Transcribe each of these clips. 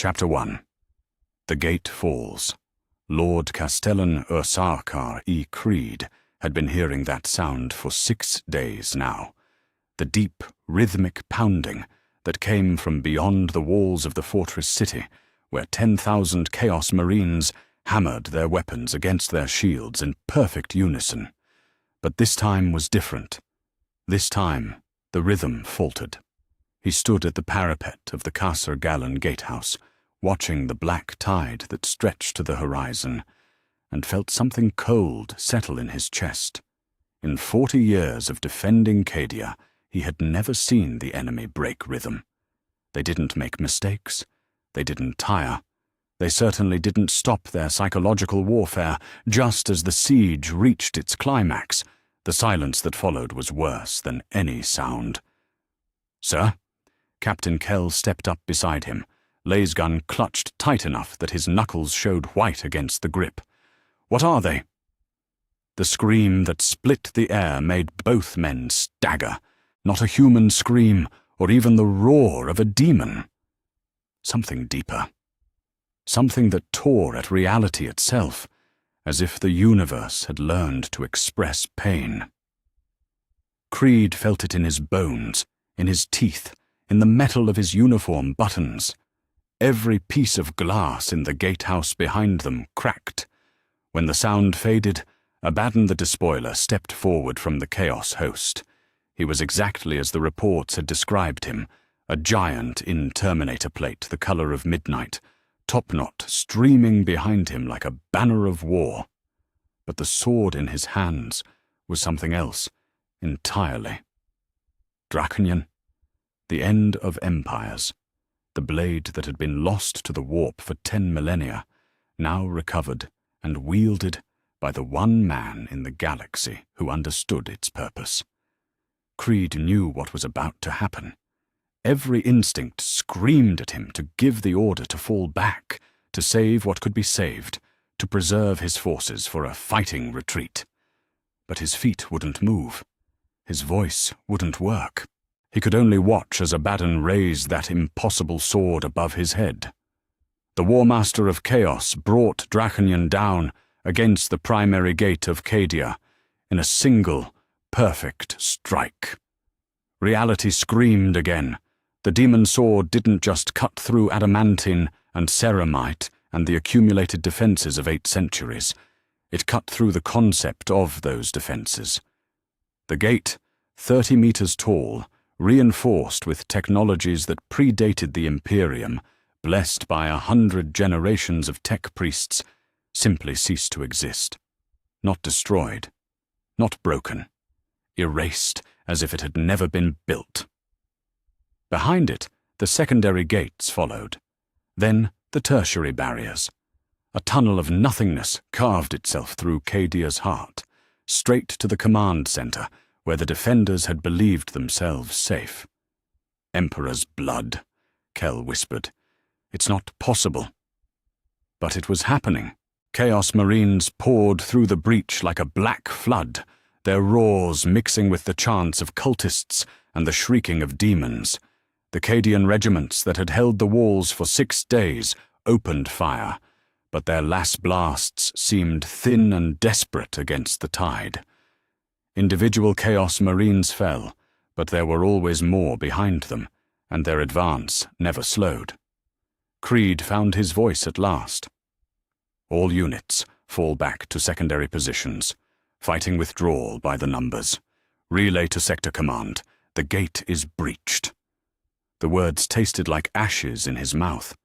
Chapter 1. The Gate Falls. Lord Castellan Ursarkar E. Creed had been hearing that sound for 6 days now. The deep, rhythmic pounding that came from beyond the walls of the fortress city, where 10,000 Chaos Marines hammered their weapons against their shields in perfect unison. But this time was different. This time, the rhythm faltered. He stood at the parapet of the Kasr Gallen gatehouse, watching the black tide that stretched to the horizon, and felt something cold settle in his chest. In 40 years of defending Cadia, he had never seen the enemy break rhythm. They didn't make mistakes. They didn't tire. They certainly didn't stop their psychological warfare. Just as the siege reached its climax, the silence that followed was worse than any sound. "Sir?" Captain Kell stepped up beside him, lasgun clutched tight enough that his knuckles showed white against the grip. "What are they?" The scream that split the air made both men stagger. Not a human scream, or even the roar of a demon. Something deeper. Something that tore at reality itself, as if the universe had learned to express pain. Creed felt it in his bones, in his teeth, in the metal of his uniform buttons. Every piece of glass in the gatehouse behind them cracked. When the sound faded, Abaddon the Despoiler stepped forward from the Chaos host. He was exactly as the reports had described him, a giant in Terminator plate the color of midnight, topknot streaming behind him like a banner of war. But the sword in his hands was something else entirely. Draconian, the end of empires, the blade that had been lost to the warp for 10 millennia, now recovered and wielded by the one man in the galaxy who understood its purpose. Creed knew what was about to happen. Every instinct screamed at him to give the order to fall back, to save what could be saved, to preserve his forces for a fighting retreat. But his feet wouldn't move. His voice wouldn't work. He could only watch as Abaddon raised that impossible sword above his head. The War Master of Chaos brought Draconian down against the primary gate of Cadia in a single, perfect strike. Reality screamed again. The demon sword didn't just cut through adamantine and ceramite and the accumulated defenses of 8 centuries. It cut through the concept of those defenses. The gate, 30 meters tall, reinforced with technologies that predated the Imperium, blessed by 100 generations of tech priests, simply ceased to exist. Not destroyed, not broken, erased as if it had never been built. Behind it, the secondary gates followed. Then the tertiary barriers. A tunnel of nothingness carved itself through Cadia's heart, straight to the command center, where the defenders had believed themselves safe. "Emperor's blood," Kell whispered. "It's not possible." But it was happening. Chaos Marines poured through the breach like a black flood, their roars mixing with the chants of cultists and the shrieking of demons. The Cadian regiments that had held the walls for 6 days opened fire, but their last blasts seemed thin and desperate against the tide. Individual Chaos Marines fell, but there were always more behind them, and their advance never slowed. Creed found his voice at last. "All units, fall back to secondary positions. Fighting withdrawal by the numbers. Relay to Sector Command. The gate is breached." The words tasted like ashes in his mouth.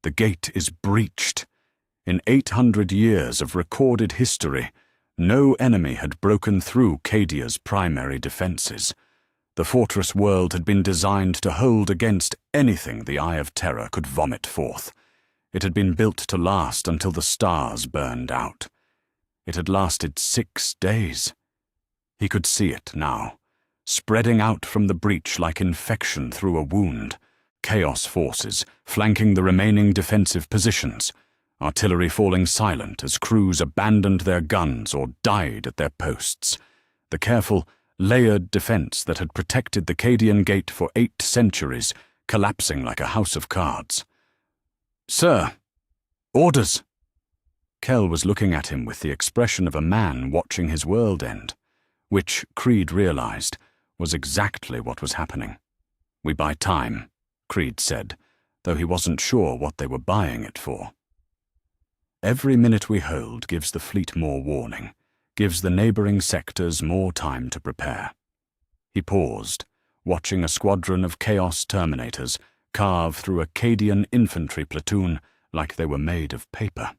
The gate is breached. In 800 years of recorded history, no enemy had broken through Cadia's primary defenses. The fortress world had been designed to hold against anything the Eye of Terror could vomit forth. It had been built to last until the stars burned out. It had lasted 6 days. He could see it now, spreading out from the breach like infection through a wound. Chaos forces flanking the remaining defensive positions, artillery falling silent as crews abandoned their guns or died at their posts. The careful, layered defense that had protected the Cadian gate for 8 centuries collapsing like a house of cards. Sir, orders! Kell was looking at him with the expression of a man watching his world end, which, Creed realized, was exactly what was happening. We buy time, Creed said, though he wasn't sure what they were buying it for. Every minute we hold gives the fleet more warning, gives the neighboring sectors more time to prepare. He paused, watching a squadron of Chaos Terminators carve through a Cadian infantry platoon like they were made of paper.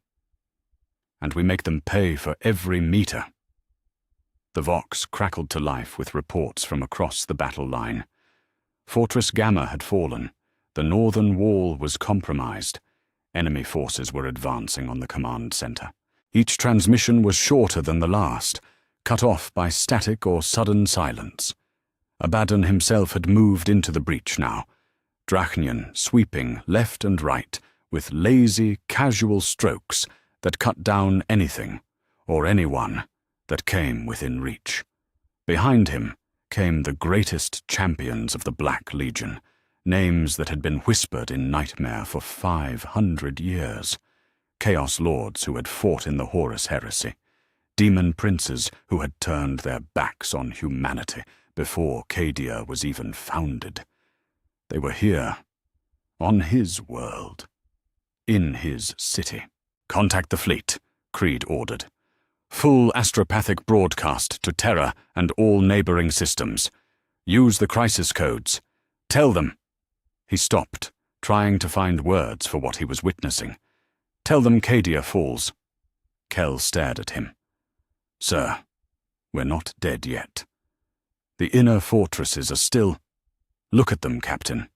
And we make them pay for every meter. The Vox crackled to life with reports from across the battle line. Fortress Gamma had fallen. The northern wall was compromised. Enemy forces were advancing on the command center. Each transmission was shorter than the last, cut off by static or sudden silence. Abaddon himself had moved into the breach now, Drachnian sweeping left and right with lazy, casual strokes that cut down anything, or anyone, that came within reach. Behind him came the greatest champions of the Black Legion, names that had been whispered in nightmare for 500 years. Chaos Lords who had fought in the Horus Heresy, demon princes who had turned their backs on humanity before Cadia was even founded. They were here, on his world, in his city. Contact the fleet, Creed ordered. Full astropathic broadcast to Terra and all neighboring systems. Use the crisis codes. Tell them. He stopped, trying to find words for what he was witnessing. Tell them Cadia falls. Kell stared at him. Sir, we're not dead yet. The inner fortresses are still... Look at them, Captain.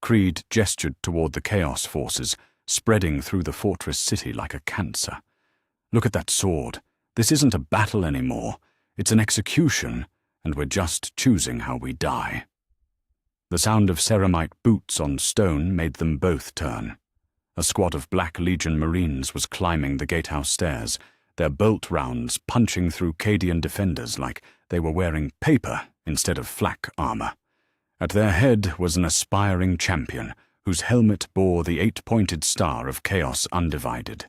Creed gestured toward the Chaos forces, spreading through the fortress city like a cancer. Look at that sword. This isn't a battle anymore. It's an execution, and we're just choosing how we die. The sound of ceramite boots on stone made them both turn. A squad of Black Legion Marines was climbing the gatehouse stairs, their bolt rounds punching through Cadian defenders like they were wearing paper instead of flak armor. At their head was an aspiring champion, whose helmet bore the 8-pointed star of Chaos Undivided.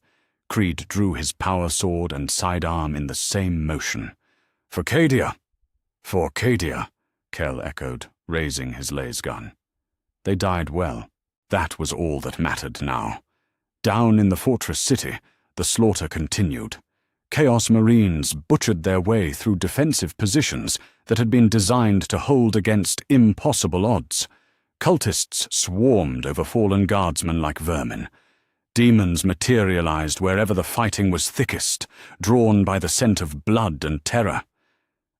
Creed drew his power sword and sidearm in the same motion. For Cadia! For Cadia, Kell echoed, raising his laser gun. They died well. That was all that mattered now. Down in the fortress city, the slaughter continued. Chaos Marines butchered their way through defensive positions that had been designed to hold against impossible odds. Cultists swarmed over fallen guardsmen like vermin. Demons materialized wherever the fighting was thickest, drawn by the scent of blood and terror.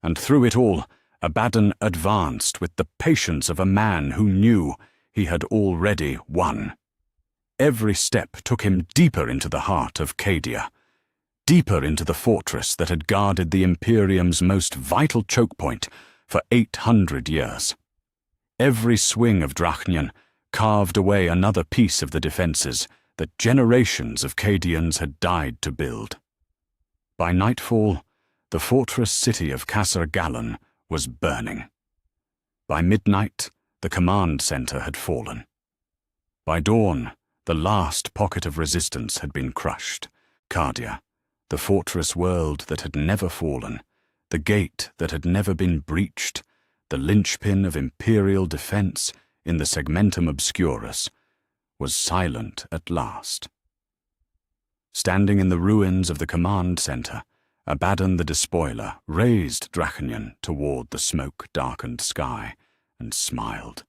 And through it all, Abaddon advanced with the patience of a man who knew he had already won. Every step took him deeper into the heart of Cadia, deeper into the fortress that had guarded the Imperium's most vital choke point for 800 years. Every swing of Drachnian carved away another piece of the defenses that generations of Cadians had died to build. By nightfall, the fortress city of Kasr Gallen was burning. By midnight, the command center had fallen. By dawn, the last pocket of resistance had been crushed. Cadia, the fortress world that had never fallen, the gate that had never been breached, the linchpin of imperial defense in the Segmentum Obscurus, was silent at last. Standing in the ruins of the command center, Abaddon the Despoiler raised Drachnian toward the smoke-darkened sky and smiled.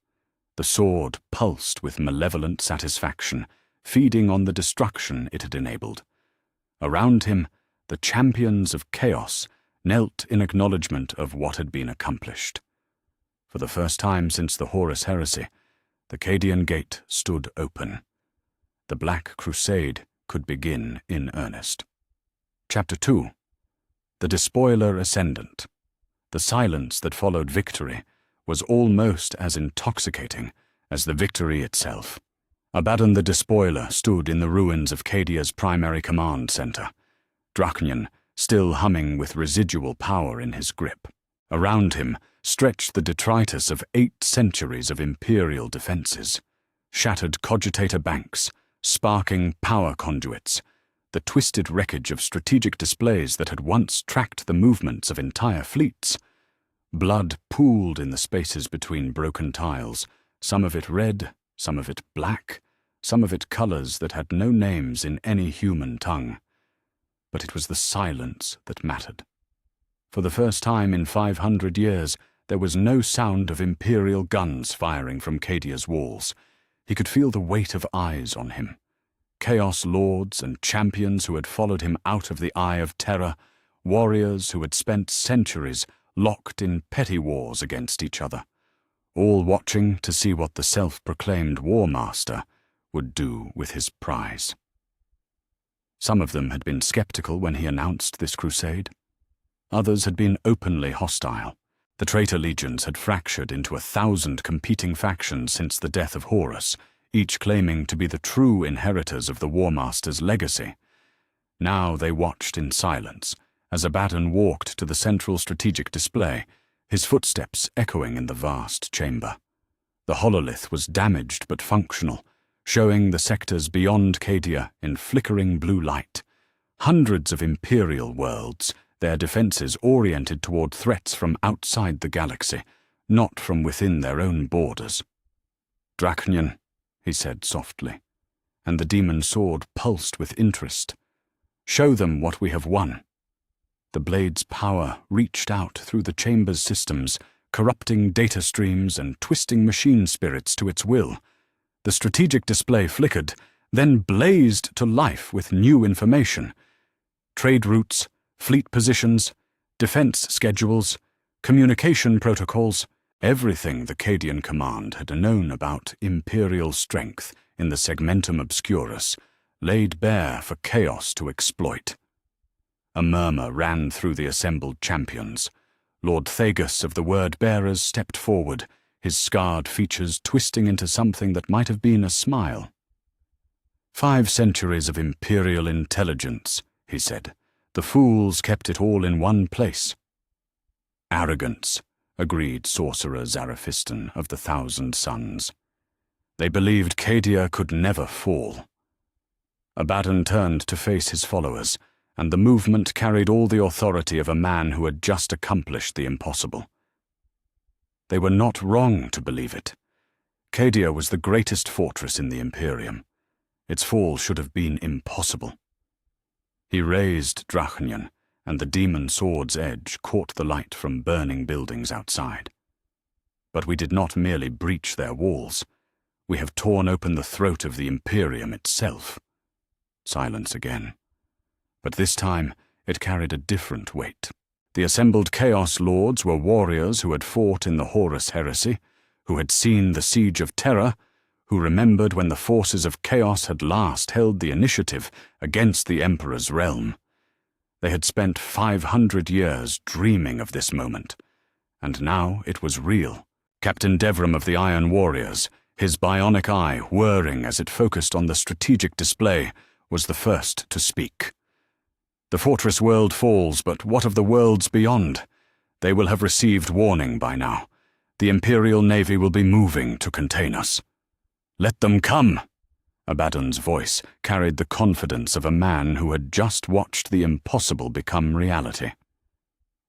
The sword pulsed with malevolent satisfaction, feeding on the destruction it had enabled. Around him, the champions of chaos knelt in acknowledgement of what had been accomplished. For the first time since the Horus Heresy, the Cadian Gate stood open. The Black Crusade could begin in earnest. Chapter 2. The Despoiler Ascendant. The silence that followed victory was almost as intoxicating as the victory itself. Abaddon the Despoiler stood in the ruins of Cadia's primary command center, Drachnian still humming with residual power in his grip. Around him stretched the detritus of 8 centuries of imperial defenses, shattered cogitator banks, sparking power conduits, the twisted wreckage of strategic displays that had once tracked the movements of entire fleets. Blood pooled in the spaces between broken tiles, some of it red, some of it black, some of it colors that had no names in any human tongue. But it was the silence that mattered. For the first time in 500 years, there was no sound of Imperial guns firing from Cadia's walls. He could feel the weight of eyes on him. Chaos lords and champions who had followed him out of the Eye of Terror, warriors who had spent centuries locked in petty wars against each other, all watching to see what the self-proclaimed War Master would do with his prize. Some of them had been skeptical when he announced this crusade. Others had been openly hostile. The traitor legions had fractured into 1,000 competing factions since the death of Horus, each claiming to be the true inheritors of the War Master's legacy. Now they watched in silence as Abaddon walked to the central strategic display, his footsteps echoing in the vast chamber. The hololith was damaged but functional, showing the sectors beyond Cadia in flickering blue light. Hundreds of Imperial worlds, their defenses oriented toward threats from outside the galaxy, not from within their own borders. "Drachnian," he said softly, and the demon sword pulsed with interest. "Show them what we have won." The blade's power reached out through the chamber's systems, corrupting data streams and twisting machine spirits to its will. The strategic display flickered, then blazed to life with new information. Trade routes, fleet positions, defense schedules, communication protocols, everything the Cadian command had known about Imperial strength in the Segmentum Obscurus, laid bare for chaos to exploit. A murmur ran through the assembled champions. Lord Thegus of the Word-Bearers stepped forward, his scarred features twisting into something that might have been a smile. 5 centuries of Imperial intelligence, he said. The fools kept it all in one place. Arrogance, agreed Sorcerer Zaraphiston of the 1,000 Suns. They believed Cadia could never fall. Abaddon turned to face his followers, and the movement carried all the authority of a man who had just accomplished the impossible. They were not wrong to believe it. Cadia was the greatest fortress in the Imperium. Its fall should have been impossible. He raised Drachnian, and the demon sword's edge caught the light from burning buildings outside. But we did not merely breach their walls. We have torn open the throat of the Imperium itself. Silence again. But this time it carried a different weight. The assembled Chaos Lords were warriors who had fought in the Horus heresy, who had seen the Siege of Terror, who remembered when the forces of Chaos had last held the initiative against the Emperor's realm. They had spent 500 years dreaming of this moment, and now it was real. Captain Devram of the Iron Warriors, his bionic eye whirring as it focused on the strategic display, was the first to speak. The fortress world falls, but what of the worlds beyond? They will have received warning by now. The Imperial Navy will be moving to contain us. Let them come! Abaddon's voice carried the confidence of a man who had just watched the impossible become reality.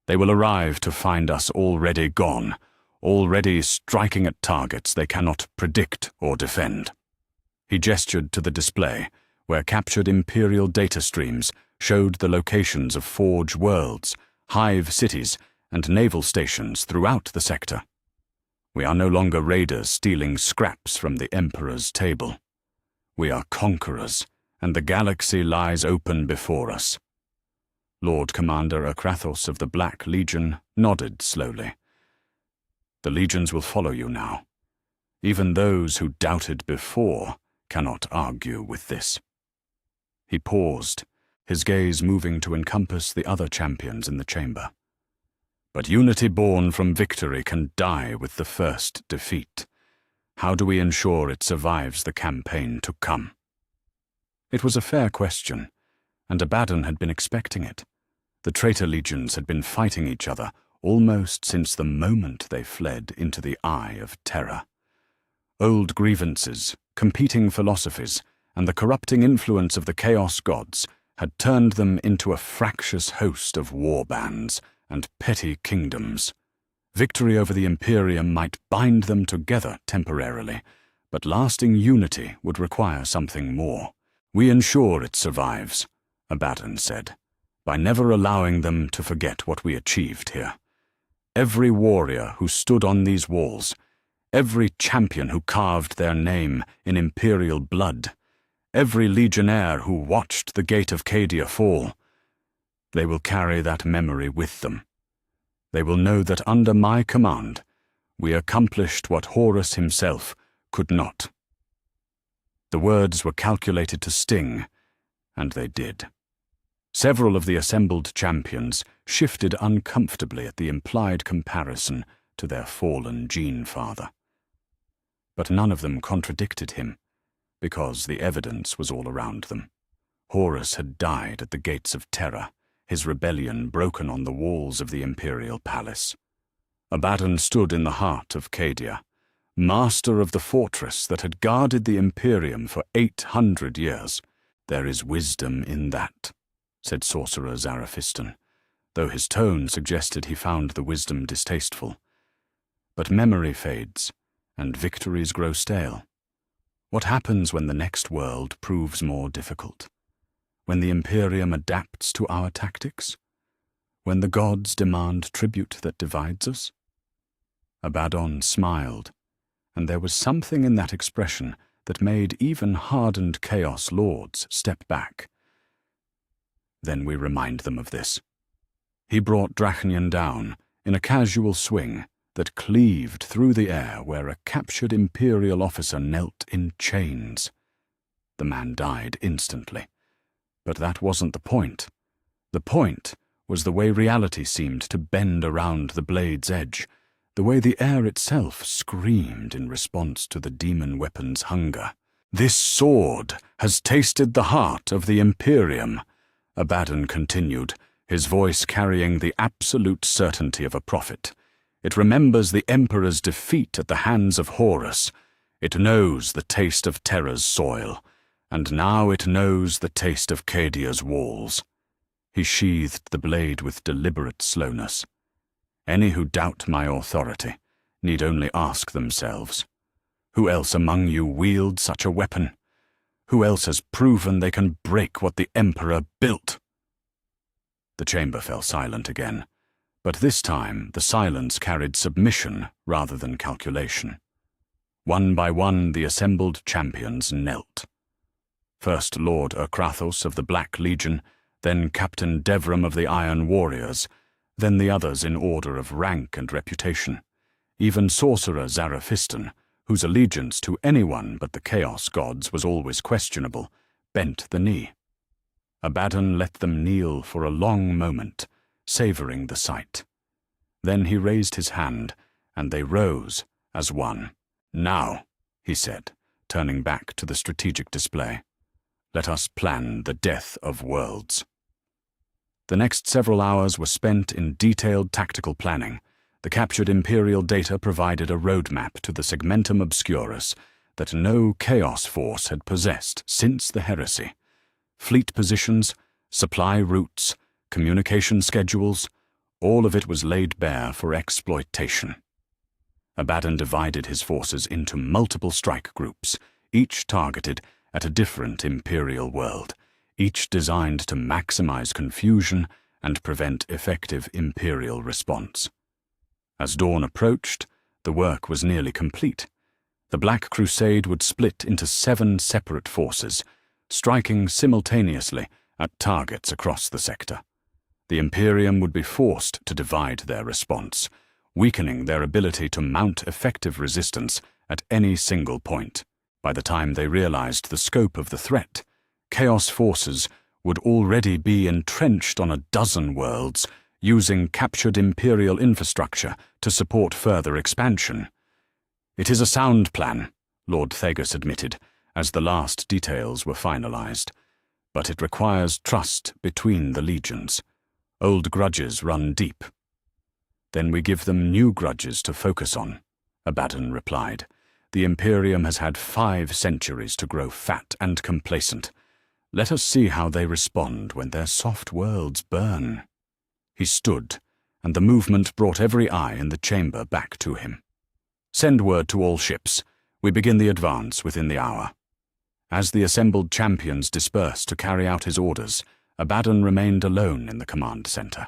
They will arrive to find us already gone, already striking at targets they cannot predict or defend. He gestured to the display, where captured Imperial data streams showed the locations of Forge worlds, hive cities, and naval stations throughout the sector. We are no longer raiders stealing scraps from the Emperor's table. We are conquerors, and the galaxy lies open before us. Lord Commander Akrathos of the Black Legion nodded slowly. The legions will follow you now. Even those who doubted before cannot argue with this. He paused, his gaze moving to encompass the other champions in the chamber. But unity born from victory can die with the first defeat. How do we ensure it survives the campaign to come? It was a fair question, and Abaddon had been expecting it. The traitor legions had been fighting each other almost since the moment they fled into the Eye of Terror. Old grievances, competing philosophies, and the corrupting influence of the Chaos Gods had turned them into a fractious host of war bands and petty kingdoms. Victory over the Imperium might bind them together temporarily, but lasting unity would require something more. "We ensure it survives," Abaddon said, "by never allowing them to forget what we achieved here. Every warrior who stood on these walls, every champion who carved their name in Imperial blood, every legionnaire who watched the gate of Cadia fall, they will carry that memory with them. They will know that under my command, we accomplished what Horus himself could not." The words were calculated to sting, and they did. Several of the assembled champions shifted uncomfortably at the implied comparison to their fallen Gene-Father. But none of them contradicted him, because the evidence was all around them. Horus had died at the gates of Terra, his rebellion broken on the walls of the Imperial Palace. Abaddon stood in the heart of Cadia, master of the fortress that had guarded the Imperium for 800 years. "There is wisdom in that," said Sorcerer Zaraphiston, though his tone suggested he found the wisdom distasteful. "But memory fades, and victories grow stale. What happens when the next world proves more difficult? When the Imperium adapts to our tactics? When the gods demand tribute that divides us?" Abaddon smiled, and there was something in that expression that made even hardened Chaos Lords step back. "Then we remind them of this." He brought Drachnian down in a casual swing that cleaved through the air where a captured Imperial officer knelt in chains. The man died instantly. But that wasn't the point. The point was the way reality seemed to bend around the blade's edge, the way the air itself screamed in response to the demon weapon's hunger. "This sword has tasted the heart of the Imperium," Abaddon continued, his voice carrying the absolute certainty of a prophet. "It remembers the Emperor's defeat at the hands of Horus. It knows the taste of Terra's soil, and now it knows the taste of Cadia's walls." He sheathed the blade with deliberate slowness. "Any who doubt my authority need only ask themselves, who else among you wields such a weapon? Who else has proven they can break what the Emperor built?" The chamber fell silent again, but this time the silence carried submission rather than calculation. One by one the assembled champions knelt. First Lord Erkrathos of the Black Legion, then Captain Devram of the Iron Warriors, then the others in order of rank and reputation. Even Sorcerer Zaraphiston, whose allegiance to anyone but the Chaos Gods was always questionable, bent the knee. Abaddon let them kneel for a long moment, savoring the sight. Then he raised his hand, and they rose as one. "Now," he said, turning back to the strategic display, "let us plan the death of worlds." The next several hours were spent in detailed tactical planning. The captured Imperial data provided a roadmap to the Segmentum Obscurus that no Chaos force had possessed since the heresy. Fleet positions, supply routes, communication schedules, all of it was laid bare for exploitation. Abaddon divided his forces into multiple strike groups, each targeted at a different Imperial world, each designed to maximize confusion and prevent effective Imperial response. As dawn approached, the work was nearly complete. The Black Crusade would split into 7 separate forces, striking simultaneously at targets across the sector. The Imperium would be forced to divide their response, weakening their ability to mount effective resistance at any single point. By the time they realized the scope of the threat, Chaos forces would already be entrenched on a dozen worlds, using captured Imperial infrastructure to support further expansion. "It is a sound plan," Lord Thegus admitted, as the last details were finalized. "But it requires trust between the legions. Old grudges run deep." "Then we give them new grudges to focus on," Abaddon replied. The Imperium has had 5 centuries to grow fat and complacent. Let us see how they respond when their soft worlds burn." He stood, and the movement brought every eye in the chamber back to him. "Send word to all ships. We begin the advance within the hour." As the assembled champions dispersed to carry out his orders, Abaddon remained alone in the command center.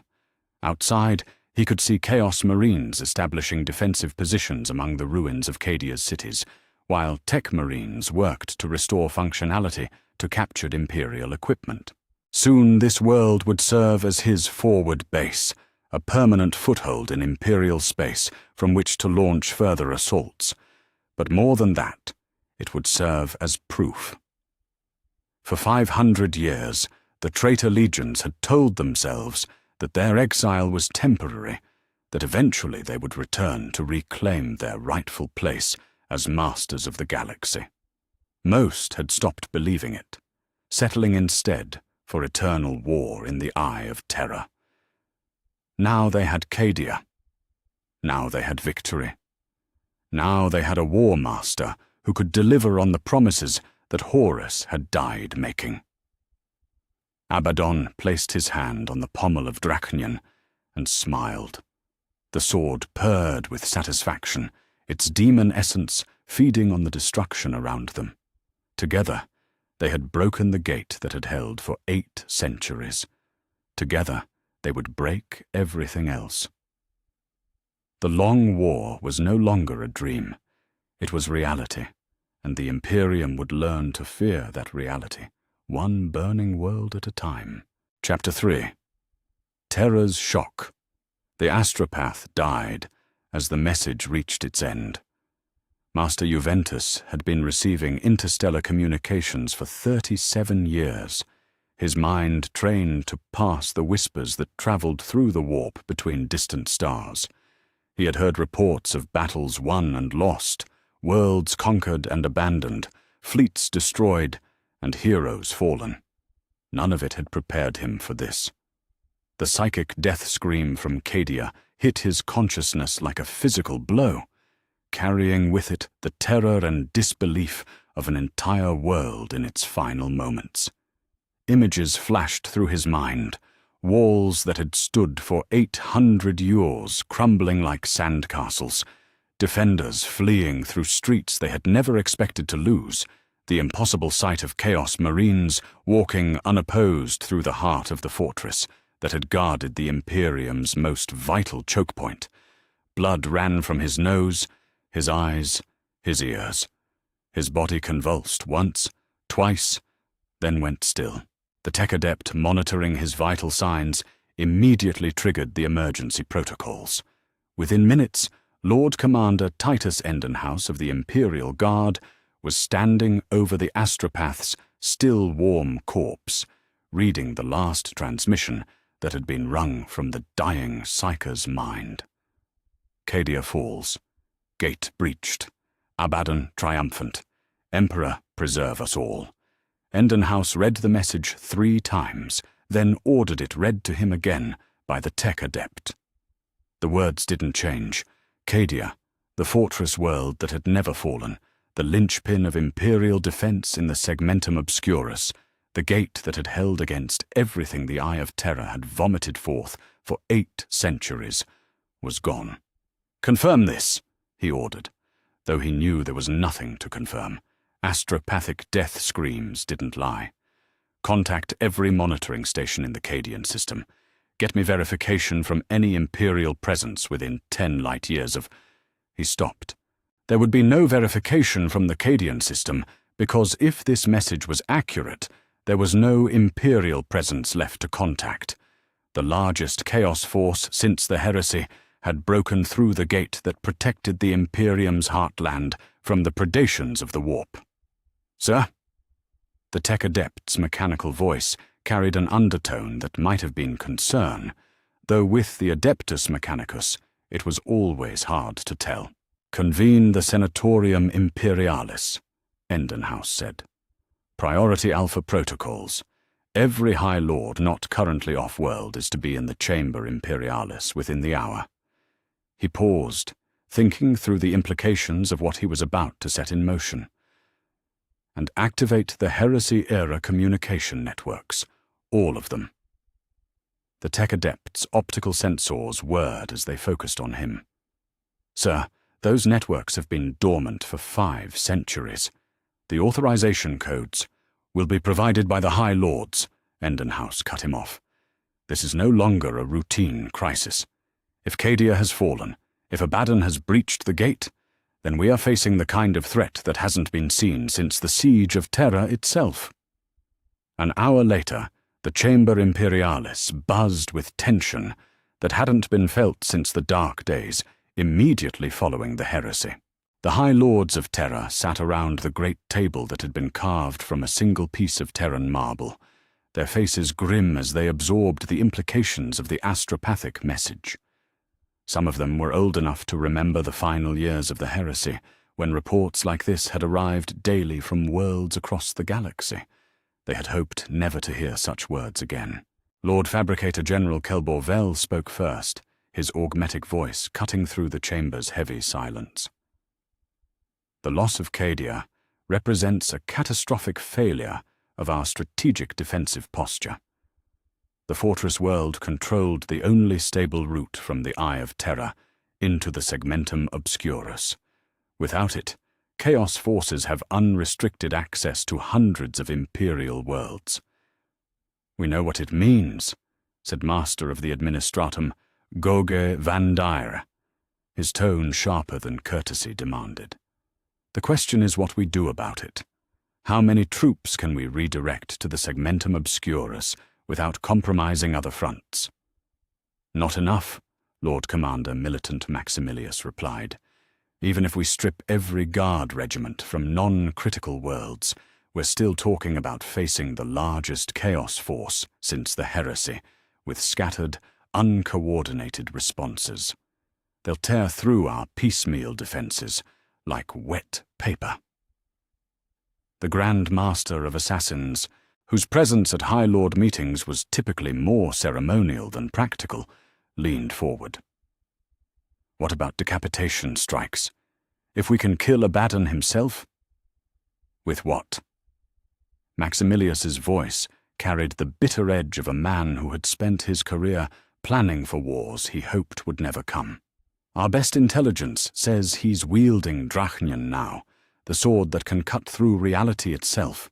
Outside, he could see Chaos Marines establishing defensive positions among the ruins of Cadia's cities, while Tech Marines worked to restore functionality to captured Imperial equipment. Soon this world would serve as his forward base, a permanent foothold in Imperial space from which to launch further assaults. But more than that, it would serve as proof. For 500 years, the traitor legions had told themselves that their exile was temporary, that eventually they would return to reclaim their rightful place as masters of the galaxy. Most had stopped believing it, settling instead for eternal war in the Eye of Terror. Now they had Cadia. Now they had victory. Now they had a war master who could deliver on the promises that Horus had died making. Abaddon placed his hand on the pommel of Drachnion and smiled. The sword purred with satisfaction, its demon essence feeding on the destruction around them. Together, they had broken the gate that had held for 8 centuries. Together, they would break everything else. The long war was no longer a dream. It was reality, and the Imperium would learn to fear that reality, one burning world at a time. Chapter 3. Terror's Shock. The astropath died as the message reached its end. Master Juventus had been receiving interstellar communications for 37 years, his mind trained to pass the whispers that traveled through the warp between distant stars. He had heard reports of battles won and lost, worlds conquered and abandoned, fleets destroyed, and heroes fallen. None of it had prepared him for this. The psychic death scream from Cadia hit his consciousness like a physical blow, carrying with it the terror and disbelief of an entire world in its final moments. Images flashed through his mind, walls that had stood for 800 years crumbling like sandcastles, defenders fleeing through streets they had never expected to lose, the impossible sight of Chaos Marines walking unopposed through the heart of the fortress that had guarded the Imperium's most vital choke point. Blood ran from his nose, his eyes, his ears. His body convulsed once, twice, then went still. The tech adept monitoring his vital signs immediately triggered the emergency protocols. Within minutes, Lord Commander Titus Endenhouse of the Imperial Guard was standing over the astropath's still warm corpse, reading the last transmission that had been wrung from the dying Psyker's mind. Cadia falls. Gate breached. Abaddon triumphant. Emperor, preserve us all. Endenhouse read the message 3 times, then ordered it read to him again by the tech adept. The words didn't change. Cadia, the fortress world that had never fallen, the linchpin of Imperial defense in the Segmentum Obscurus, the gate that had held against everything the Eye of Terror had vomited forth for 8 centuries, was gone. "Confirm this," he ordered, though he knew there was nothing to confirm. Astropathic death screams didn't lie. "Contact every monitoring station in the Cadian system. Get me verification from any Imperial presence within 10 light years of—" He stopped. There would be no verification from the Cadian system, because if this message was accurate, there was no Imperial presence left to contact. The largest chaos force since the heresy had broken through the gate that protected the Imperium's heartland from the predations of the warp. "Sir?" The tech adept's mechanical voice carried an undertone that might have been concern, though with the Adeptus Mechanicus it was always hard to tell. "Convene the Senatorium Imperialis," Endenhouse said. "Priority Alpha protocols. Every High Lord not currently off-world is to be in the Chamber Imperialis within the hour." He paused, thinking through the implications of what he was about to set in motion. And activate the Heresy-era communication networks, all of them. The Tech Adept's optical sensors whirred as they focused on him. Sir, those networks have been dormant for 5 centuries. The authorization codes will be provided by the High Lords, Endenhouse cut him off. This is no longer a routine crisis. If Cadia has fallen, if Abaddon has breached the gate, then we are facing the kind of threat that hasn't been seen since the siege of Terra itself. An hour later, the Chamber Imperialis buzzed with tension that hadn't been felt since the dark days immediately following the heresy. The High Lords of Terra sat around the great table that had been carved from a single piece of Terran marble, their faces grim as they absorbed the implications of the astropathic message. Some of them were old enough to remember the final years of the heresy, when reports like this had arrived daily from worlds across the galaxy. They had hoped never to hear such words again. Lord Fabricator General Kelborvel spoke first, his augmetic voice cutting through the chamber's heavy silence. The loss of Cadia represents a catastrophic failure of our strategic defensive posture. The fortress world controlled the only stable route from the Eye of Terror into the Segmentum Obscurus. Without it, Chaos forces have unrestricted access to hundreds of Imperial worlds. We know what it means, said Master of the Administratum, Goge Van Dyre, his tone sharper than courtesy demanded. The question is what we do about it. How many troops can we redirect to the Segmentum Obscurus without compromising other fronts? Not enough, Lord Commander Militant Maximilius replied. Even if we strip every guard regiment from non-critical worlds, we're still talking about facing the largest chaos force since the heresy, with scattered, uncoordinated responses. They'll tear through our piecemeal defenses like wet paper. The Grand Master of Assassins, whose presence at High Lord meetings was typically more ceremonial than practical, leaned forward. What about decapitation strikes? If we can kill Abaddon himself? With what? Maximilius's voice carried the bitter edge of a man who had spent his career planning for wars he hoped would never come. Our best intelligence says he's wielding Drachnian now, the sword that can cut through reality itself.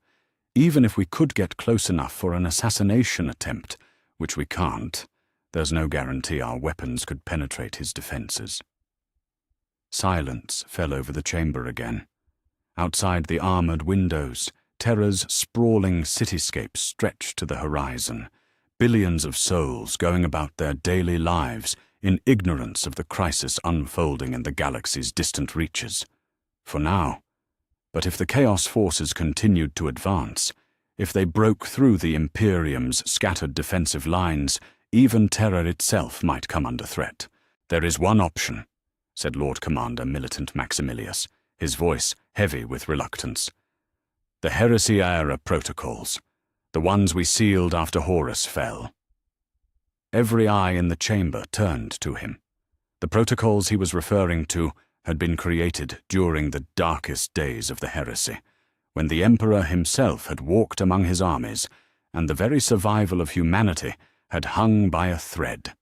Even if we could get close enough for an assassination attempt, which we can't, there's no guarantee our weapons could penetrate his defenses. Silence fell over the chamber again. Outside the armored windows, Terra's sprawling cityscape stretched to the horizon, billions of souls going about their daily lives in ignorance of the crisis unfolding in the galaxy's distant reaches. For now. But if the Chaos forces continued to advance, if they broke through the Imperium's scattered defensive lines, even Terra itself might come under threat. There is one option, said Lord Commander Militant Maximilius, his voice heavy with reluctance. The Heresy-era protocols, the ones we sealed after Horus fell. Every eye in the chamber turned to him. The protocols he was referring to had been created during the darkest days of the heresy, when the Emperor himself had walked among his armies, and the very survival of humanity had hung by a thread.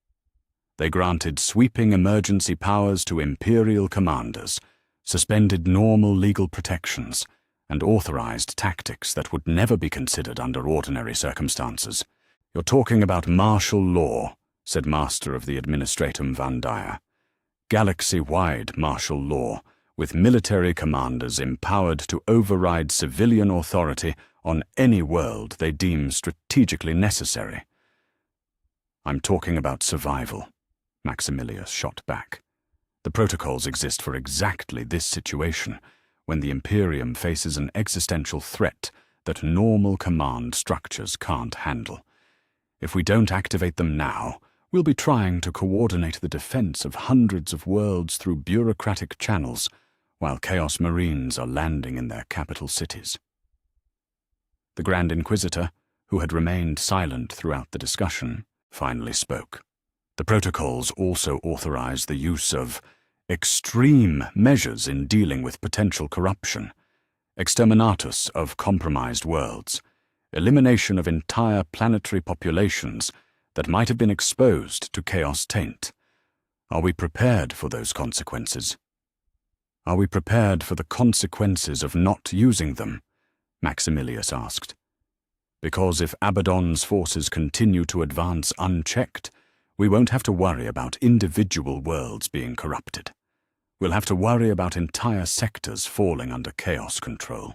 They granted sweeping emergency powers to Imperial commanders, suspended normal legal protections, and authorized tactics that would never be considered under ordinary circumstances. You're talking about martial law, said Master of the Administratum Van Dyre. Galaxy-wide martial law, with military commanders empowered to override civilian authority on any world they deem strategically necessary. I'm talking about survival, Maximilius shot back. The protocols exist for exactly this situation, when the Imperium faces an existential threat that normal command structures can't handle. If we don't activate them now, we'll be trying to coordinate the defense of hundreds of worlds through bureaucratic channels, while Chaos Marines are landing in their capital cities. The Grand Inquisitor, who had remained silent throughout the discussion, finally spoke. The protocols also authorize the use of extreme measures in dealing with potential corruption, exterminatus of compromised worlds, elimination of entire planetary populations that might have been exposed to chaos taint. Are we prepared for those consequences? Are we prepared for the consequences of not using them? Maximilius asked. Because if Abaddon's forces continue to advance unchecked, we won't have to worry about individual worlds being corrupted. We'll have to worry about entire sectors falling under chaos control.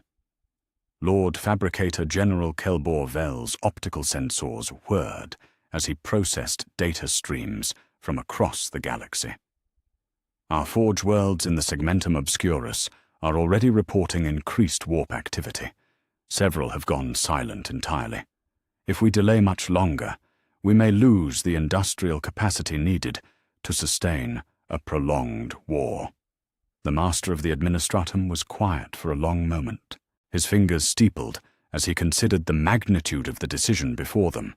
Lord Fabricator General Kelbor Vel's optical sensors whirred as he processed data streams from across the galaxy. Our forge worlds in the segmentum obscurus are already reporting increased warp activity. Several have gone silent entirely. If we delay much longer, we may lose the industrial capacity needed to sustain a prolonged war. The master of the administratum was quiet for a long moment. His fingers steepled as he considered the magnitude of the decision before them.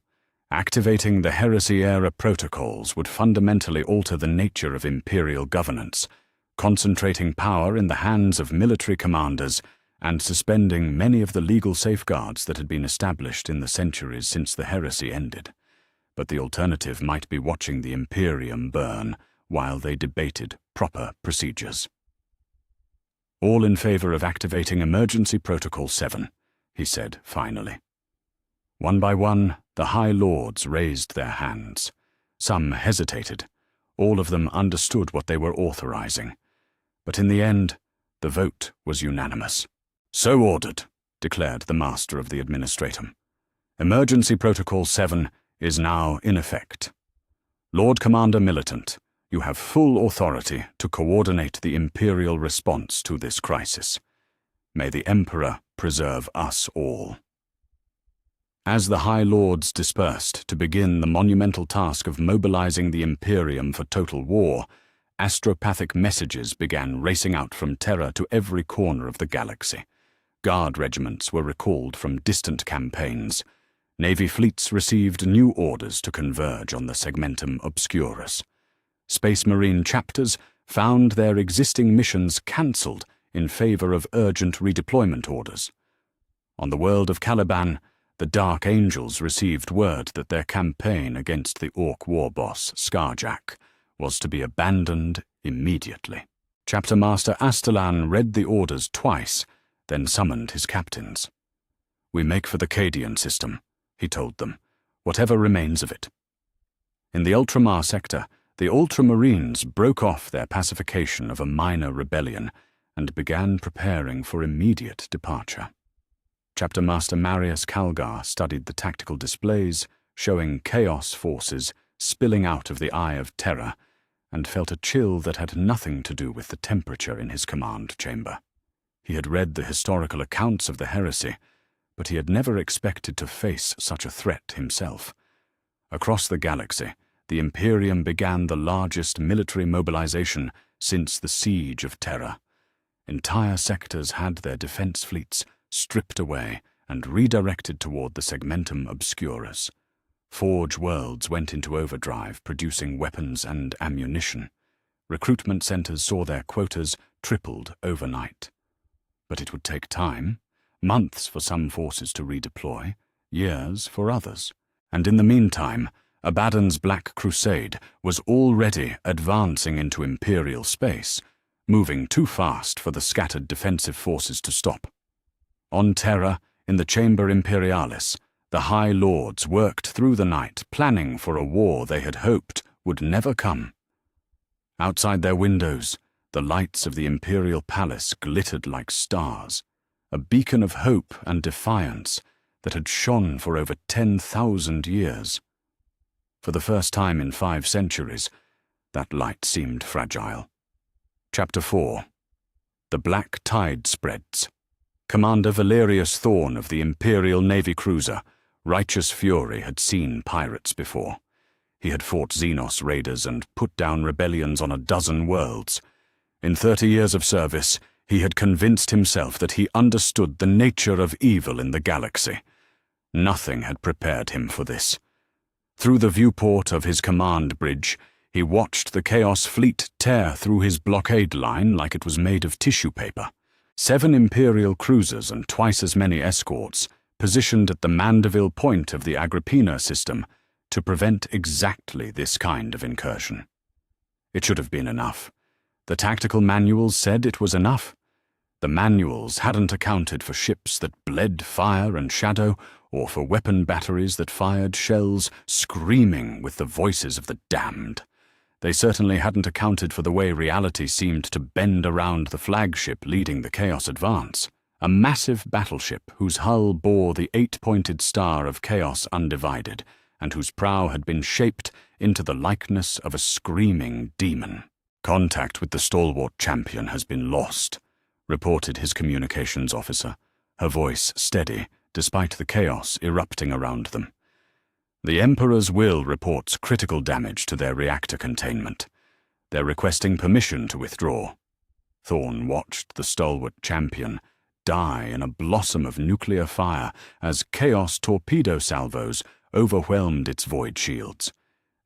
Activating the heresy-era protocols would fundamentally alter the nature of imperial governance, concentrating power in the hands of military commanders and suspending many of the legal safeguards that had been established in the centuries since the heresy ended. But the alternative might be watching the Imperium burn while they debated proper procedures. All in favor of activating Emergency Protocol 7, he said finally. One by one, the High Lords raised their hands. Some hesitated. All of them understood what they were authorizing. But in the end, the vote was unanimous. So ordered, declared the Master of the Administratum. Emergency Protocol 7 is now in effect. Lord Commander Militant, you have full authority to coordinate the Imperial response to this crisis. May the Emperor preserve us all. As the High Lords dispersed to begin the monumental task of mobilizing the Imperium for total war, astropathic messages began racing out from Terra to every corner of the galaxy. Guard regiments were recalled from distant campaigns. Navy fleets received new orders to converge on the segmentum obscurus. Space Marine chapters found their existing missions cancelled in favor of urgent redeployment orders. On the world of Caliban, the Dark Angels received word that their campaign against the Orc war boss, Scarjack, was to be abandoned immediately. Chapter Master Astalan read the orders twice, then summoned his captains. We make for the Cadian system, he told them, whatever remains of it. In the Ultramar sector, the Ultramarines broke off their pacification of a minor rebellion and began preparing for immediate departure. Chapter Master Marius Calgar studied the tactical displays, showing chaos forces spilling out of the Eye of Terror, and felt a chill that had nothing to do with the temperature in his command chamber. He had read the historical accounts of the heresy, but he had never expected to face such a threat himself. Across the galaxy, the Imperium began the largest military mobilization since the Siege of Terra. Entire sectors had their defense fleets stripped away and redirected toward the segmentum obscurus. Forge worlds went into overdrive, producing weapons and ammunition. Recruitment centers saw their quotas tripled overnight. But it would take time, months for some forces to redeploy, years for others. And in the meantime, Abaddon's Black Crusade was already advancing into Imperial space, moving too fast for the scattered defensive forces to stop. On Terra, in the Chamber Imperialis, the High Lords worked through the night, planning for a war they had hoped would never come. Outside their windows, the lights of the Imperial Palace glittered like stars, a beacon of hope and defiance that had shone for over 10,000 years. For the first time in 5 centuries, that light seemed fragile. Chapter 4. The Black Tide Spreads. Commander Valerius Thorn of the Imperial Navy cruiser, Righteous Fury, had seen pirates before. He had fought Xenos raiders and put down rebellions on a dozen worlds. In 30 years of service, he had convinced himself that he understood the nature of evil in the galaxy. Nothing had prepared him for this. Through the viewport of his command bridge, He watched the Chaos fleet tear through his blockade line like it was made of tissue paper. 7 Imperial cruisers and twice as many escorts, positioned at the Mandeville point of the Agrippina system, to prevent exactly this kind of incursion. It should have been enough. The tactical manuals said it was enough. The manuals hadn't accounted for ships that bled fire and shadow, or for weapon batteries that fired shells screaming with the voices of the damned. They certainly hadn't accounted for the way reality seemed to bend around the flagship leading the Chaos advance, a massive battleship whose hull bore the 8-pointed star of Chaos undivided, and whose prow had been shaped into the likeness of a screaming demon. "Contact with the stalwart champion has been lost," reported his communications officer, her voice steady despite the chaos erupting around them. "The Emperor's will reports critical damage to their reactor containment. They're requesting permission to withdraw." Thorne watched the stalwart champion die in a blossom of nuclear fire as Chaos torpedo salvos overwhelmed its void shields.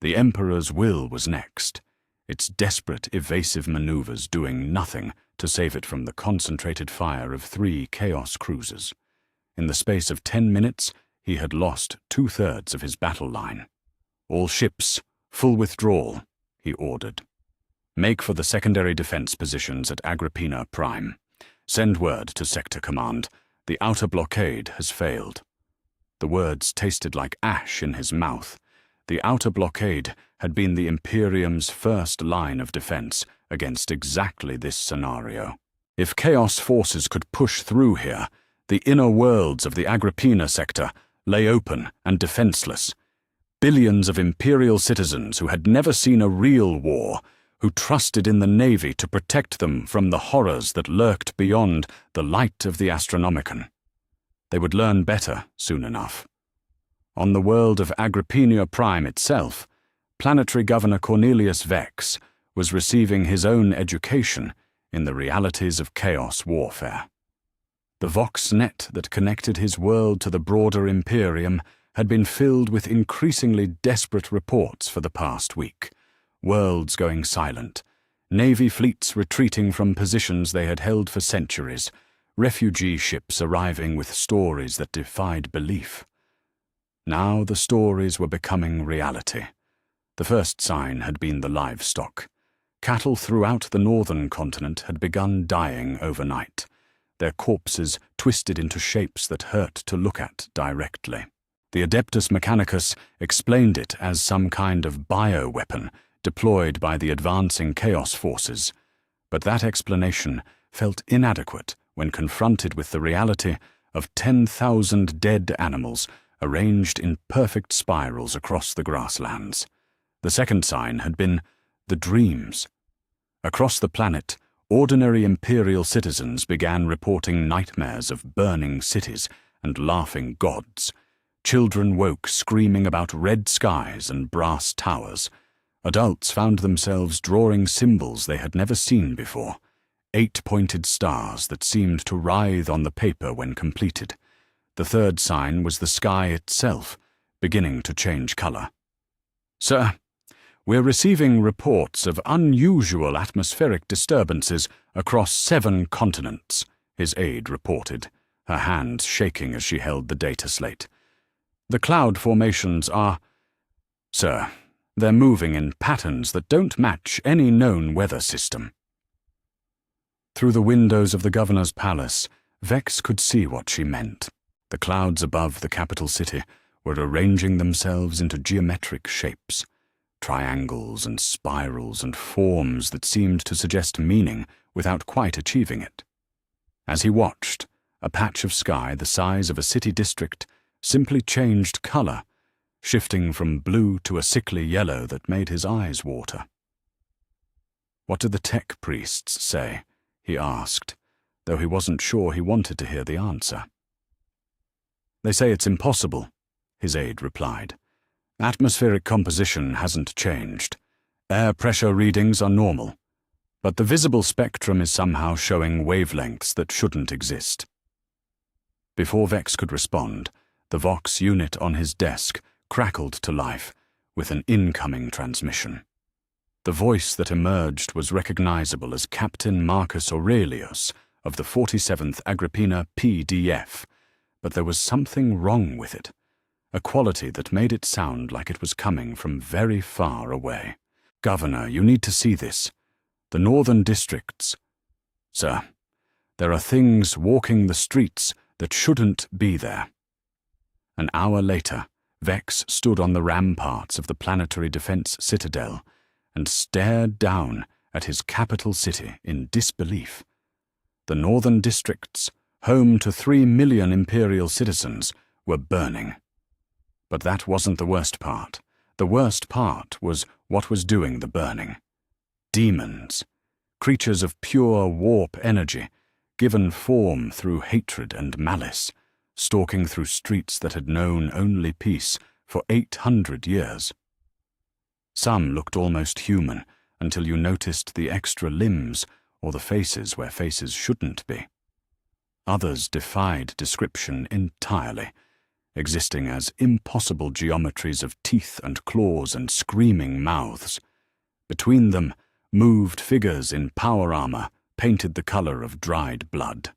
The Emperor's will was next, its desperate evasive maneuvers doing nothing to save it from the concentrated fire of 3 Chaos cruisers. In the space of 10 minutes, he had lost 2/3 of his battle line. "All ships, full withdrawal," he ordered. "Make for the secondary defense positions at Agrippina Prime. Send word to Sector Command. The outer blockade has failed." The words tasted like ash in his mouth. The outer blockade had been the Imperium's first line of defense against exactly this scenario. If Chaos forces could push through here, the inner worlds of the Agrippina sector lay open and defenseless. Billions of Imperial citizens who had never seen a real war, who trusted in the Navy to protect them from the horrors that lurked beyond the light of the Astronomicon. They would learn better soon enough. On the world of Agrippina Prime itself, Planetary Governor Cornelius Vex was receiving his own education in the realities of chaos warfare. The Vox net that connected his world to the broader Imperium had been filled with increasingly desperate reports for the past week. Worlds going silent, Navy fleets retreating from positions they had held for centuries, refugee ships arriving with stories that defied belief. Now the stories were becoming reality. The first sign had been the livestock. Cattle throughout the northern continent had begun dying overnight, their corpses twisted into shapes that hurt to look at directly. The Adeptus Mechanicus explained it as some kind of bioweapon deployed by the advancing Chaos forces, but that explanation felt inadequate when confronted with the reality of 10,000 dead animals arranged in perfect spirals across the grasslands. The second sign had been the dreams. Across the planet, ordinary Imperial citizens began reporting nightmares of burning cities and laughing gods. Children woke screaming about red skies and brass towers. Adults found themselves drawing symbols they had never seen before, 8-pointed stars that seemed to writhe on the paper when completed. The third sign was the sky itself, beginning to change color. "Sir, we're receiving reports of unusual atmospheric disturbances across 7 continents," his aide reported, her hands shaking as she held the data slate. "The cloud formations are... Sir, they're moving in patterns that don't match any known weather system." Through the windows of the governor's palace, Vex could see what she meant. The clouds above the capital city were arranging themselves into geometric shapes, triangles and spirals and forms that seemed to suggest meaning without quite achieving it. As he watched, a patch of sky the size of a city district simply changed color, shifting from blue to a sickly yellow that made his eyes water. "What do the tech priests say?" he asked, though he wasn't sure he wanted to hear the answer. "They say it's impossible," his aide replied. "Atmospheric composition hasn't changed. Air pressure readings are normal, but the visible spectrum is somehow showing wavelengths that shouldn't exist." Before Vex could respond, the Vox unit on his desk crackled to life with an incoming transmission. The voice that emerged was recognizable as Captain Marcus Aurelius of the 47th Agrippina PDF, but there was something wrong with it, a quality that made it sound like it was coming from very far away. "Governor, you need to see this. The northern districts. Sir, there are things walking the streets that shouldn't be there." An hour later, Vex stood on the ramparts of the Planetary Defense Citadel and stared down at his capital city in disbelief. The northern districts, home to 3 million Imperial citizens, were burning. But that wasn't the worst part. The worst part was what was doing the burning. Demons, creatures of pure warp energy, given form through hatred and malice, stalking through streets that had known only peace for 800 years. Some looked almost human until you noticed the extra limbs or the faces where faces shouldn't be. Others defied description entirely, existing as impossible geometries of teeth and claws and screaming mouths. Between them, moved figures in power armor painted the color of dried blood.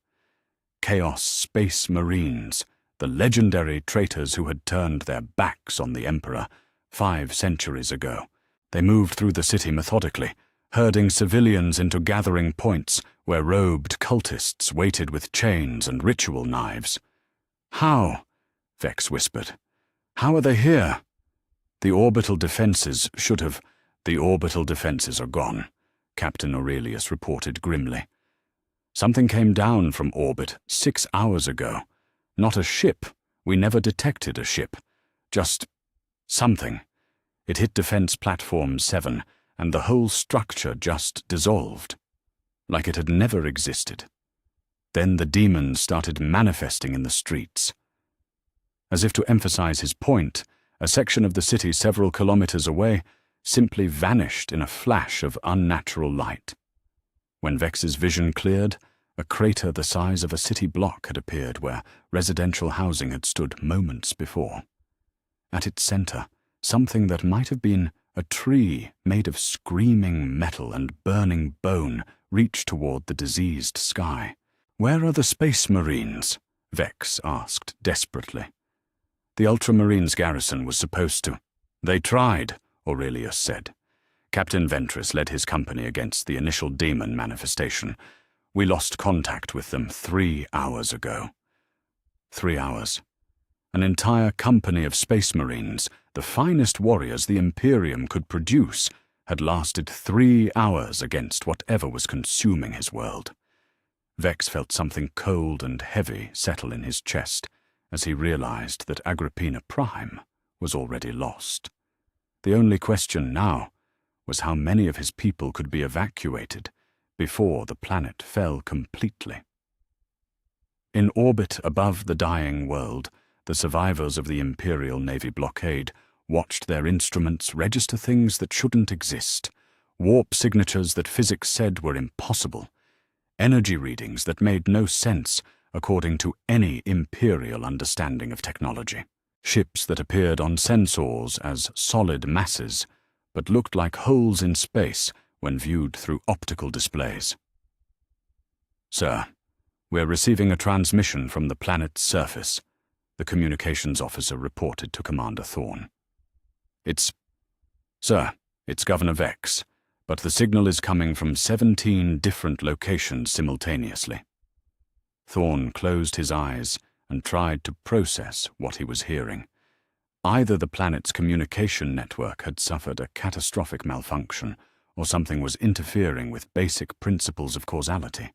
Chaos Space Marines, the legendary traitors who had turned their backs on the Emperor 5 centuries ago. They moved through the city methodically, herding civilians into gathering points where robed cultists waited with chains and ritual knives. "How?" Vex whispered. "How are they here?" The orbital defenses are gone," Captain Aurelius reported grimly. "Something came down from orbit 6 hours ago. Not a ship. We never detected a ship. Just something. It hit Defense Platform 7, and the whole structure just dissolved. Like it had never existed. Then the demons started manifesting in the streets." As if to emphasize his point, a section of the city several kilometers away simply vanished in a flash of unnatural light. When Vex's vision cleared, a crater the size of a city block had appeared where residential housing had stood moments before. At its center, something that might have been a tree made of screaming metal and burning bone reached toward the diseased sky. "Where are the Space Marines?" Vex asked desperately. "The Ultramarines garrison was supposed to." "They tried," Aurelius said. "Captain Ventress led his company against the initial demon manifestation. We lost contact with them 3 hours ago." 3 hours. An entire company of Space Marines, the finest warriors the Imperium could produce, had lasted 3 hours against whatever was consuming his world. Vex felt something cold and heavy settle in his chest as he realized that Agrippina Prime was already lost. The only question now was how many of his people could be evacuated before the planet fell completely. In orbit above the dying world, the survivors of the Imperial Navy blockade watched their instruments register things that shouldn't exist, warp signatures that physics said were impossible, energy readings that made no sense according to any Imperial understanding of technology, ships that appeared on sensors as solid masses but looked like holes in space when viewed through optical displays. "Sir, we're receiving a transmission from the planet's surface," the communications officer reported to Commander Thorne. Sir, it's Governor Vex, but the signal is coming from 17 different locations simultaneously." Thorne closed his eyes and tried to process what he was hearing. Either the planet's communication network had suffered a catastrophic malfunction, or something was interfering with basic principles of causality.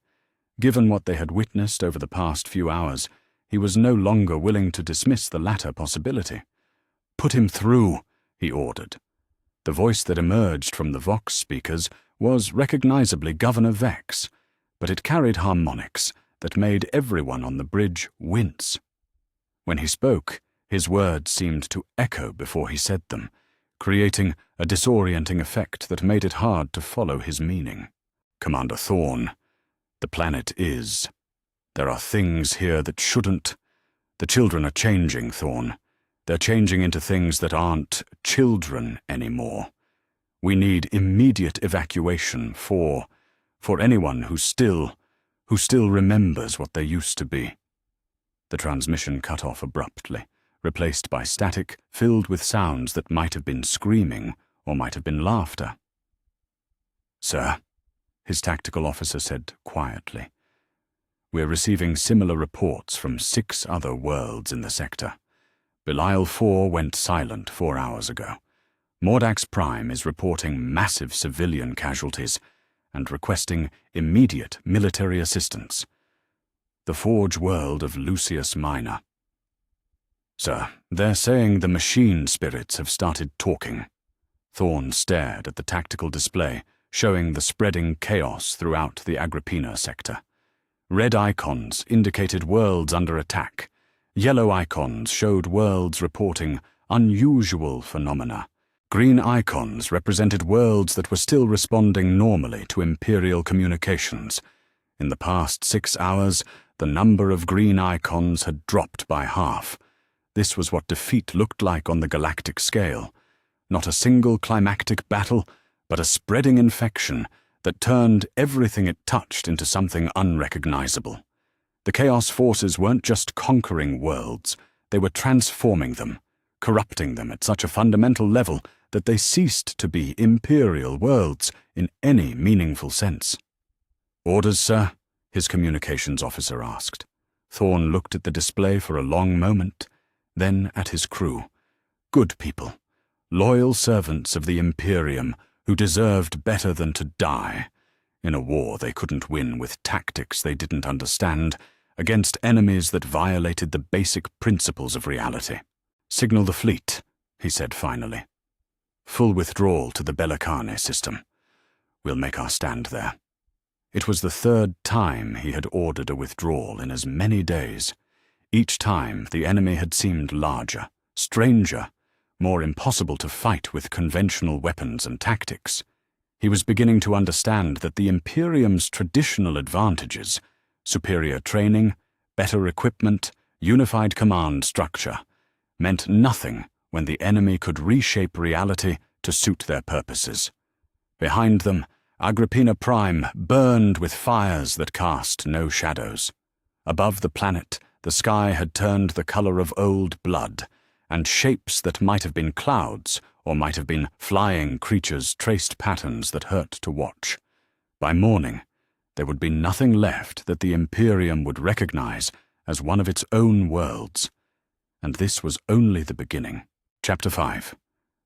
Given what they had witnessed over the past few hours, he was no longer willing to dismiss the latter possibility. "Put him through," he ordered. The voice that emerged from the Vox speakers was recognizably Governor Vex, but it carried harmonics that made everyone on the bridge wince. When he spoke, his words seemed to echo before he said them, creating a disorienting effect that made it hard to follow his meaning. "Commander Thorne, the planet is. There are things here that shouldn't. The children are changing, Thorne. They're changing into things that aren't children anymore. We need immediate evacuation for anyone who still remembers what they used to be." The transmission cut off abruptly, replaced by static filled with sounds that might have been screaming or might have been laughter. "Sir," his tactical officer said quietly, "we're receiving similar reports from 6 other worlds in the sector. Belial 4 went silent 4 hours ago. Mordax Prime is reporting massive civilian casualties and requesting immediate military assistance. The Forge world of Lucius Minor. Sir, they're saying the machine spirits have started talking." Thorn stared at the tactical display, showing the spreading chaos throughout the Agrippina sector. Red icons indicated worlds under attack. Yellow icons showed worlds reporting unusual phenomena. Green icons represented worlds that were still responding normally to Imperial communications. In the past 6 hours, the number of green icons had dropped by half. This was what defeat looked like on the galactic scale. Not a single climactic battle, but a spreading infection that turned everything it touched into something unrecognizable. The Chaos Forces weren't just conquering worlds, they were transforming them, corrupting them at such a fundamental level that they ceased to be Imperial worlds in any meaningful sense. "Orders, sir?" his communications officer asked. Thorn looked at the display for a long moment, then at his crew. Good people, loyal servants of the Imperium who deserved better than to die in a war they couldn't win with tactics they didn't understand, against enemies that violated the basic principles of reality. "Signal the fleet," he said finally. "Full withdrawal to the Bellicane system. We'll make our stand there." It was the 3rd time he had ordered a withdrawal in as many days. Each time the enemy had seemed larger, stranger, more impossible to fight with conventional weapons and tactics. He was beginning to understand that the Imperium's traditional advantages, superior training, better equipment, unified command structure, meant nothing when the enemy could reshape reality to suit their purposes. Behind them, Agrippina Prime burned with fires that cast no shadows. Above the planet, the sky had turned the color of old blood, and shapes that might have been clouds or might have been flying creatures traced patterns that hurt to watch. By morning, there would be nothing left that the Imperium would recognize as one of its own worlds. And this was only the beginning. Chapter 5.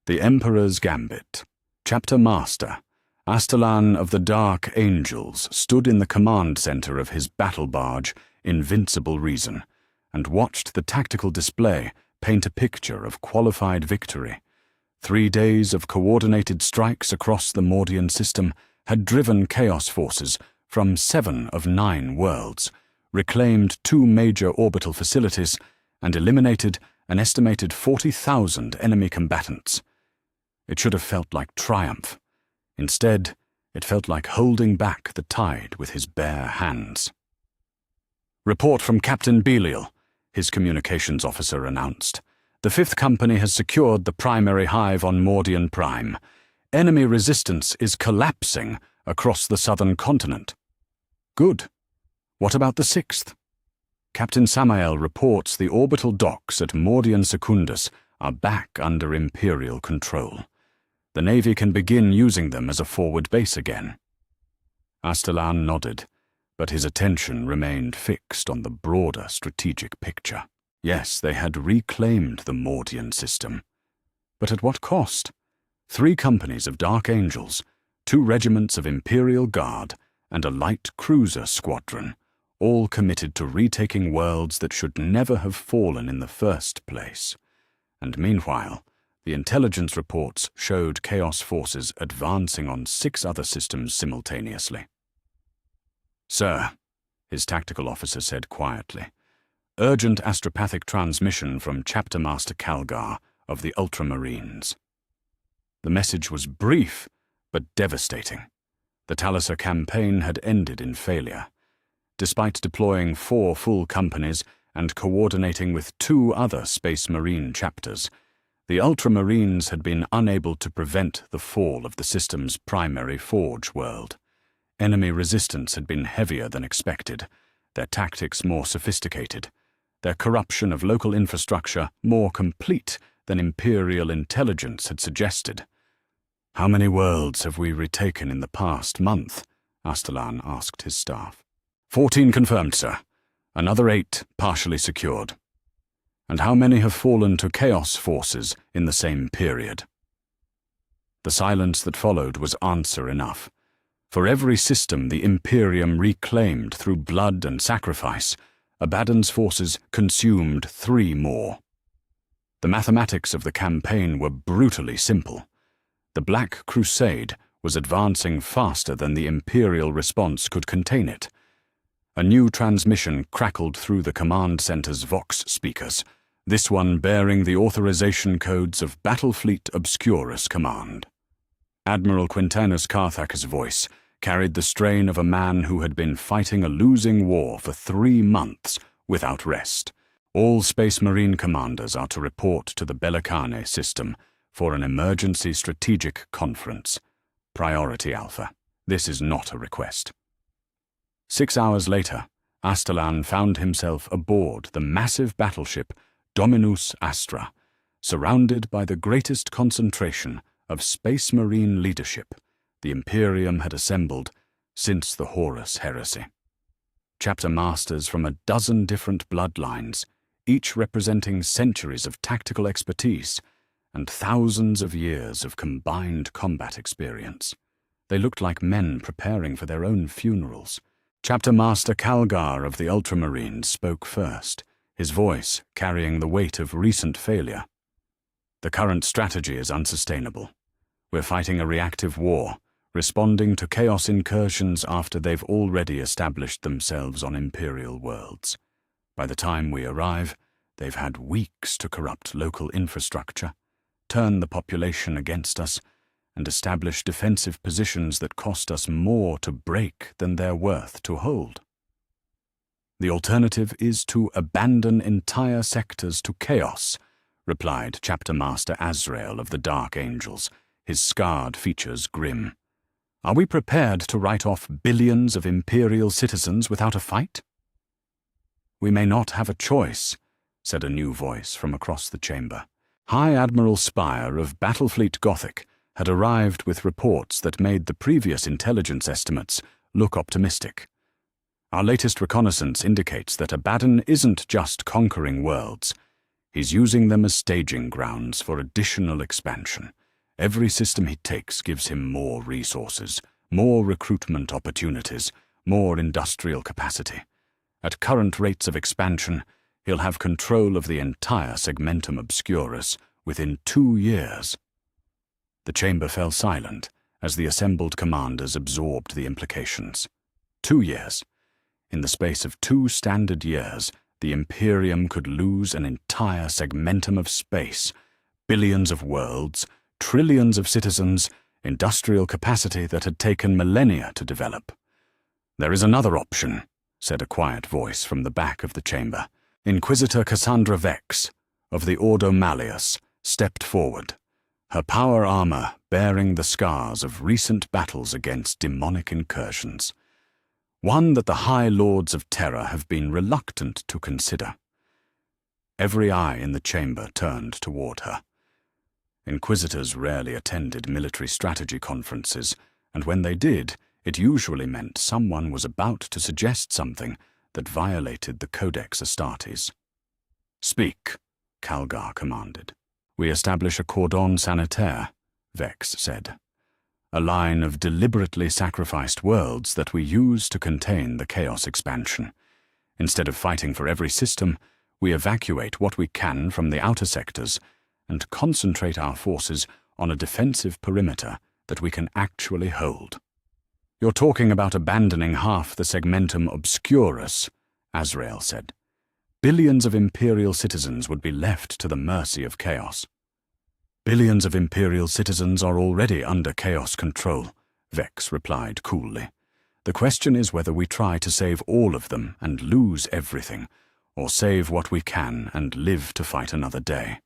The Emperor's Gambit. Chapter Master, Astalan of the Dark Angels, stood in the command center of his battle barge, Invincible Reason, and watched the tactical display paint a picture of qualified victory. 3 days of coordinated strikes across the Mordian system had driven Chaos Forces from 7 of 9 worlds, reclaimed 2 major orbital facilities, and eliminated an estimated 40,000 enemy combatants. It should have felt like triumph. Instead, it felt like holding back the tide with his bare hands. "Report from Captain Belial," his communications officer announced. "The 5th Company has secured the primary hive on Mordian Prime. Enemy resistance is collapsing across the southern continent." "Good. What about the 6th? Captain Samael reports the orbital docks at Mordian Secundus are back under Imperial control. The Navy can begin using them as a forward base again." Astalan nodded, but his attention remained fixed on the broader strategic picture. Yes, they had reclaimed the Mordian system. But at what cost? 3 companies of Dark Angels, 2 regiments of Imperial Guard, and a light cruiser squadron, all committed to retaking worlds that should never have fallen in the first place. And meanwhile, the intelligence reports showed Chaos Forces advancing on 6 other systems simultaneously. "Sir," his tactical officer said quietly, "urgent astropathic transmission from Chapter Master Calgar of the Ultramarines." The message was brief, but devastating. The Taliser campaign had ended in failure. Despite deploying 4 full companies and coordinating with 2 other Space Marine chapters, The Ultramarines had been unable to prevent the fall of the system's primary forge world. Enemy resistance had been heavier than expected, their tactics more sophisticated, their corruption of local infrastructure more complete than Imperial intelligence had suggested. "How many worlds have we retaken in the past month?" Astalan asked his staff. 14 confirmed, sir. Another 8 partially secured. "And how many have fallen to Chaos forces in the same period?" The silence that followed was answer enough. For every system the Imperium reclaimed through blood and sacrifice, Abaddon's forces consumed 3 more. The mathematics of the campaign were brutally simple. The Black Crusade was advancing faster than the Imperial response could contain it. A new transmission crackled through the command center's Vox speakers, this one bearing the authorization codes of Battlefleet Obscurus Command. Admiral Quintanus Carthag's voice carried the strain of a man who had been fighting a losing war for 3 months without rest. All Space Marine commanders are to report to the Bellicane system for an emergency strategic conference. Priority Alpha. This is not a request. 6 hours later, Astalan found himself aboard the massive battleship Dominus Astra, surrounded by the greatest concentration of Space Marine leadership the Imperium had assembled since the Horus Heresy. Chapter masters from a dozen different bloodlines, each representing centuries of tactical expertise and thousands of years of combined combat experience. They looked like men preparing for their own funerals. Chapter Master Calgar of the Ultramarines spoke first, his voice carrying the weight of recent failure. "The current strategy is unsustainable. We're fighting a reactive war, responding to chaos incursions after they've already established themselves on Imperial worlds. By the time we arrive, they've had weeks to corrupt local infrastructure, turn the population against us, and establish defensive positions that cost us more to break than they're worth to hold. The alternative is to abandon entire sectors to chaos," replied Chapter Master Azrael of the Dark Angels, his scarred features grim. "Are we prepared to write off billions of Imperial citizens without a fight?" "We may not have a choice," said a new voice from across the chamber. High Admiral Spire of Battlefleet Gothic had arrived with reports that made the previous intelligence estimates look optimistic. "Our latest reconnaissance indicates that Abaddon isn't just conquering worlds. He's using them as staging grounds for additional expansion. Every system he takes gives him more resources, more recruitment opportunities, more industrial capacity. At current rates of expansion, he'll have control of the entire Segmentum Obscurus within 2 years." The chamber fell silent as the assembled commanders absorbed the implications. 2 years. In the space of 2 standard years, the Imperium could lose an entire segmentum of space, billions of worlds, trillions of citizens, industrial capacity that had taken millennia to develop. "There is another option," said a quiet voice from the back of the chamber. Inquisitor Cassandra Vex, of the Ordo Malleus, stepped forward, her power armor bearing the scars of recent battles against demonic incursions. One that the High Lords of Terror have been reluctant to consider. Every eye in the chamber turned toward her. Inquisitors rarely attended military strategy conferences, and when they did, it usually meant someone was about to suggest something that violated the Codex Astartes. "Speak," Calgar commanded. "We establish a cordon sanitaire," Vex said. "A line of deliberately sacrificed worlds that we use to contain the chaos expansion. Instead of fighting for every system, we evacuate what we can from the outer sectors and concentrate our forces on a defensive perimeter that we can actually hold." "You're talking about abandoning half the Segmentum Obscurus," Azrael said. "Billions of Imperial citizens would be left to the mercy of chaos." "Billions of Imperial citizens are already under chaos control," Vex replied coolly. "The question is whether we try to save all of them and lose everything, or save what we can and live to fight another day."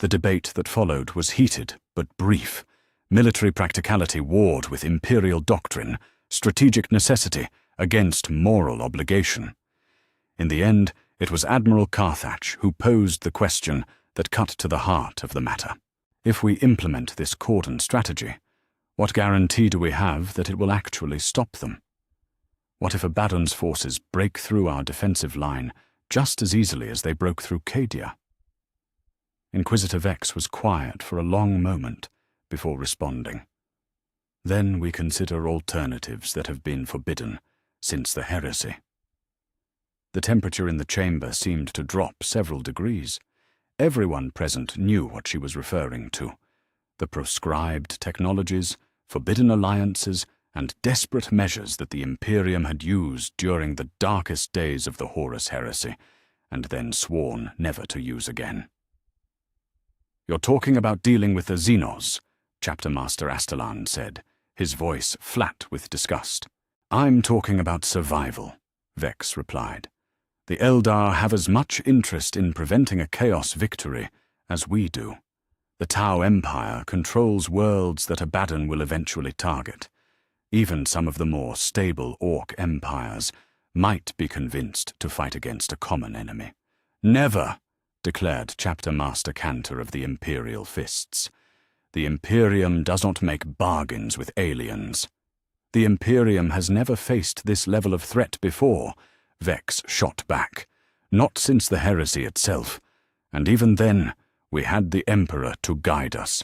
The debate that followed was heated but brief. Military practicality warred with imperial doctrine, strategic necessity against moral obligation. In the end, it was Admiral Carthage who posed the question that cut to the heart of the matter. If we implement this cordon strategy, what guarantee do we have that it will actually stop them? What if Abaddon's forces break through our defensive line just as easily as they broke through Cadia? Inquisitor Vex was quiet for a long moment before responding. Then we consider alternatives that have been forbidden since the heresy. The temperature in the chamber seemed to drop several degrees. Everyone present knew what she was referring to. The proscribed technologies, forbidden alliances, and desperate measures that the Imperium had used during the darkest days of the Horus heresy, and then sworn never to use again. "You're talking about dealing with the Xenos," Chapter Master Astellan said, his voice flat with disgust. "I'm talking about survival," Vex replied. "The Eldar have as much interest in preventing a Chaos victory as we do. The Tau Empire controls worlds that Abaddon will eventually target. Even some of the more stable Orc empires might be convinced to fight against a common enemy." "Never," declared Chapter Master Cantor of the Imperial Fists. "The Imperium does not make bargains with aliens." "The Imperium has never faced this level of threat before," Vex shot back. "Not since the heresy itself, and even then we had the Emperor to guide us.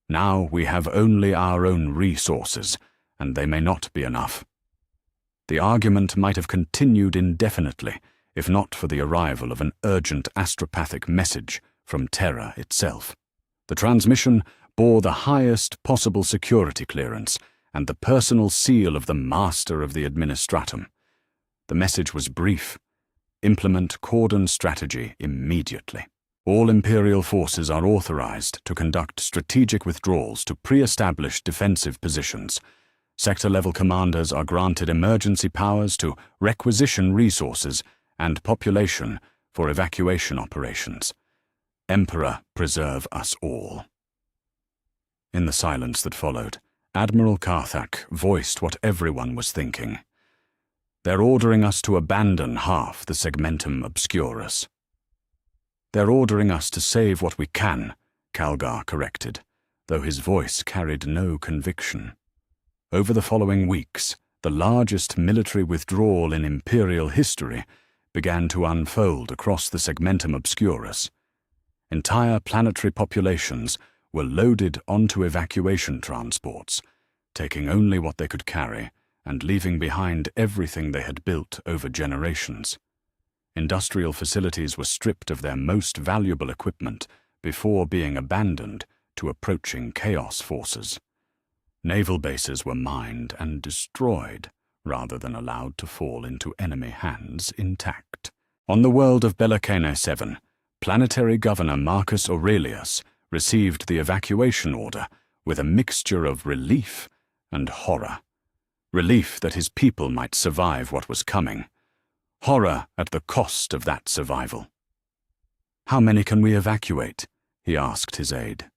Now we have only our own resources, and they may not be enough." The argument might have continued indefinitely, if not for the arrival of an urgent astropathic message from Terra itself. The transmission bore the highest possible security clearance and the personal seal of the Master of the Administratum. The message was brief: implement cordon strategy immediately. All Imperial forces are authorized to conduct strategic withdrawals to pre-established defensive positions. Sector-level commanders are granted emergency powers to requisition resources and population for evacuation operations. Emperor, preserve us all. In the silence that followed, Admiral Carthage voiced what everyone was thinking. "They're ordering us to abandon half the Segmentum Obscurus." "They're ordering us to save what we can," Calgar corrected, though his voice carried no conviction. Over the following weeks, the largest military withdrawal in Imperial history began to unfold across the Segmentum Obscurus. Entire planetary populations were loaded onto evacuation transports, taking only what they could carry and leaving behind everything they had built over generations. Industrial facilities were stripped of their most valuable equipment before being abandoned to approaching Chaos forces. Naval bases were mined and destroyed, rather than allowed to fall into enemy hands intact. On the world of Bellacane 7, Planetary Governor Marcus Aurelius received the evacuation order with a mixture of relief and horror. Relief that his people might survive what was coming. Horror at the cost of that survival. "How many can we evacuate?" he asked his aide.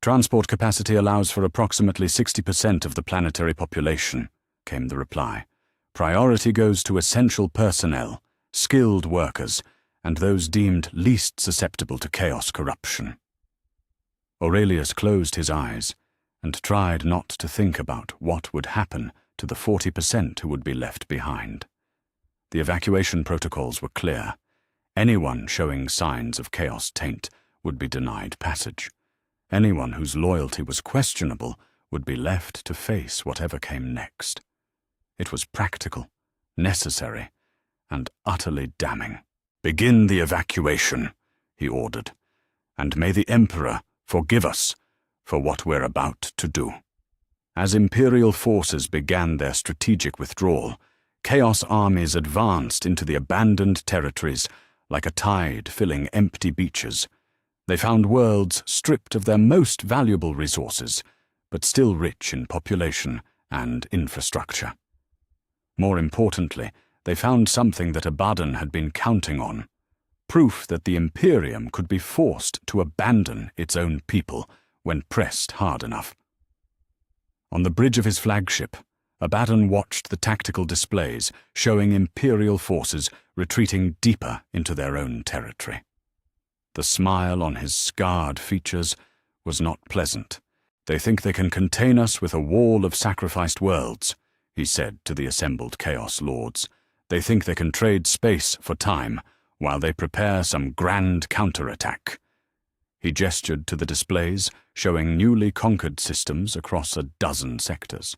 "Transport capacity allows for approximately 60% of the planetary population," came the reply. "Priority goes to essential personnel, skilled workers, and those deemed least susceptible to chaos corruption." Aurelius closed his eyes and tried not to think about what would happen to the 40% who would be left behind. The evacuation protocols were clear. Anyone showing signs of chaos taint would be denied passage. Anyone whose loyalty was questionable would be left to face whatever came next. It was practical, necessary, and utterly damning. "Begin the evacuation," he ordered, "and may the Emperor forgive us for what we're about to do." As Imperial forces began their strategic withdrawal, Chaos armies advanced into the abandoned territories like a tide filling empty beaches. They found worlds stripped of their most valuable resources, but still rich in population and infrastructure. More importantly, they found something that Abaddon had been counting on: proof that the Imperium could be forced to abandon its own people when pressed hard enough. On the bridge of his flagship, Abaddon watched the tactical displays showing Imperial forces retreating deeper into their own territory. The smile on his scarred features was not pleasant. "They think they can contain us with a wall of sacrificed worlds," he said to the assembled Chaos Lords. "They think they can trade space for time while they prepare some grand counterattack." He gestured to the displays showing newly conquered systems across a dozen sectors.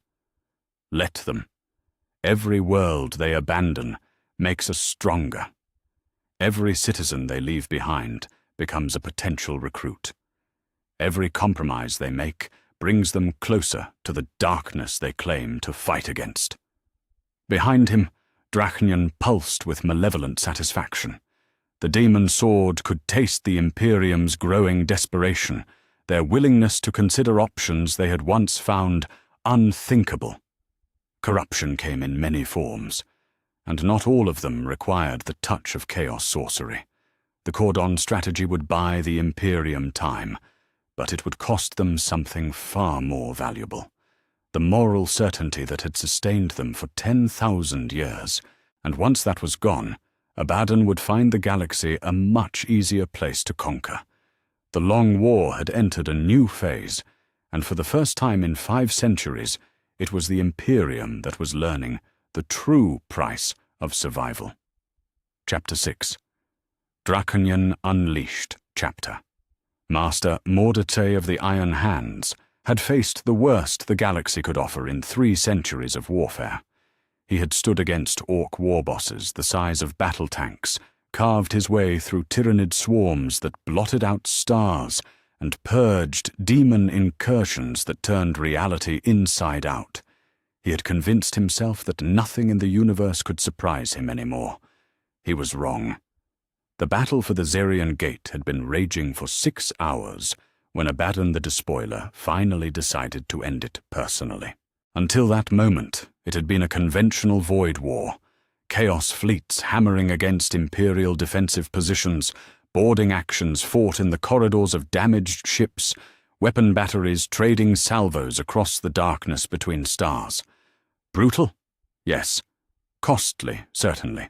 "Let them. Every world they abandon makes us stronger. Every citizen they leave behind becomes a potential recruit. Every compromise they make brings them closer to the darkness they claim to fight against." Behind him, Drachnian pulsed with malevolent satisfaction. The demon sword could taste the Imperium's growing desperation, their willingness to consider options they had once found unthinkable. Corruption came in many forms, and not all of them required the touch of chaos sorcery. The Cordon strategy would buy the Imperium time, but it would cost them something far more valuable: the moral certainty that had sustained them for 10,000 years, and once that was gone, Abaddon would find the galaxy a much easier place to conquer. The Long War had entered a new phase, and for the first time in 5 centuries, it was the Imperium that was learning the true price of survival. Chapter 6. Draconian Unleashed Chapter. Master Mordate of the Iron Hands had faced the worst the galaxy could offer in 3 centuries of warfare. He had stood against orc war bosses the size of battle tanks, carved his way through tyrannid swarms that blotted out stars, and purged demon incursions that turned reality inside out. He had convinced himself that nothing in the universe could surprise him anymore. He was wrong. The battle for the Zerian Gate had been raging for 6 hours when Abaddon the Despoiler finally decided to end it personally. Until that moment, it had been a conventional void war. Chaos fleets hammering against Imperial defensive positions, boarding actions fought in the corridors of damaged ships, weapon batteries trading salvos across the darkness between stars. Brutal? Yes. Costly, certainly.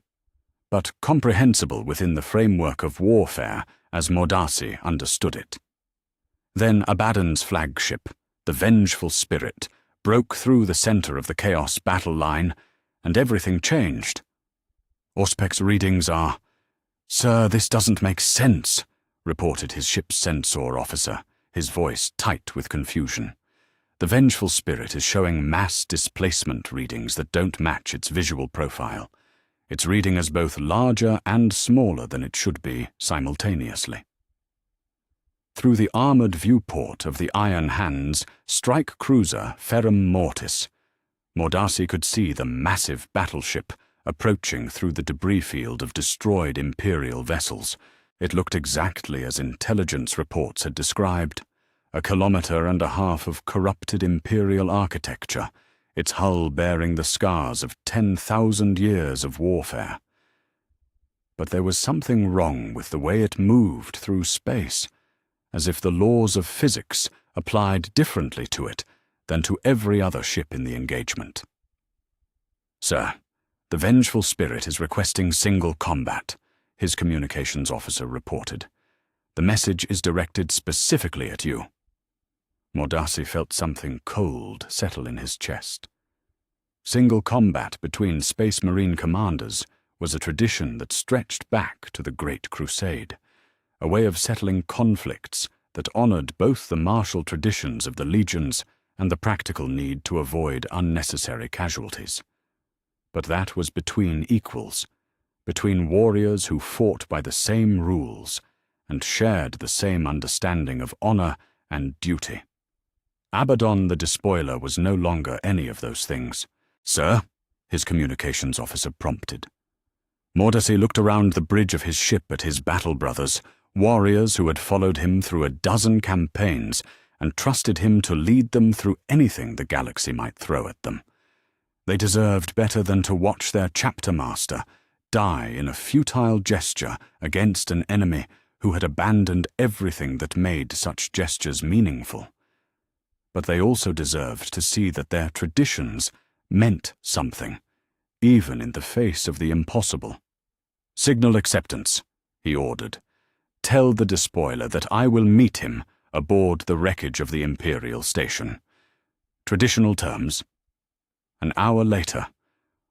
But comprehensible within the framework of warfare as Mordasi understood it. Then Abaddon's flagship, the Vengeful Spirit, broke through the center of the Chaos battle line, and everything changed. Auspec's readings are, "Sir, this doesn't make sense," reported his ship's sensor officer, his voice tight with confusion. "The Vengeful Spirit is showing mass displacement readings that don't match its visual profile. It's reading as both larger and smaller than it should be simultaneously." Through the armored viewport of the Iron Hands strike cruiser Ferrum Mortis, Mordasi could see the massive battleship approaching through the debris field of destroyed Imperial vessels. It looked exactly as intelligence reports had described: 1.5 kilometers of corrupted Imperial architecture, its hull bearing the scars of 10,000 years of warfare. But there was something wrong with the way it moved through space, as if the laws of physics applied differently to it than to every other ship in the engagement. "Sir, the Vengeful Spirit is requesting single combat," his communications officer reported. "The message is directed specifically at you." Mordasi felt something cold settle in his chest. Single combat between Space Marine commanders was a tradition that stretched back to the Great Crusade, a way of settling conflicts that honored both the martial traditions of the legions and the practical need to avoid unnecessary casualties. But that was between equals, between warriors who fought by the same rules and shared the same understanding of honor and duty. Abaddon the Despoiler was no longer any of those things. "Sir?" his communications officer prompted. Mordasi looked around the bridge of his ship at his battle brothers, warriors who had followed him through a dozen campaigns and trusted him to lead them through anything the galaxy might throw at them. They deserved better than to watch their chapter master die in a futile gesture against an enemy who had abandoned everything that made such gestures meaningful. But they also deserved to see that their traditions meant something, even in the face of the impossible. "Signal acceptance," he ordered. "Tell the despoiler that I will meet him aboard the wreckage of the Imperial station. Traditional terms." An hour later,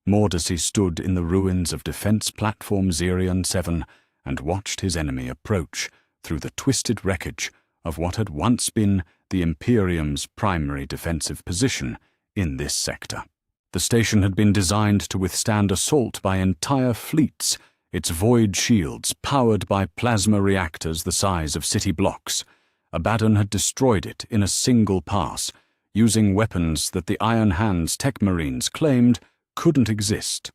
Mordacy stood in the ruins of Defense Platform Zerion 7 and watched his enemy approach through the twisted wreckage of what had once been the Imperium's primary defensive position in this sector. The station had been designed to withstand assault by entire fleets, its void shields powered by plasma reactors the size of city blocks. Abaddon had destroyed it in a single pass, using weapons that the Iron Hands tech marines claimed couldn't exist.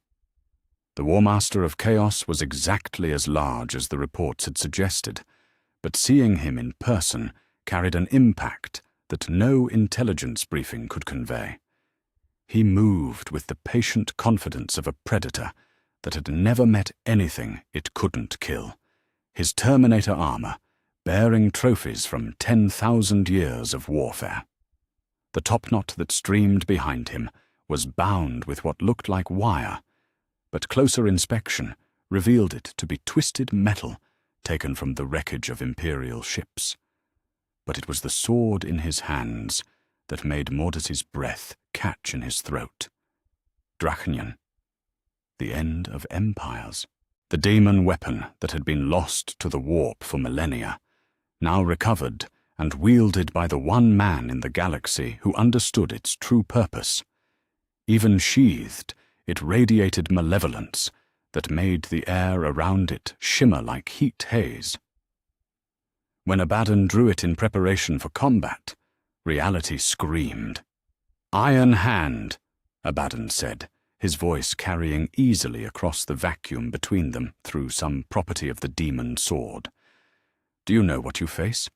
The War Master of Chaos was exactly as large as the reports had suggested, but seeing him in person carried an impact that no intelligence briefing could convey. He moved with the patient confidence of a predator that had never met anything it couldn't kill, his Terminator armor bearing trophies from 10,000 years of warfare. The topknot that streamed behind him was bound with what looked like wire, but closer inspection revealed it to be twisted metal taken from the wreckage of Imperial ships. But it was the sword in his hands that made Mordacy's breath catch in his throat. Drachnion. The end of empires. The demon weapon that had been lost to the warp for millennia, now recovered and wielded by the one man in the galaxy who understood its true purpose. Even sheathed, it radiated malevolence that made the air around it shimmer like heat haze. When Abaddon drew it in preparation for combat, reality screamed. "Iron Hand," Abaddon said, his voice carrying easily across the vacuum between them through some property of the demon sword. "Do you know what you face?"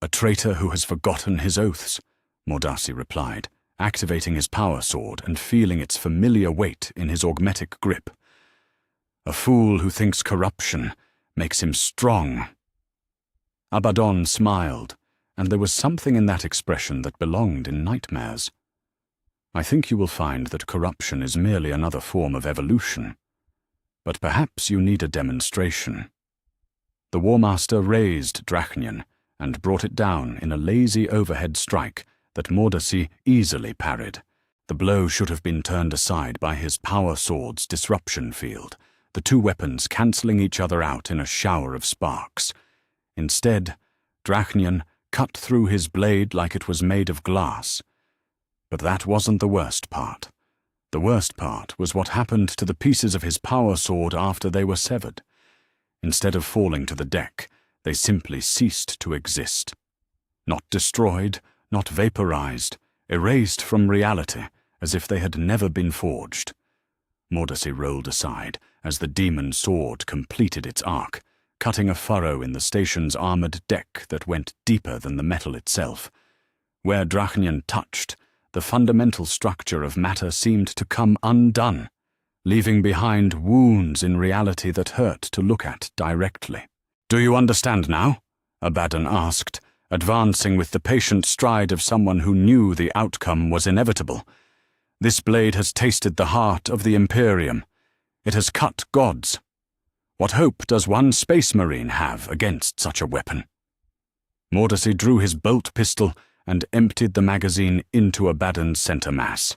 "A traitor who has forgotten his oaths," Mordacy replied, activating his power sword and feeling its familiar weight in his augmetic grip. "A fool who thinks corruption makes him strong." Abaddon smiled, and there was something in that expression that belonged in nightmares. "I think you will find that corruption is merely another form of evolution. But perhaps you need a demonstration." The War Master raised Drachnion and brought it down in a lazy overhead strike that Mordacy easily parried. The blow should have been turned aside by his power sword's disruption field, the two weapons cancelling each other out in a shower of sparks. Instead, Drachnion cut through his blade like it was made of glass. But that wasn't the worst part. The worst part was what happened to the pieces of his power sword after they were severed. Instead of falling to the deck, they simply ceased to exist. Not destroyed, not vaporized, erased from reality, as if they had never been forged. Mordacy rolled aside as the demon sword completed its arc, cutting a furrow in the station's armored deck that went deeper than the metal itself. Where Drachnion touched, the fundamental structure of matter seemed to come undone, leaving behind wounds in reality that hurt to look at directly. "Do you understand now?" Abaddon asked, advancing with the patient stride of someone who knew the outcome was inevitable. "This blade has tasted the heart of the Imperium. It has cut gods. What hope does one space marine have against such a weapon?" Mordacy drew his bolt pistol and emptied the magazine into Abaddon's center mass.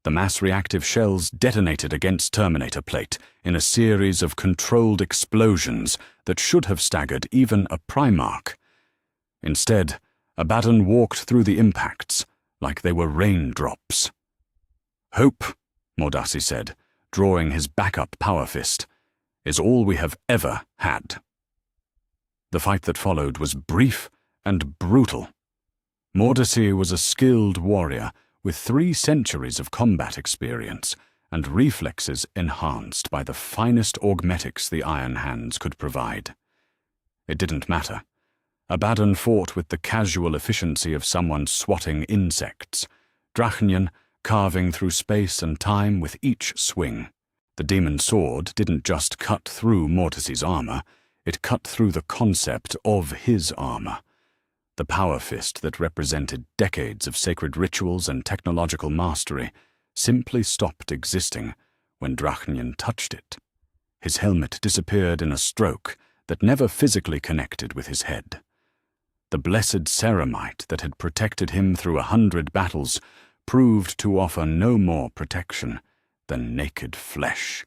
The mass-reactive shells detonated against Terminator plate in a series of controlled explosions that should have staggered even a Primarch. Instead, Abaddon walked through the impacts like they were raindrops. "Hope," Mordacy said, drawing his backup power fist, "is all we have ever had." The fight that followed was brief and brutal. Mordacy was a skilled warrior with 3 centuries of combat experience and reflexes enhanced by the finest augmetics the Iron Hands could provide. It didn't matter. Abaddon fought with the casual efficiency of someone swatting insects, Drachnion carving through space and time with each swing. The demon sword didn't just cut through Mortis's armor, it cut through the concept of his armor. The power fist that represented decades of sacred rituals and technological mastery simply stopped existing when Drachnian touched it. His helmet disappeared in a stroke that never physically connected with his head. The blessed ceramite that had protected him through 100 battles proved to offer no more protection than naked flesh.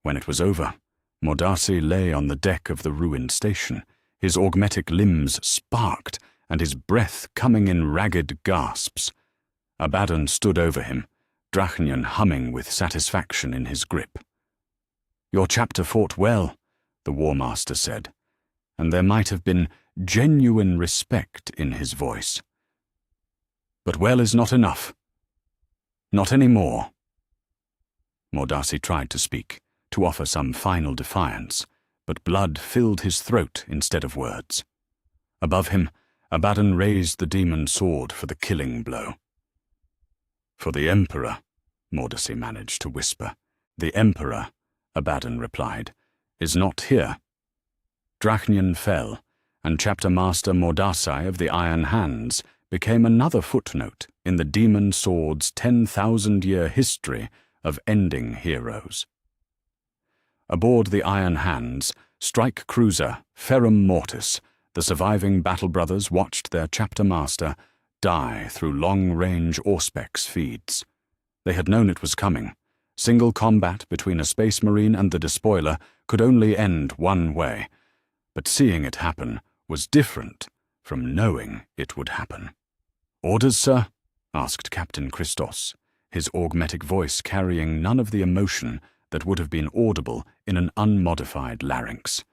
When it was over, Mordarcy lay on the deck of the ruined station, his augmetic limbs sparked and his breath coming in ragged gasps. Abaddon stood over him, Drachnian humming with satisfaction in his grip. "Your chapter fought well," the War Master said, and there might have been genuine respect in his voice. "But well is not enough. Not any more." Mordarcy tried to speak, to offer some final defiance, but blood filled his throat instead of words. Above him, Abaddon raised the demon sword for the killing blow. "For the Emperor," Mordarcy managed to whisper. "The Emperor," Abaddon replied, "is not here." Drachnian fell, and Chapter Master Mordarcy of the Iron Hands became another footnote in the demon sword's 10,000-year history of ending heroes. Aboard the Iron Hands, strike cruiser Ferrum Mortis, the surviving battle brothers watched their chapter master die through long-range Auspex feeds. They had known it was coming. Single combat between a space marine and the despoiler could only end one way, but seeing it happen was different from knowing it would happen. "Orders, sir?" asked Captain Christos, his augmetic voice carrying none of the emotion that would have been audible in an unmodified larynx.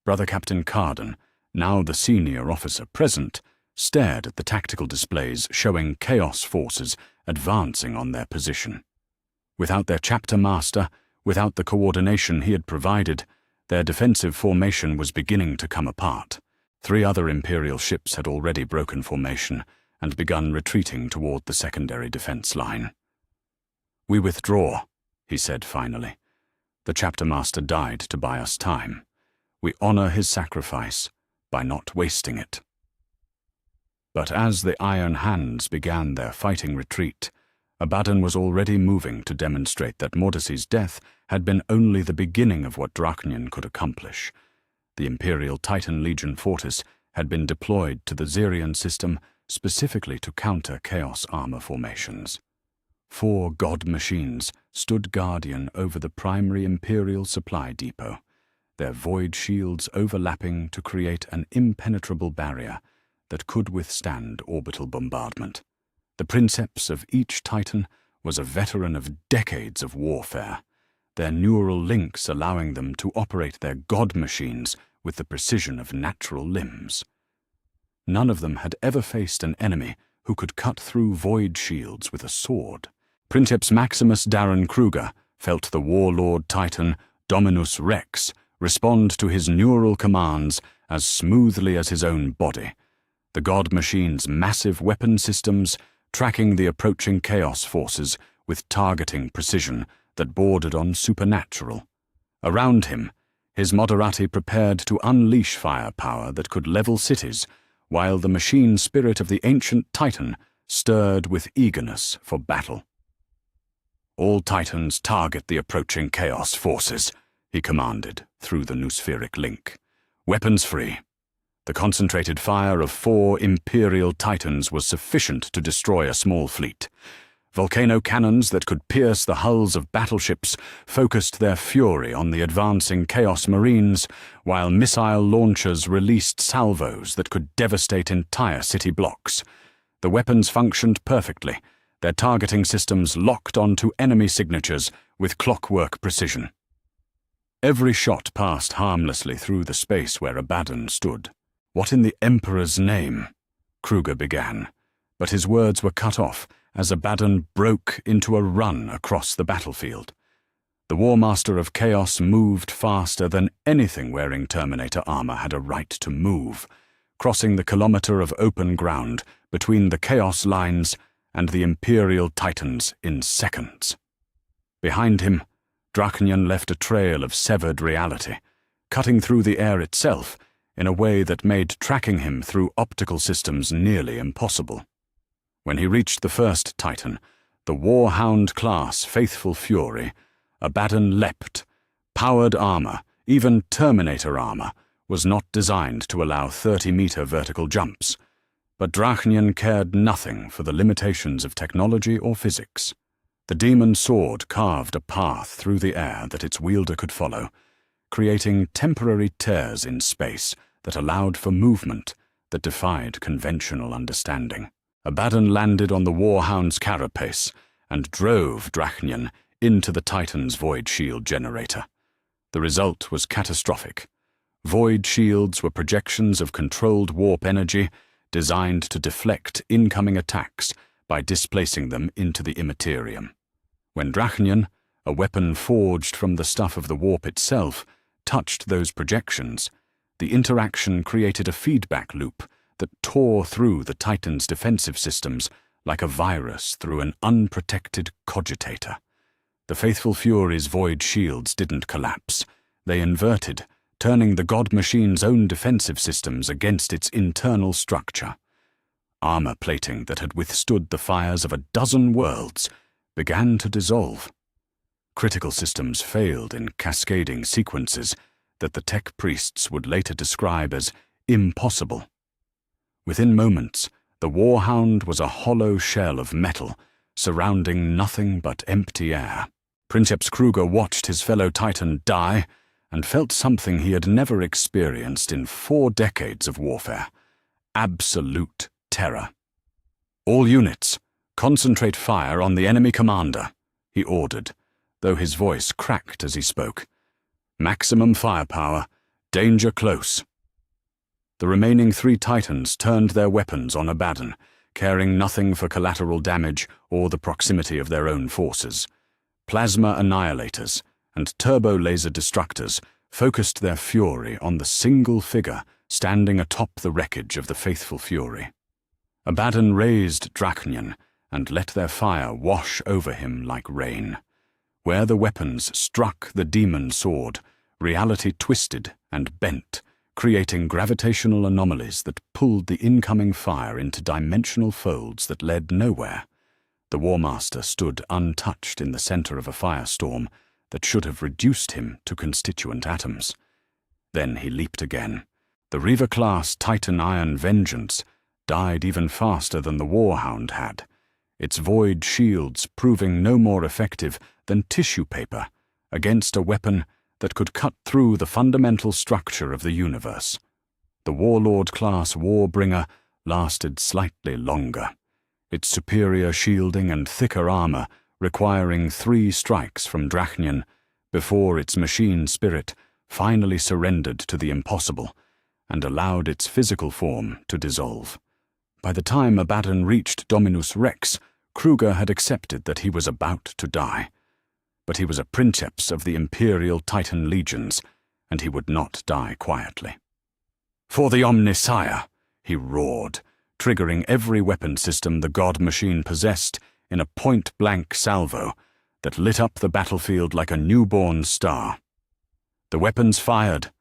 Brother Captain Carden, now the senior officer present, stared at the tactical displays showing Chaos forces advancing on their position. Without their chapter master, without the coordination he had provided, their defensive formation was beginning to come apart. 3 other Imperial ships had already broken formation and begun retreating toward the secondary defense line. "We withdraw," he said finally. "The chapter master died to buy us time. We honor his sacrifice by not wasting it." But as the Iron Hands began their fighting retreat, Abaddon was already moving to demonstrate that Mordarcy's death had been only the beginning of what Drachnian could accomplish. The Imperial Titan Legion Fortis had been deployed to the Xerian system specifically to counter Chaos armor formations. 4 god machines stood guardian over the primary Imperial supply depot, their void shields overlapping to create an impenetrable barrier that could withstand orbital bombardment. The princeps of each Titan was a veteran of decades of warfare, their neural links allowing them to operate their god machines with the precision of natural limbs. None of them had ever faced an enemy who could cut through void shields with a sword. Princeps Maximus Darren Kruger felt the warlord Titan Dominus Rex respond to his neural commands as smoothly as his own body, the god machine's massive weapon systems tracking the approaching Chaos forces with targeting precision that bordered on supernatural. Around him, his Moderati prepared to unleash firepower that could level cities, while the machine spirit of the ancient Titan stirred with eagerness for battle. "All Titans target the approaching Chaos forces," he commanded through the noospheric link. "Weapons free." The concentrated fire of 4 Imperial Titans was sufficient to destroy a small fleet. Volcano cannons that could pierce the hulls of battleships focused their fury on the advancing Chaos Marines, while missile launchers released salvos that could devastate entire city blocks. The weapons functioned perfectly, their targeting systems locked onto enemy signatures with clockwork precision. Every shot passed harmlessly through the space where Abaddon stood. "What in the Emperor's name?" Kruger began, but his words were cut off as Abaddon broke into a run across the battlefield. The War Master of Chaos moved faster than anything wearing Terminator armor had a right to move, crossing the kilometer of open ground between the Chaos lines and the Imperial Titans in seconds. Behind him, Drachnian left a trail of severed reality, cutting through the air itself in a way that made tracking him through optical systems nearly impossible. When he reached the first Titan, the Warhound-class Faithful Fury, Abaddon leapt. Powered armor, even Terminator armor, was not designed to allow 30-meter vertical jumps, but Drachnian cared nothing for the limitations of technology or physics. The demon sword carved a path through the air that its wielder could follow, creating temporary tears in space that allowed for movement that defied conventional understanding. Abaddon landed on the Warhound's carapace and drove Drachnian into the Titan's void shield generator. The result was catastrophic. Void shields were projections of controlled warp energy designed to deflect incoming attacks by displacing them into the immaterium. When Drachnian, a weapon forged from the stuff of the warp itself, touched those projections, the interaction created a feedback loop that tore through the Titan's defensive systems like a virus through an unprotected cogitator. The Faithful Fury's void shields didn't collapse. They inverted, turning the God Machine's own defensive systems against its internal structure. Armor plating that had withstood the fires of a dozen worlds began to dissolve. Critical systems failed in cascading sequences that the tech priests would later describe as impossible. Within moments, the Warhound was a hollow shell of metal, surrounding nothing but empty air. Princeps Kruger watched his fellow Titan die and felt something he had never experienced in 4 decades of warfare: absolute terror. "All units, concentrate fire on the enemy commander," he ordered, though his voice cracked as he spoke. "Maximum firepower, danger close." The remaining 3 Titans turned their weapons on Abaddon, caring nothing for collateral damage or the proximity of their own forces. Plasma annihilators and turbo-laser destructors focused their fury on the single figure standing atop the wreckage of the Faithful Fury. Abaddon raised Drachnian and let their fire wash over him like rain. Where the weapons struck the demon sword, reality twisted and bent, creating gravitational anomalies that pulled the incoming fire into dimensional folds that led nowhere. The Warmaster stood untouched in the center of a firestorm that should have reduced him to constituent atoms. Then he leaped again. The Reaver-class Titan Iron Vengeance died even faster than the Warhound had, its void shields proving no more effective than tissue paper against a weapon that could cut through the fundamental structure of the universe. The Warlord-class Warbringer lasted slightly longer, its superior shielding and thicker armor requiring 3 strikes from Drachnian before its machine spirit finally surrendered to the impossible and allowed its physical form to dissolve. By the time Abaddon reached Dominus Rex, Kruger had accepted that he was about to die. But he was a princeps of the Imperial Titan legions, and he would not die quietly. "For the Omnissiah!" he roared, triggering every weapon system the God Machine possessed in a point-blank salvo that lit up the battlefield like a newborn star. The weapons fired,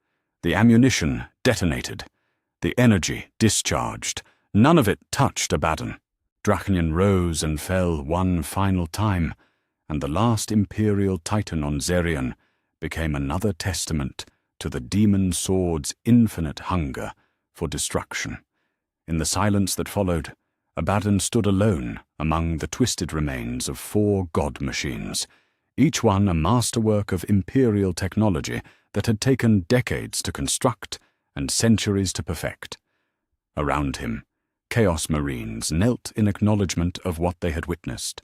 the ammunition detonated, the energy discharged. None of it touched Abaddon. Drachnian rose and fell one final time, and the last Imperial Titan on Zerion became another testament to the demon sword's infinite hunger for destruction. In the silence that followed, Abaddon stood alone among the twisted remains of 4 God Machines, each one a masterwork of Imperial technology that had taken decades to construct and centuries to perfect. Around him, Chaos Marines knelt in acknowledgement of what they had witnessed.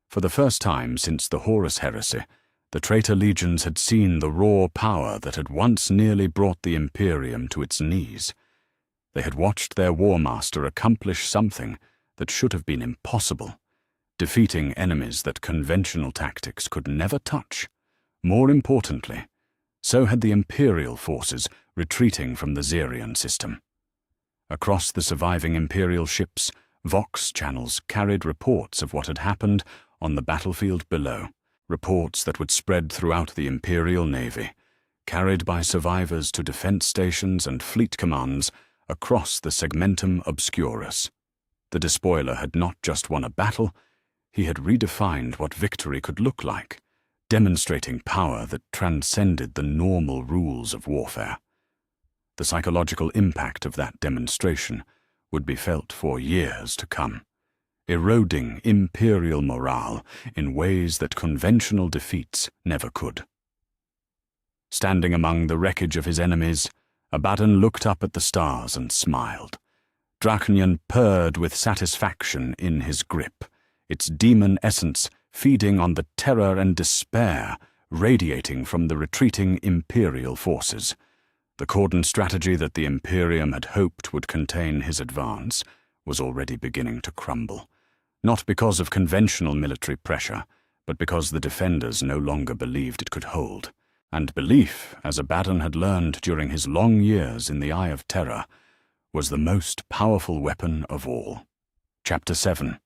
For the first time since the Horus Heresy, the traitor legions had seen the raw power that had once nearly brought the Imperium to its knees. They had watched their Warmaster accomplish something that should have been impossible, defeating enemies that conventional tactics could never touch. More importantly, so had the Imperial forces retreating from the Zerion system. Across the surviving Imperial ships, Vox channels carried reports of what had happened on the battlefield below. reports that would spread throughout the Imperial Navy, carried by survivors to defense stations and fleet commands across the Segmentum Obscurus. The despoiler had not just won a battle, he had redefined what victory could look like, demonstrating power that transcended the normal rules of warfare. The psychological impact of that demonstration would be felt for years to come, eroding Imperial morale in ways that conventional defeats never could. Standing among the wreckage of his enemies, Abaddon looked up at the stars and smiled. Drachnion purred with satisfaction in his grip, its demon essence feeding on the terror and despair radiating from the retreating Imperial forces. The cordon strategy that the Imperium had hoped would contain his advance was already beginning to crumble, not because of conventional military pressure, but because the defenders no longer believed it could hold. And belief, as Abaddon had learned during his long years in the Eye of Terror, was the most powerful weapon of all. Chapter 7.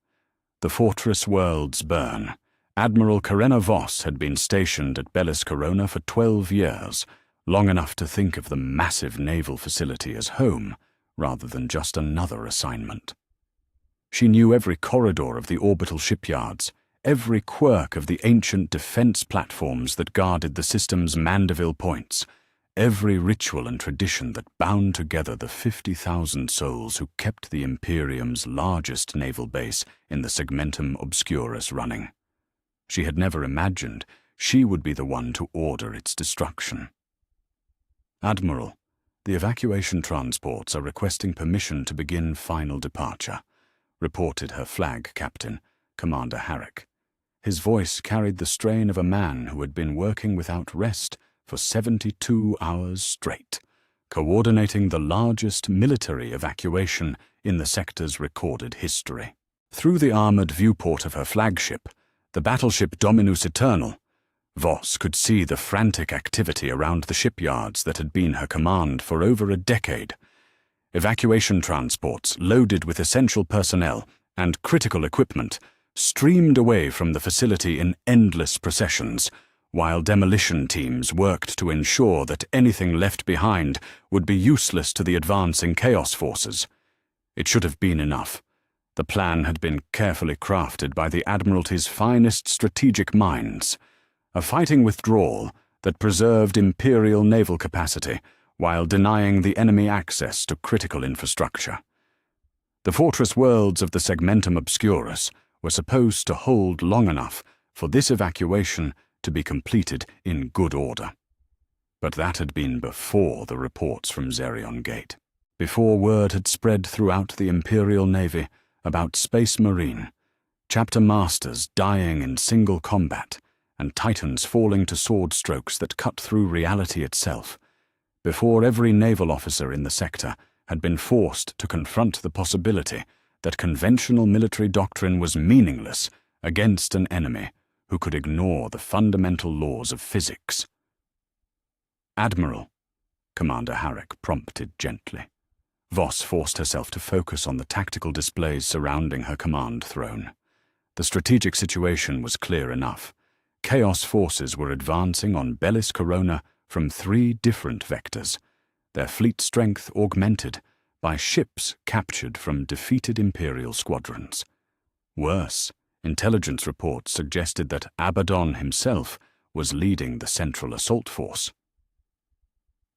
The Fortress Worlds Burn. Admiral Karenna Voss had been stationed at Bellis Corona for 12 years, long enough to think of the massive naval facility as home, rather than just another assignment. She knew every corridor of the orbital shipyards, every quirk of the ancient defense platforms that guarded the system's Mandeville points, every ritual and tradition that bound together the 50,000 souls who kept the Imperium's largest naval base in the Segmentum Obscurus running. She had never imagined she would be the one to order its destruction. Admiral, the evacuation transports are requesting permission to begin final departure, reported her flag captain, Commander Harrick. His voice carried the strain of a man who had been working without rest for 72 hours straight, coordinating the largest military evacuation in the sector's recorded history. Through the armored viewport of her flagship, the battleship Dominus Eternal, Voss could see the frantic activity around the shipyards that had been her command for over a decade. Evacuation transports loaded with essential personnel and critical equipment streamed away from the facility in endless processions, while demolition teams worked to ensure that anything left behind would be useless to the advancing Chaos forces. It should have been enough. The plan had been carefully crafted by the Admiralty's finest strategic minds, a fighting withdrawal that preserved Imperial naval capacity while denying the enemy access to critical infrastructure. The fortress worlds of the Segmentum Obscurus were supposed to hold long enough for this evacuation to be completed in good order. But that had been before the reports from Zerion Gate, before word had spread throughout the Imperial Navy about Space Marine, chapter masters dying in single combat, and titans falling to sword strokes that cut through reality itself, before every naval officer in the sector had been forced to confront the possibility that conventional military doctrine was meaningless against an enemy who could ignore the fundamental laws of physics. Admiral, Commander Harrick prompted gently. Voss forced herself to focus on the tactical displays surrounding her command throne. The strategic situation was clear enough. Chaos forces were advancing on Bellis Corona from 3 different vectors, their fleet strength augmented by ships captured from defeated Imperial squadrons. Worse, intelligence reports suggested that Abaddon himself was leading the central assault force.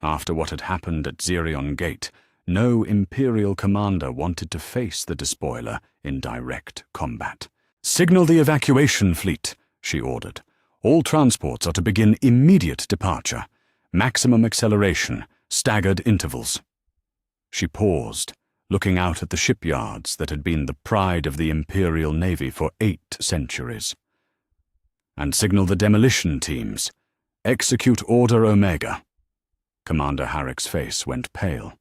After what had happened at Zerion Gate, no Imperial commander wanted to face the despoiler in direct combat. "Signal the evacuation fleet," she ordered. "All transports are to begin immediate departure. Maximum acceleration, staggered intervals." She paused, looking out at the shipyards that had been the pride of the Imperial Navy for 8 centuries. "And signal the demolition teams. Execute Order Omega." Commander Harrick's face went pale.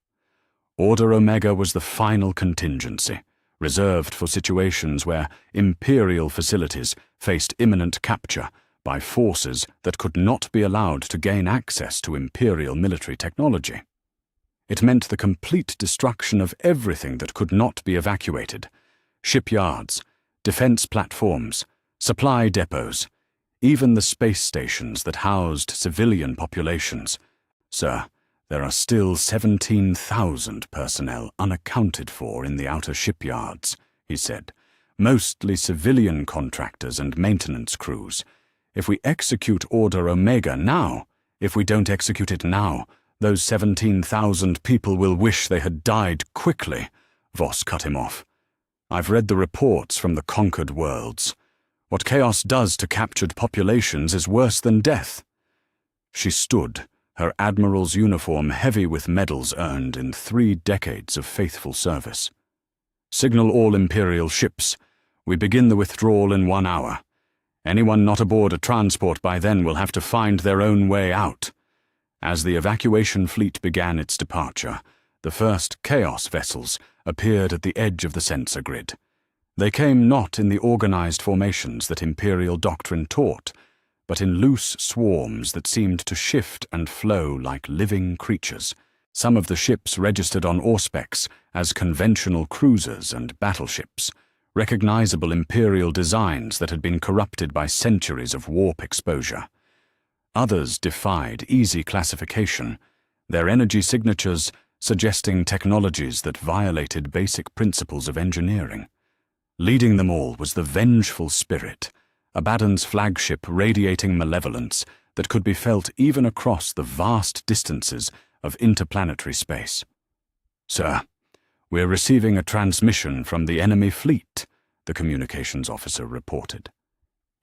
Order Omega was the final contingency, reserved for situations where Imperial facilities faced imminent capture by forces that could not be allowed to gain access to Imperial military technology. It meant the complete destruction of everything that could not be evacuated: shipyards, defense platforms, supply depots, even the space stations that housed civilian populations. Sir, there are still 17,000 personnel unaccounted for in the outer shipyards, he said, mostly civilian contractors and maintenance crews. If we execute Order Omega now, if we don't execute it now, those 17,000 people will wish they had died quickly. Voss cut him off. I've read the reports from the conquered worlds. What chaos does to captured populations is worse than death. She stood, her admiral's uniform heavy with medals earned in 3 decades of faithful service. Signal all Imperial ships. We begin the withdrawal in 1 hour. Anyone not aboard a transport by then will have to find their own way out. As the evacuation fleet began its departure, the first Chaos vessels appeared at the edge of the sensor grid. They came not in the organized formations that Imperial doctrine taught, but in loose swarms that seemed to shift and flow like living creatures. Some of the ships registered on Auspex as conventional cruisers and battleships, recognizable Imperial designs that had been corrupted by centuries of warp exposure. Others defied easy classification, their energy signatures suggesting technologies that violated basic principles of engineering. Leading them all was the vengeful spirit, Abaddon's flagship radiating malevolence that could be felt even across the vast distances of interplanetary space. Sir, we're receiving a transmission from the enemy fleet, the communications officer reported.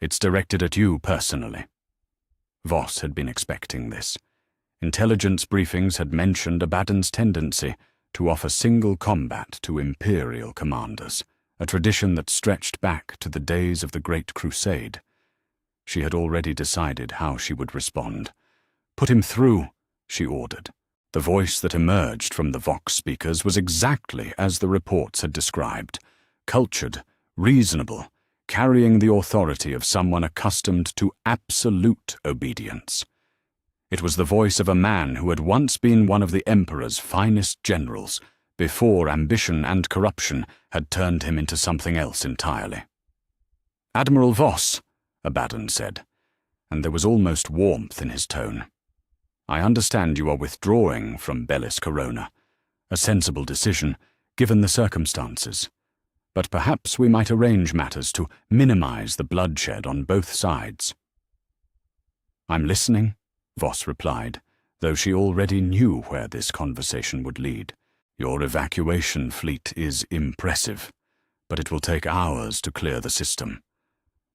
It's directed at you personally. Voss had been expecting this. Intelligence briefings had mentioned Abaddon's tendency to offer single combat to Imperial commanders, a tradition that stretched back to the days of the Great Crusade. She had already decided how she would respond. Put him through, she ordered. The voice that emerged from the Vox speakers was exactly as the reports had described, cultured, reasonable, carrying the authority of someone accustomed to absolute obedience. It was the voice of a man who had once been one of the Emperor's finest generals, before ambition and corruption had turned him into something else entirely. Admiral Voss, Abaddon said, and there was almost warmth in his tone. I understand you are withdrawing from Bellis Corona, a sensible decision given the circumstances. But perhaps we might arrange matters to minimize the bloodshed on both sides. I'm listening, Voss replied, though she already knew where this conversation would lead. Your evacuation fleet is impressive, but it will take hours to clear the system.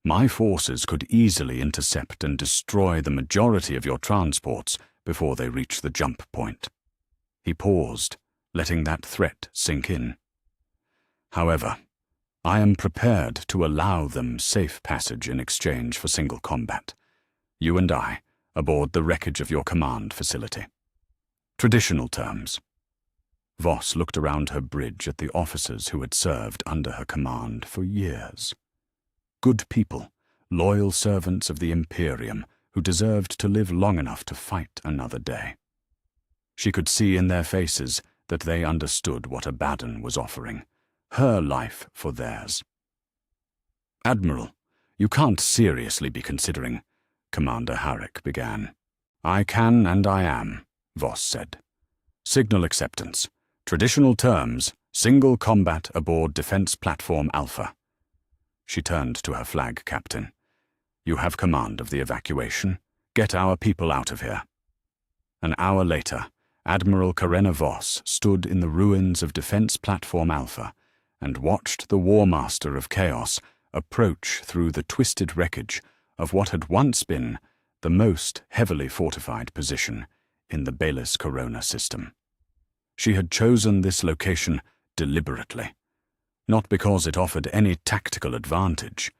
My forces could easily intercept and destroy the majority of your transports before they reach the jump point. He paused, letting that threat sink in. However, I am prepared to allow them safe passage in exchange for single combat. You and I, aboard the wreckage of your command facility. Traditional terms. Voss looked around her bridge at the officers who had served under her command for years. Good people, loyal servants of the Imperium, who deserved to live long enough to fight another day. She could see in their faces that they understood what Abaddon was offering, her life for theirs. Admiral, you can't seriously be considering, Commander Harrick began. I can and I am, Voss said. Signal acceptance. Traditional terms, single combat aboard Defense Platform Alpha. She turned to her flag captain. You have command of the evacuation. Get our people out of here. An hour later, Admiral Karenna Voss stood in the ruins of Defense Platform Alpha and watched the War Master of Chaos approach through the twisted wreckage of what had once been the most heavily fortified position in the Bellis Corona system. She had chosen this location deliberately, not because it offered any tactical advantage,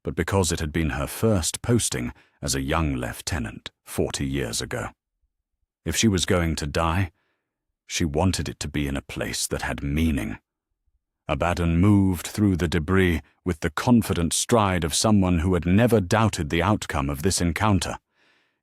but because it had been her first posting as a young lieutenant 40 years ago. If she was going to die, she wanted it to be in a place that had meaning. Abaddon moved through the debris with the confident stride of someone who had never doubted the outcome of this encounter.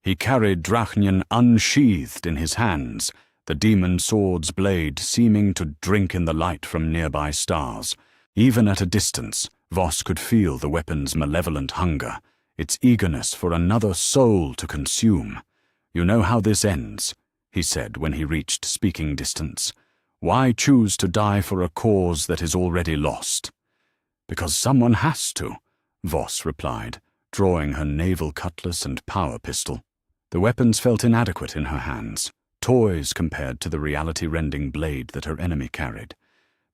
He carried Drachnian unsheathed in his hands, the demon sword's blade seeming to drink in the light from nearby stars. Even at a distance, Voss could feel the weapon's malevolent hunger, its eagerness for another soul to consume. "You know how this ends," he said when he reached speaking distance. "Why choose to die for a cause that is already lost?" "Because someone has to," Voss replied, drawing her naval cutlass and power pistol. The weapons felt inadequate in her hands, toys compared to the reality-rending blade that her enemy carried.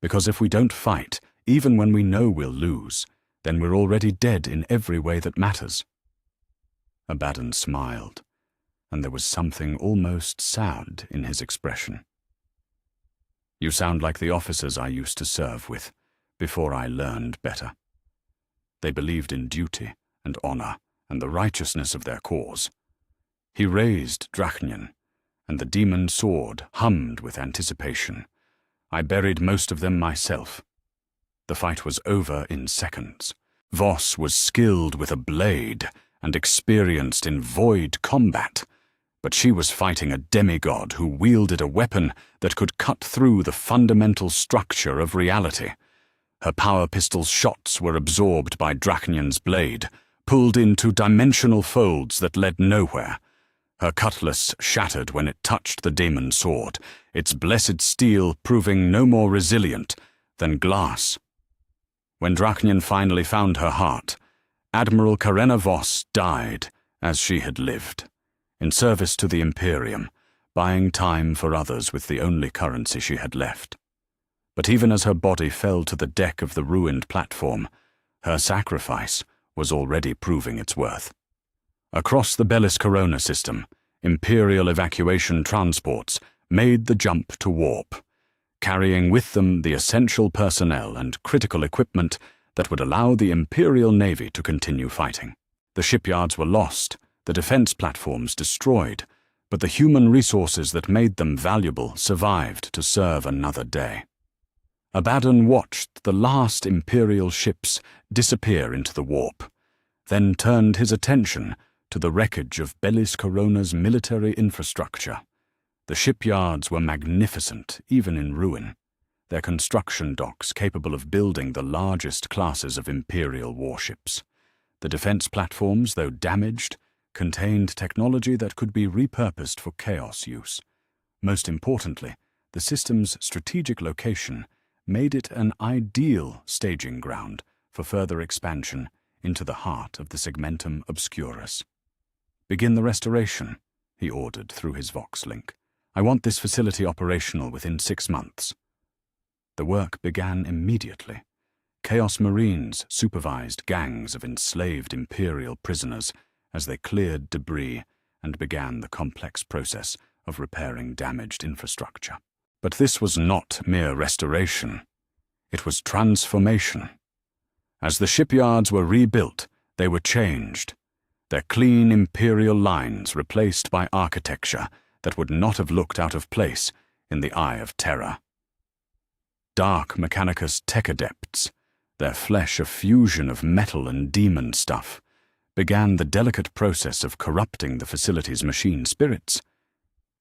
"Because if we don't fight, even when we know we'll lose, then we're already dead in every way that matters." Abaddon smiled, and there was something almost sad in his expression. "You sound like the officers I used to serve with, before I learned better. They believed in duty and honor and the righteousness of their cause." He raised Drachnian, and the demon sword hummed with anticipation. "I buried most of them myself." The fight was over in seconds. Voss was skilled with a blade and experienced in void combat, but she was fighting a demigod who wielded a weapon that could cut through the fundamental structure of reality. Her power pistol's shots were absorbed by Drachnian's blade, pulled into dimensional folds that led nowhere. Her cutlass shattered when it touched the demon sword, its blessed steel proving no more resilient than glass. When Drachnian finally found her heart, Admiral Karenna Voss died as she had lived, in service to the Imperium, buying time for others with the only currency she had left. But even as her body fell to the deck of the ruined platform, her sacrifice was already proving its worth. Across the Bellis Corona system, Imperial evacuation transports made the jump to warp, carrying with them the essential personnel and critical equipment that would allow the Imperial Navy to continue fighting. The shipyards were lost, the defense platforms destroyed, but the human resources that made them valuable survived to serve another day. Abaddon watched the last Imperial ships disappear into the warp, then turned his attention to the wreckage of Bellis Corona's military infrastructure. The shipyards were magnificent, even in ruin, their construction docks capable of building the largest classes of Imperial warships. The defense platforms, though damaged, contained technology that could be repurposed for chaos use. Most importantly, the system's strategic location made it an ideal staging ground for further expansion into the heart of the Segmentum Obscurus. "Begin the restoration," he ordered through his Vox link. "I want this facility operational within 6 months." The work began immediately. Chaos Marines supervised gangs of enslaved Imperial prisoners as they cleared debris and began the complex process of repairing damaged infrastructure. But this was not mere restoration. It was transformation. As the shipyards were rebuilt, they were changed, their clean Imperial lines replaced by architecture that would not have looked out of place in the eye of terror. Dark Mechanicus tech adepts, their flesh a fusion of metal and demon stuff, began the delicate process of corrupting the facility's machine spirits.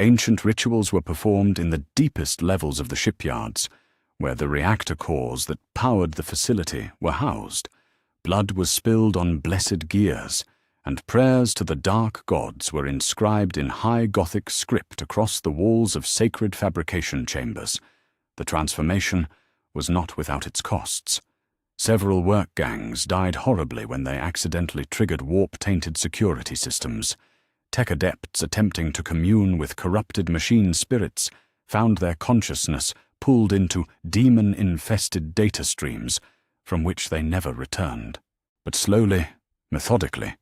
Ancient rituals were performed in the deepest levels of the shipyards, where the reactor cores that powered the facility were housed. Blood was spilled on blessed gears, and prayers to the dark gods were inscribed in high Gothic script across the walls of sacred fabrication chambers. The transformation was not without its costs. Several work gangs died horribly when they accidentally triggered warp-tainted security systems. Tech adepts attempting to commune with corrupted machine spirits found their consciousness pulled into demon-infested data streams from which they never returned. But slowly, methodically,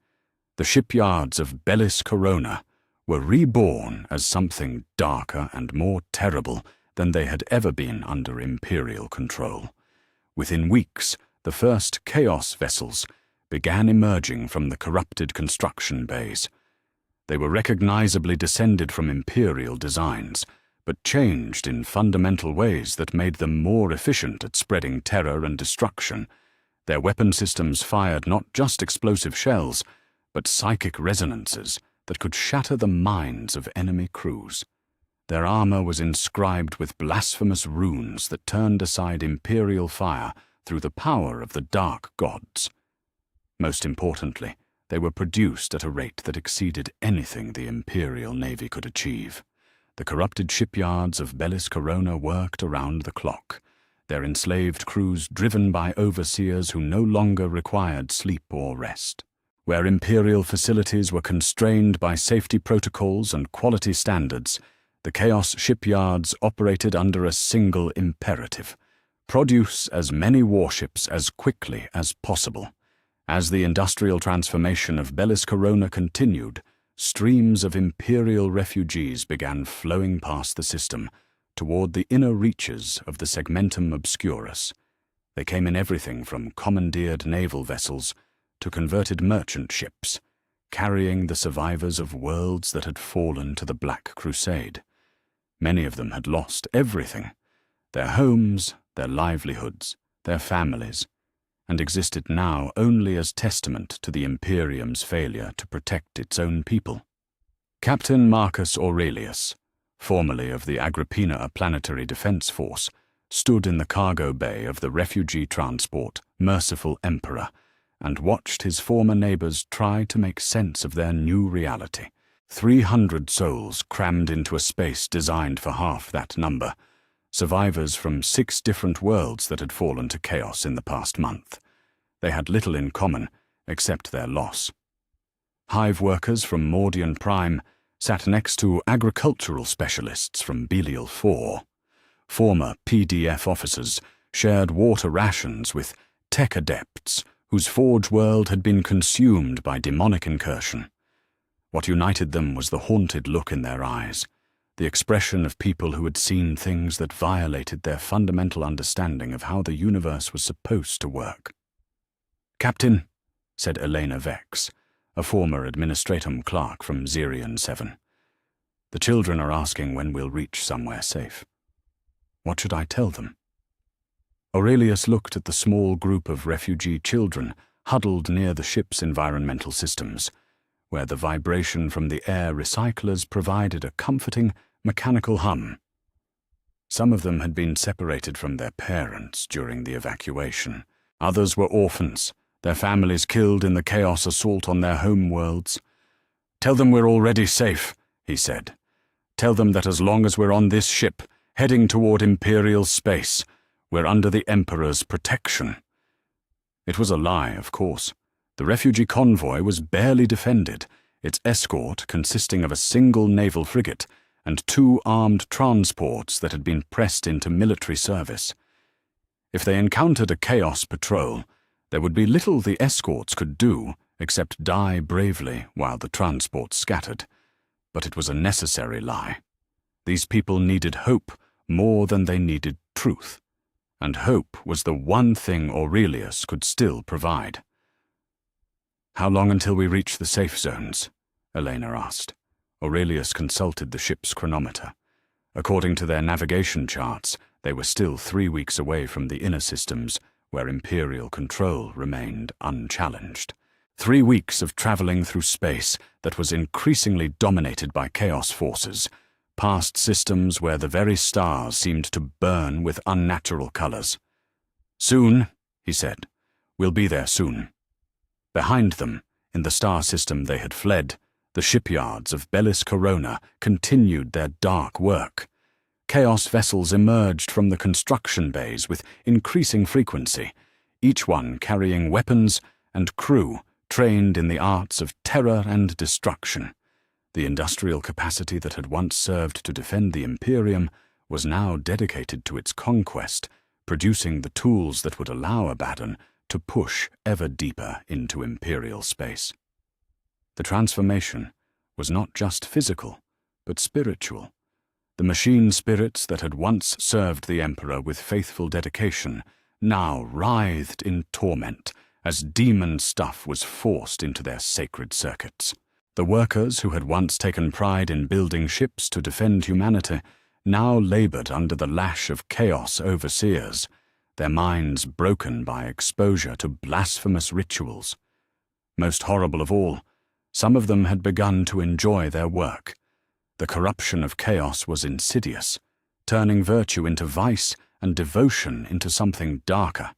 the shipyards of Bellis Corona were reborn as something darker and more terrible than they had ever been under Imperial control. Within weeks, the first Chaos vessels began emerging from the corrupted construction bays. They were recognizably descended from Imperial designs, but changed in fundamental ways that made them more efficient at spreading terror and destruction. Their weapon systems fired not just explosive shells, but psychic resonances that could shatter the minds of enemy crews. Their armor was inscribed with blasphemous runes that turned aside Imperial fire through the power of the dark gods. Most importantly, They were produced at a rate that exceeded anything the Imperial Navy could achieve. The corrupted shipyards of Bellis Corona worked around the clock, their enslaved crews driven by overseers who no longer required sleep or rest. Where Imperial facilities were constrained by safety protocols and quality standards, the Chaos shipyards operated under a single imperative: produce as many warships as quickly as possible. As the industrial transformation of Bellis Corona continued, streams of Imperial refugees began flowing past the system toward the inner reaches of the Segmentum Obscurus. They came in everything from commandeered naval vessels to converted merchant ships, carrying the survivors of worlds that had fallen to the Black Crusade. Many of them had lost everything: their homes, their livelihoods, their families, and existed now only as testament to the Imperium's failure to protect its own people. Captain Marcus Aurelius, formerly of the Agrippina Planetary Defense Force, stood in the cargo bay of the refugee transport Merciful Emperor and watched his former neighbors try to make sense of their new reality. 300 souls crammed into a space designed for half that number, survivors from 6 different worlds that had fallen to chaos in the past month. They had little in common except their loss. Hive workers from Mordian Prime sat next to agricultural specialists from Belial 4. Former PDF officers shared water rations with tech adepts whose forge world had been consumed by demonic incursion. What united them was the haunted look in their eyes, the expression of people who had seen things that violated their fundamental understanding of how the universe was supposed to work. "Captain," said Elena Vex, a former administratum clerk from Xerion 7. "The children are asking when we'll reach somewhere safe. What should I tell them?" Aurelius looked at the small group of refugee children huddled near the ship's environmental systems, where the vibration from the air recyclers provided a comforting, mechanical hum. Some of them had been separated from their parents during the evacuation. Others were orphans, their families killed in the chaos assault on their home worlds. "Tell them we're already safe," he said. "Tell them that as long as we're on this ship, heading toward Imperial space, we're under the Emperor's protection." It was a lie, of course. The refugee convoy was barely defended, its escort consisting of a single naval frigate and 2 armed transports that had been pressed into military service. If they encountered a Chaos patrol, there would be little the escorts could do except die bravely while the transports scattered. But it was a necessary lie. These people needed hope more than they needed truth, and hope was the one thing Aurelius could still provide. "How long until we reach the safe zones?" Elena asked. Aurelius consulted the ship's chronometer. According to their navigation charts, they were still 3 weeks away from the inner systems, where Imperial control remained unchallenged. 3 weeks of traveling through space that was increasingly dominated by chaos forces, past systems where the very stars seemed to burn with unnatural colors. "Soon," he said. "We'll be there soon." Behind them, in the star system they had fled, the shipyards of Bellis Corona continued their dark work. Chaos vessels emerged from the construction bays with increasing frequency, each one carrying weapons and crew trained in the arts of terror and destruction. The industrial capacity that had once served to defend the Imperium was now dedicated to its conquest, producing the tools that would allow Abaddon to push ever deeper into Imperial space. The transformation was not just physical, but spiritual. The machine spirits that had once served the Emperor with faithful dedication now writhed in torment as demon stuff was forced into their sacred circuits. The workers who had once taken pride in building ships to defend humanity now labored under the lash of chaos overseers, their minds broken by exposure to blasphemous rituals. Most horrible of all, some of them had begun to enjoy their work. The corruption of chaos was insidious, turning virtue into vice and devotion into something darker.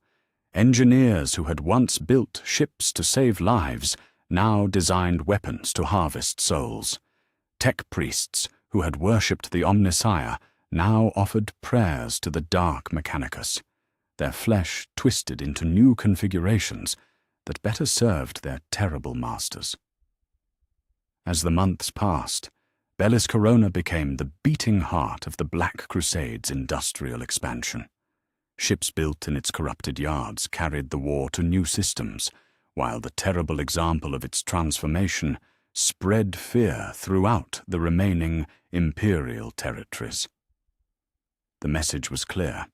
Engineers who had once built ships to save lives now designed weapons to harvest souls. Tech priests who had worshipped the Omnissiah now offered prayers to the dark Mechanicus, their flesh twisted into new configurations that better served their terrible masters. As the months passed, Bellis Corona became the beating heart of the Black Crusade's industrial expansion. Ships built in its corrupted yards carried the war to new systems, while the terrible example of its transformation spread fear throughout the remaining imperial territories. The message was clear.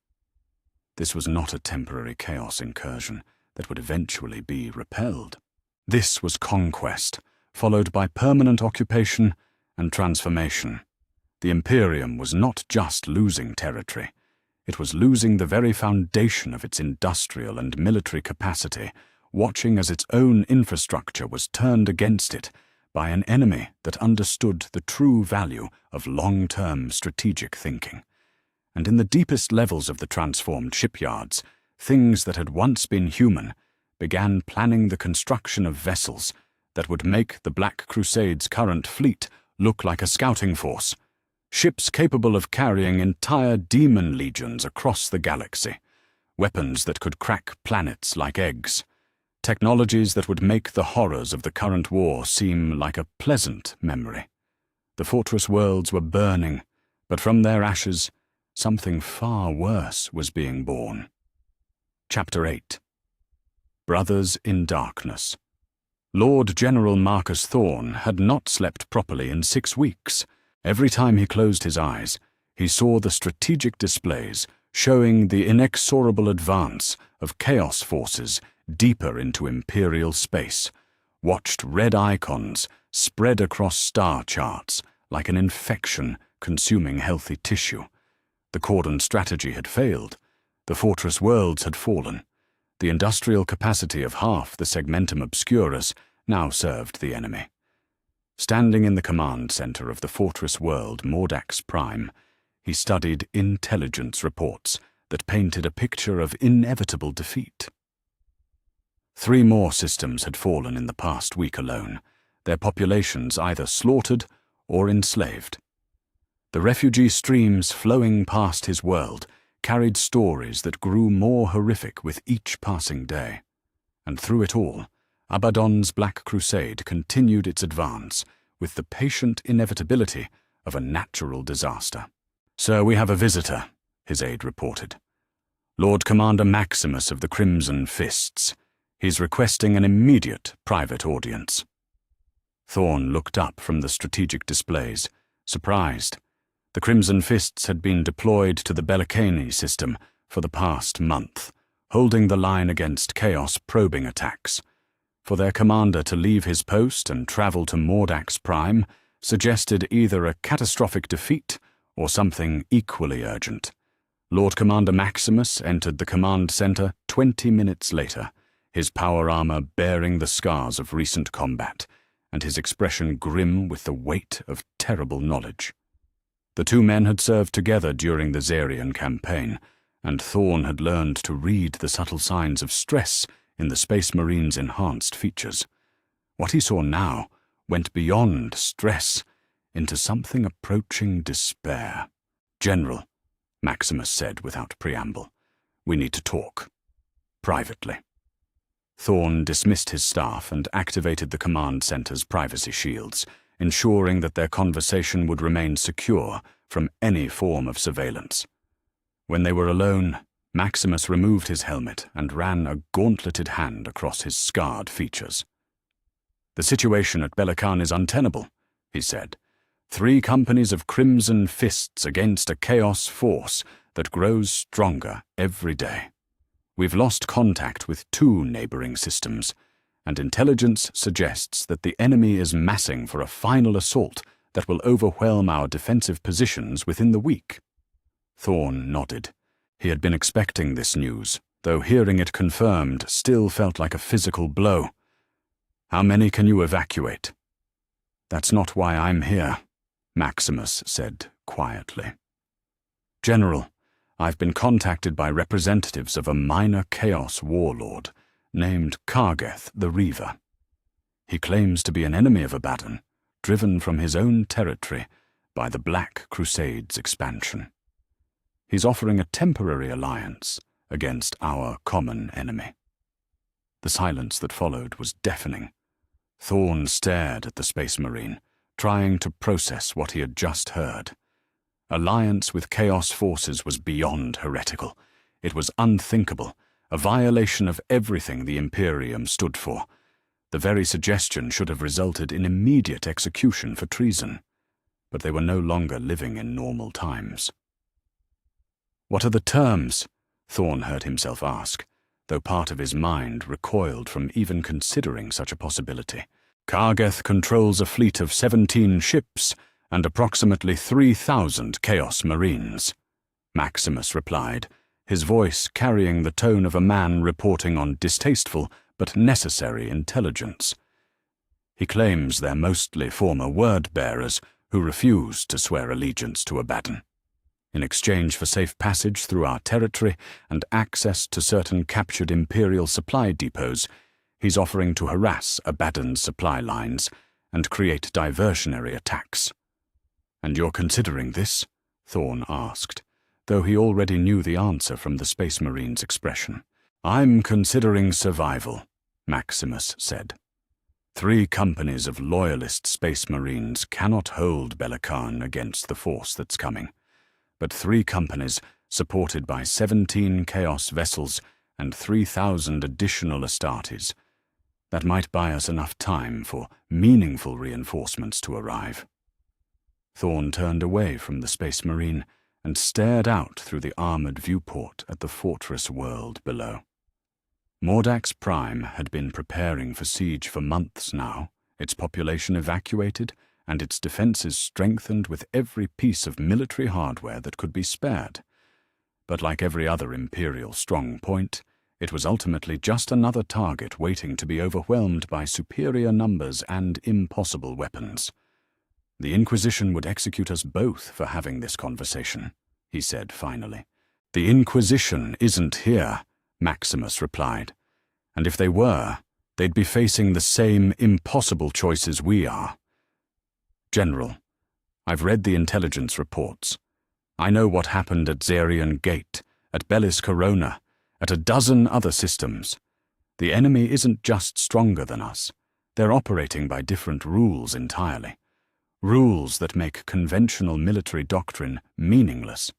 This was not a temporary chaos incursion that would eventually be repelled. This was conquest, followed by permanent occupation and transformation. The Imperium was not just losing territory. It was losing the very foundation of its industrial and military capacity, watching as its own infrastructure was turned against it by an enemy that understood the true value of long-term strategic thinking. And in the deepest levels of the transformed shipyards, things that had once been human began planning the construction of vessels that would make the Black Crusade's current fleet look like a scouting force. Ships capable of carrying entire demon legions across the galaxy, weapons that could crack planets like eggs, technologies that would make the horrors of the current war seem like a pleasant memory. The fortress worlds were burning, but from their ashes, something far worse was being born. Chapter 8. Brothers in Darkness. Lord General Marcus Thorne had not slept properly in 6 weeks. Every time he closed his eyes, he saw the strategic displays showing the inexorable advance of chaos forces deeper into imperial space, watched red icons spread across star charts like an infection consuming healthy tissue. The cordon strategy had failed. The fortress worlds had fallen. The industrial capacity of half the segmentum obscurus now served the enemy. Standing in the command center of the fortress world Mordax Prime, he studied intelligence reports that painted a picture of inevitable defeat. 3 more systems had fallen in the past week alone, their populations either slaughtered or enslaved. The refugee streams flowing past his world carried stories that grew more horrific with each passing day. And through it all, Abaddon's Black Crusade continued its advance with the patient inevitability of a natural disaster. "Sir, we have a visitor," his aide reported. "Lord Commander Maximus of the Crimson Fists. He's requesting an immediate private audience." Thorne looked up from the strategic displays, surprised. The Crimson Fists had been deployed to the Bellicani system for the past month, holding the line against Chaos probing attacks. For their commander to leave his post and travel to Mordax Prime suggested either a catastrophic defeat or something equally urgent. Lord Commander Maximus entered the command center 20 minutes later, his power armor bearing the scars of recent combat, and his expression grim with the weight of terrible knowledge. The 2 men had served together during the Zarian campaign, and Thorne had learned to read the subtle signs of stress in the Space Marine's enhanced features. What he saw now went beyond stress into something approaching despair. "General," Maximus said without preamble, "we need to talk. Privately." Thorne dismissed his staff and activated the command center's privacy shields, ensuring that their conversation would remain secure from any form of surveillance. When they were alone, Maximus removed his helmet and ran a gauntleted hand across his scarred features. "The situation at Bellicani is untenable," he said. 3 companies of Crimson Fists against a chaos force that grows stronger every day. We've lost contact with 2 neighboring systems, and intelligence suggests that the enemy is massing for a final assault that will overwhelm our defensive positions within the week. Thorne nodded. He had been expecting this news, though hearing it confirmed still felt like a physical blow. "How many can you evacuate?" "That's not why I'm here," Maximus said quietly. "General, I've been contacted by representatives of a minor chaos warlord named Kargeth the Reaver. He claims to be an enemy of Abaddon, driven from his own territory by the Black Crusade's expansion. He's offering a temporary alliance against our common enemy." The silence that followed was deafening. Thorn stared at the Space Marine, trying to process what he had just heard. Alliance with Chaos forces was beyond heretical. It was unthinkable, a violation of everything the Imperium stood for. The very suggestion should have resulted in immediate execution for treason. But they were no longer living in normal times. "What are the terms?" Thorn heard himself ask, though part of his mind recoiled from even considering such a possibility. "Kargeth controls a fleet of 17 ships and approximately 3,000 Chaos Marines," Maximus replied, his voice carrying the tone of a man reporting on distasteful but necessary intelligence. He claims they're mostly former word-bearers who refuse to swear allegiance to Abaddon. In exchange for safe passage through our territory and access to certain captured Imperial supply depots, he's offering to harass Abaddon's supply lines and create diversionary attacks. "And you're considering this?" Thorn asked, though he already knew the answer from the Space Marine's expression. "I'm considering survival," Maximus said. 3 companies of loyalist Space Marines cannot hold Bellicane against the force that's coming. But 3 companies, supported by 17 Chaos vessels and 3,000 additional Astartes, that might buy us enough time for meaningful reinforcements to arrive. Thorn turned away from the Space Marine and stared out through the armored viewport at the fortress world below. Mordax Prime had been preparing for siege for months now, its population evacuated, and its defenses strengthened with every piece of military hardware that could be spared. But like every other Imperial strong point, it was ultimately just another target waiting to be overwhelmed by superior numbers and impossible weapons. "The Inquisition would execute us both for having this conversation," he said finally. "The Inquisition isn't here," Maximus replied. "And if they were, they'd be facing the same impossible choices we are. General, I've read the intelligence reports. I know what happened at Zarian Gate, at Bellis Corona, at a dozen other systems. The enemy isn't just stronger than us. They're operating by different rules entirely. Rules that make conventional military doctrine meaningless.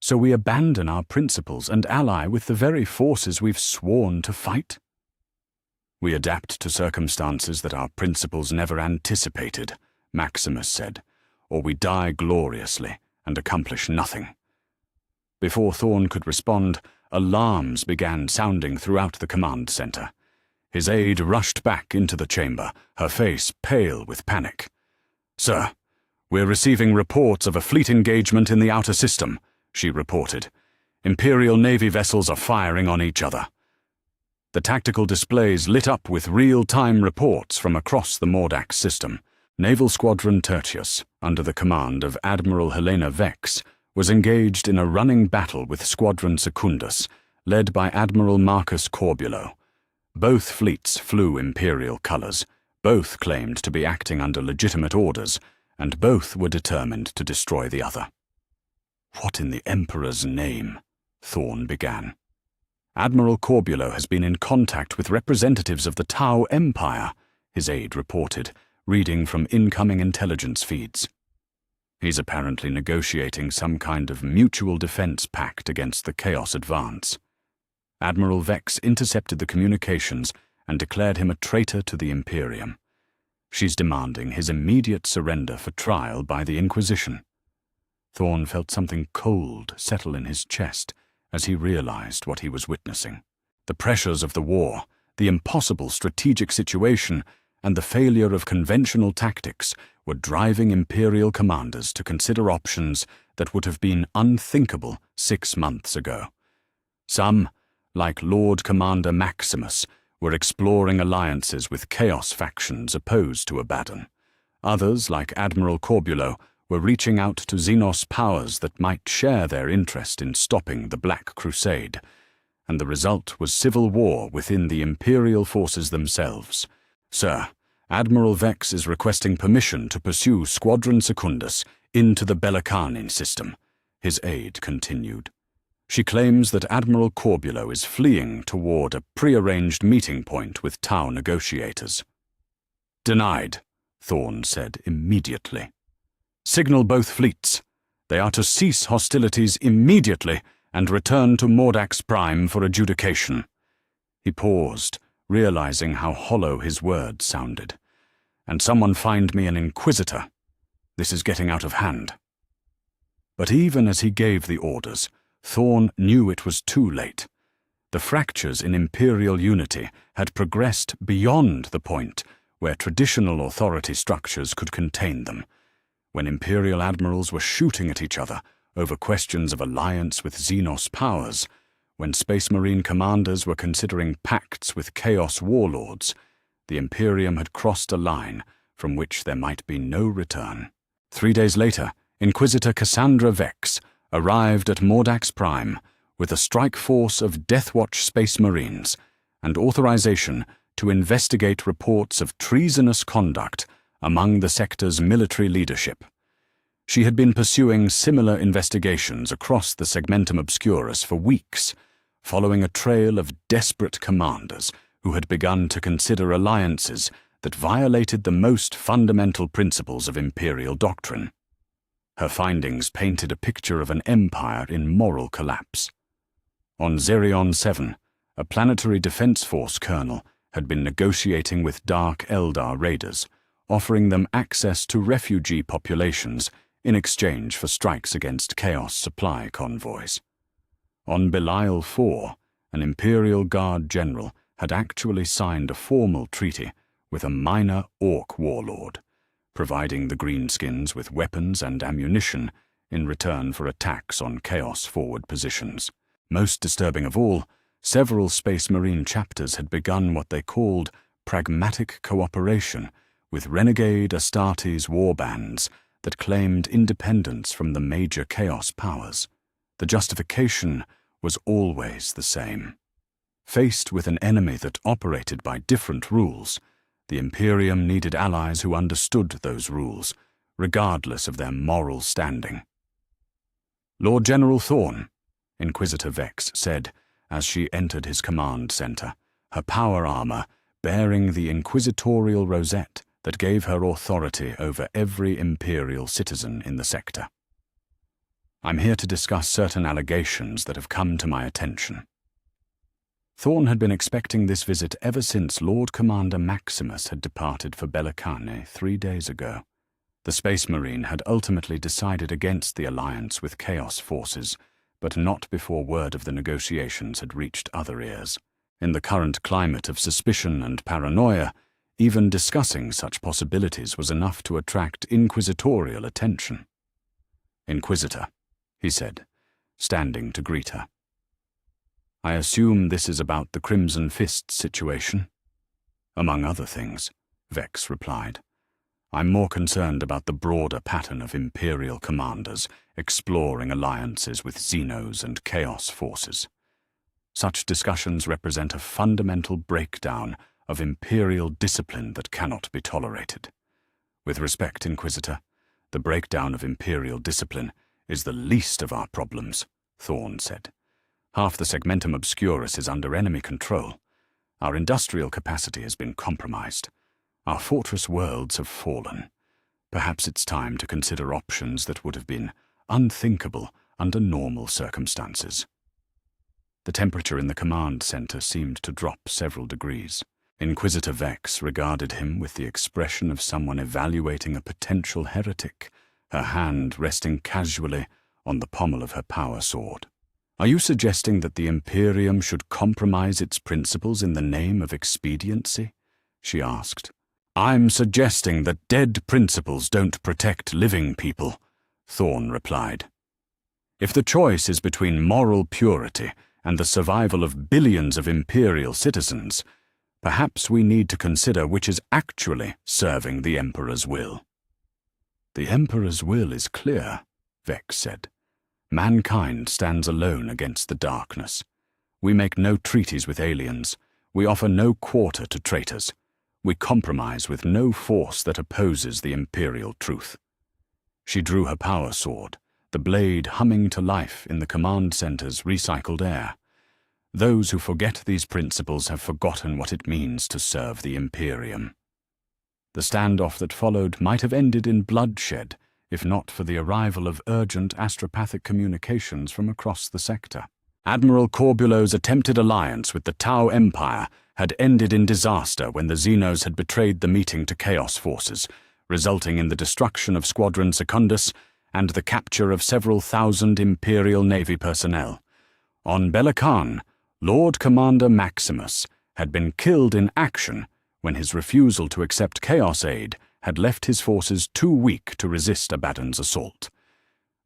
So we abandon our principles and ally with the very forces we've sworn to fight? We adapt to circumstances that our principles never anticipated," Maximus said, "or we die gloriously and accomplish nothing." Before Thorn could respond, alarms began sounding throughout the command center. His aide rushed back into the chamber, her face pale with panic. "Sir, we're receiving reports of a fleet engagement in the outer system," she reported. "Imperial Navy vessels are firing on each other." The tactical displays lit up with real-time reports from across the Mordax system. Naval Squadron Tertius, under the command of Admiral Helena Vex, was engaged in a running battle with Squadron Secundus, led by Admiral Marcus Corbulo. Both fleets flew Imperial colors, both claimed to be acting under legitimate orders, and both were determined to destroy the other. "What in the Emperor's name?" Thorn began. "Admiral Corbulo has been in contact with representatives of the Tau Empire," his aide reported, reading from incoming intelligence feeds. "He's apparently negotiating some kind of mutual defense pact against the Chaos advance. Admiral Vex intercepted the communications and declared him a traitor to the Imperium. She's demanding his immediate surrender for trial by the Inquisition." Thorn felt something cold settle in his chest as he realized what he was witnessing. The pressures of the war, the impossible strategic situation, and the failure of conventional tactics were driving Imperial commanders to consider options that would have been unthinkable 6 months ago. Some, like Lord Commander Maximus, were exploring alliances with Chaos factions opposed to Abaddon. Others, like Admiral Corbulo, were reaching out to Xenos powers that might share their interest in stopping the Black Crusade, and the result was civil war within the Imperial forces themselves. "Sir, Admiral Vex is requesting permission to pursue Squadron Secundus into the Belicani system, his aide continued. She claims that Admiral Corbulo is fleeing toward a prearranged meeting point with Tau negotiators. Denied, Thorn said immediately. Signal both fleets. They are to cease hostilities immediately and return to Mordax Prime for adjudication. He paused, realizing how hollow his words sounded. And someone find me an Inquisitor. This is getting out of hand. But even as he gave the orders, Thorn knew it was too late. The fractures in Imperial unity had progressed beyond the point where traditional authority structures could contain them. When Imperial admirals were shooting at each other over questions of alliance with Xenos powers, when Space Marine commanders were considering pacts with Chaos warlords, the Imperium had crossed a line from which there might be no return. 3 days later, Inquisitor Cassandra Vex arrived at Mordax Prime with a strike force of Deathwatch Space Marines and authorization to investigate reports of treasonous conduct among the sector's military leadership. She had been pursuing similar investigations across the Segmentum Obscurus for weeks, following a trail of desperate commanders who had begun to consider alliances that violated the most fundamental principles of Imperial doctrine. Her findings painted a picture of an empire in moral collapse. On Xerion 7, a planetary defense force colonel had been negotiating with Dark Eldar raiders, offering them access to refugee populations in exchange for strikes against Chaos supply convoys. On Belial 4, an Imperial Guard general had actually signed a formal treaty with a minor Orc warlord, providing the Greenskins with weapons and ammunition in return for attacks on Chaos forward positions. Most disturbing of all, several Space Marine chapters had begun what they called pragmatic cooperation with renegade Astartes warbands that claimed independence from the major Chaos powers. The justification was always the same. Faced with an enemy that operated by different rules, the Imperium needed allies who understood those rules, regardless of their moral standing. Lord General Thorn, Inquisitor Vex said as she entered his command center, her power armor bearing the inquisitorial rosette that gave her authority over every Imperial citizen in the sector. I'm here to discuss certain allegations that have come to my attention. Thorn had been expecting this visit ever since Lord Commander Maximus had departed for Belicani 3 days ago. The Space Marine had ultimately decided against the alliance with Chaos forces, but not before word of the negotiations had reached other ears. In the current climate of suspicion and paranoia, even discussing such possibilities was enough to attract inquisitorial attention. "Inquisitor," he said, standing to greet her. "I assume this is about the Crimson Fist situation?" "Among other things," Vex replied. "I'm more concerned about the broader pattern of Imperial commanders exploring alliances with Xenos and Chaos forces. Such discussions represent a fundamental breakdown of Imperial discipline that cannot be tolerated. With respect, Inquisitor, the breakdown of Imperial discipline is the least of our problems," Thorn said. "Half the Segmentum Obscurus is under enemy control. Our industrial capacity has been compromised. Our fortress worlds have fallen. Perhaps it's time to consider options that would have been unthinkable under normal circumstances." The temperature in the command center seemed to drop several degrees. Inquisitor Vex regarded him with the expression of someone evaluating a potential heretic, her hand resting casually on the pommel of her power sword. "Are you suggesting that the Imperium should compromise its principles in the name of expediency?" she asked. "I'm suggesting that dead principles don't protect living people," Thorn replied. "If the choice is between moral purity and the survival of billions of Imperial citizens, perhaps we need to consider which is actually serving the Emperor's will." "The Emperor's will is clear," Vex said. "Mankind stands alone against the darkness. We make no treaties with aliens. We offer no quarter to traitors. We compromise with no force that opposes the imperial truth. She drew her power sword, the blade humming to life in the command center's recycled air. Those who forget these principles have forgotten what it means to serve the Imperium. The standoff that followed might have ended in bloodshed, if not for the arrival of urgent astropathic communications from across the sector. Admiral Corbulo's attempted alliance with the Tau Empire had ended in disaster when the Xenos had betrayed the meeting to Chaos forces, resulting in the destruction of Squadron Secundus and the capture of several thousand Imperial Navy personnel. On Belacan, Lord Commander Maximus had been killed in action when his refusal to accept Chaos aid had left his forces too weak to resist Abaddon's assault.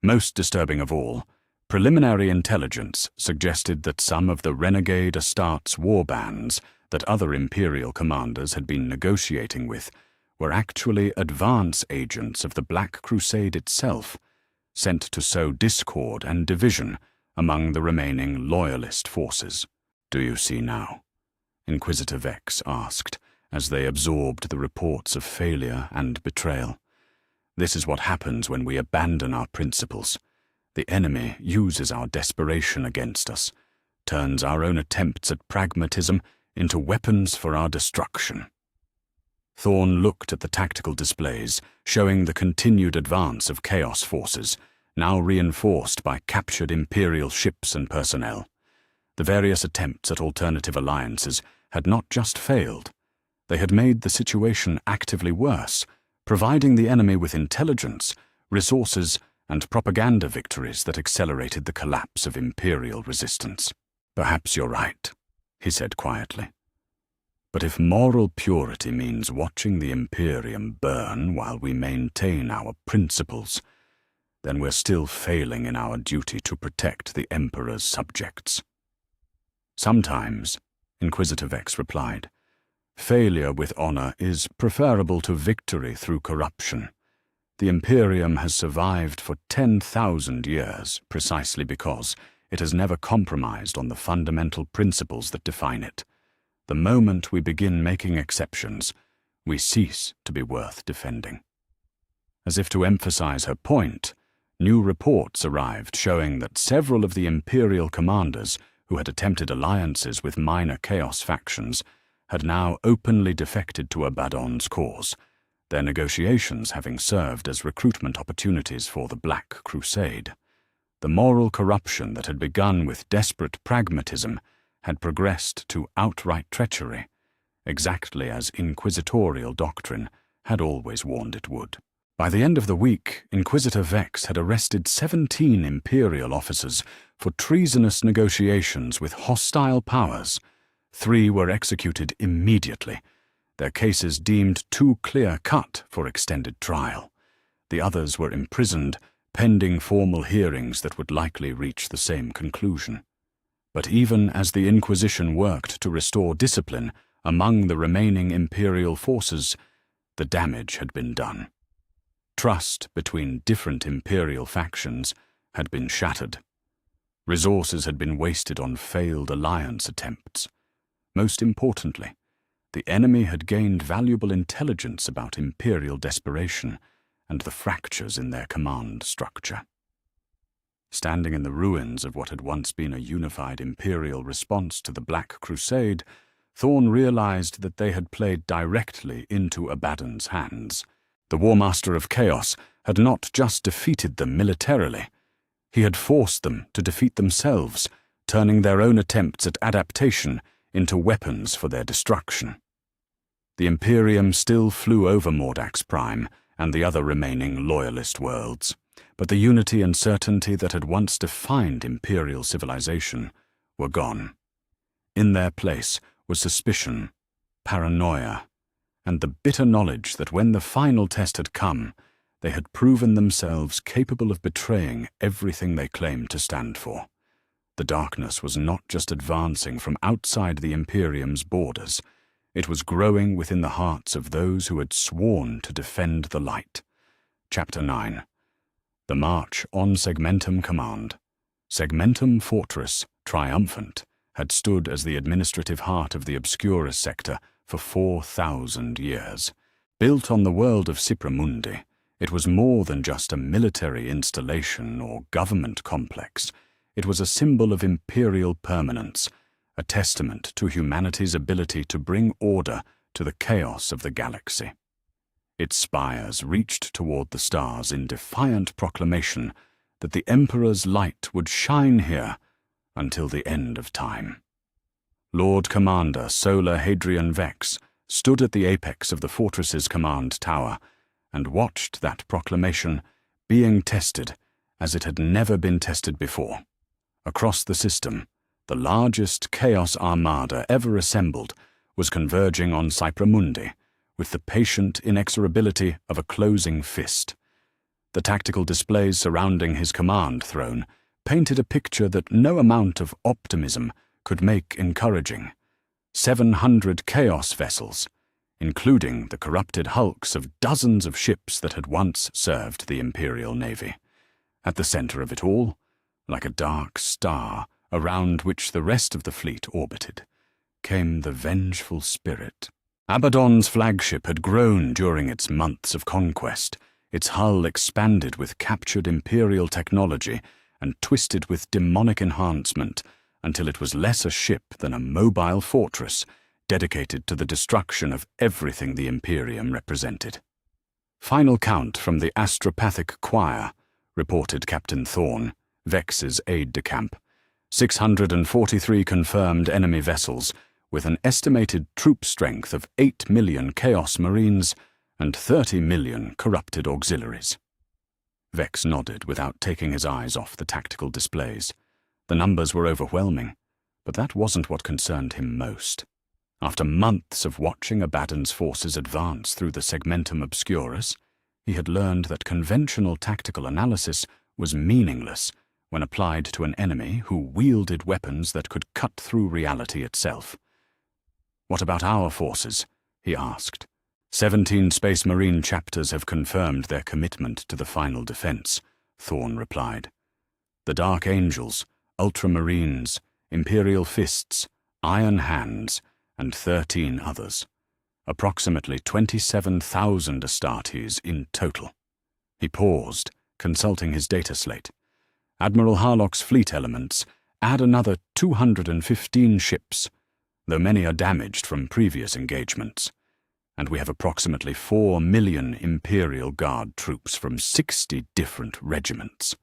Most disturbing of all, preliminary intelligence suggested that some of the renegade Astartes warbands that other Imperial commanders had been negotiating with were actually advance agents of the Black Crusade itself, sent to sow discord and division among the remaining loyalist forces. "Do you see now?" Inquisitor Vex asked, as they absorbed the reports of failure and betrayal. "This is what happens when we abandon our principles. The enemy uses our desperation against us, turns our own attempts at pragmatism into weapons for our destruction." Thorn looked at the tactical displays, showing the continued advance of Chaos forces, now reinforced by captured Imperial ships and personnel. The various attempts at alternative alliances had not just failed. They had made the situation actively worse, providing the enemy with intelligence, resources, and propaganda victories that accelerated the collapse of Imperial resistance. "Perhaps you're right," he said quietly. "But if moral purity means watching the Imperium burn while we maintain our principles, then we're still failing in our duty to protect the Emperor's subjects." "Sometimes," Inquisitor Vex replied, "failure with honor is preferable to victory through corruption. The Imperium has survived for 10,000 years precisely because it has never compromised on the fundamental principles that define it. The moment we begin making exceptions, we cease to be worth defending." As if to emphasize her point, new reports arrived showing that several of the Imperial commanders who had attempted alliances with minor Chaos factions had now openly defected to Abaddon's cause, their negotiations having served as recruitment opportunities for the Black Crusade. The moral corruption that had begun with desperate pragmatism had progressed to outright treachery, exactly as inquisitorial doctrine had always warned it would. By the end of the week, Inquisitor Vex had arrested 17 Imperial officers for treasonous negotiations with hostile powers. 3 were executed immediately, their cases deemed too clear-cut for extended trial. The others were imprisoned, pending formal hearings that would likely reach the same conclusion. But even as the Inquisition worked to restore discipline among the remaining Imperial forces, the damage had been done. Trust between different Imperial factions had been shattered. Resources had been wasted on failed alliance attempts. Most importantly, the enemy had gained valuable intelligence about Imperial desperation and the fractures in their command structure. Standing in the ruins of what had once been a unified Imperial response to the Black Crusade, Thorn realized that they had played directly into Abaddon's hands. The War Master of Chaos had not just defeated them militarily. He had forced them to defeat themselves, turning their own attempts at adaptation into weapons for their destruction. The Imperium still flew over Mordax Prime and the other remaining loyalist worlds, but the unity and certainty that had once defined Imperial civilization were gone. In their place was suspicion, paranoia, and the bitter knowledge that when the final test had come, they had proven themselves capable of betraying everything they claimed to stand for. The darkness was not just advancing from outside the Imperium's borders, it was growing within the hearts of those who had sworn to defend the light. Chapter 9. The March on Segmentum Command. Segmentum Fortress, triumphant, had stood as the administrative heart of the Obscurus sector for 4,000 years. Built on the world of Sipramundi, it was more than just a military installation or government complex. It was a symbol of imperial permanence, a testament to humanity's ability to bring order to the chaos of the galaxy. Its spires reached toward the stars in defiant proclamation that the Emperor's light would shine here until the end of time. Lord Commander Solar Hadrian Vex stood at the apex of the fortress's command tower and watched that proclamation being tested as it had never been tested before. Across the system, the largest Chaos Armada ever assembled was converging on Sipramundi with the patient inexorability of a closing fist. The tactical displays surrounding his command throne painted a picture that no amount of optimism could make encouraging. 700 Chaos vessels, including the corrupted hulks of dozens of ships that had once served the Imperial Navy. At the center of it all, like a dark star around which the rest of the fleet orbited, came the vengeful spirit. Abaddon's flagship had grown during its months of conquest, its hull expanded with captured Imperial technology and twisted with demonic enhancement until it was less a ship than a mobile fortress dedicated to the destruction of everything the Imperium represented. "Final count from the astropathic choir," reported Captain Thorne, Vex's aide-de-camp. 643 confirmed enemy vessels, with an estimated troop strength of 8 million Chaos Marines and 30 million corrupted auxiliaries. Vex nodded without taking his eyes off the tactical displays. The numbers were overwhelming, but that wasn't what concerned him most. After months of watching Abaddon's forces advance through the Segmentum Obscurus, he had learned that conventional tactical analysis was meaningless when applied to an enemy who wielded weapons that could cut through reality itself. "What about our forces?" he asked. 17 Space Marine chapters have confirmed their commitment to the final defense, Thorne replied. The Dark Angels, Ultramarines, Imperial Fists, Iron Hands, and 13 others. Approximately 27,000 Astartes in total. He paused, consulting his data slate. Admiral Harlock's fleet elements add another 215 ships, though many are damaged from previous engagements. And we have approximately 4 million Imperial Guard troops from 60 different regiments.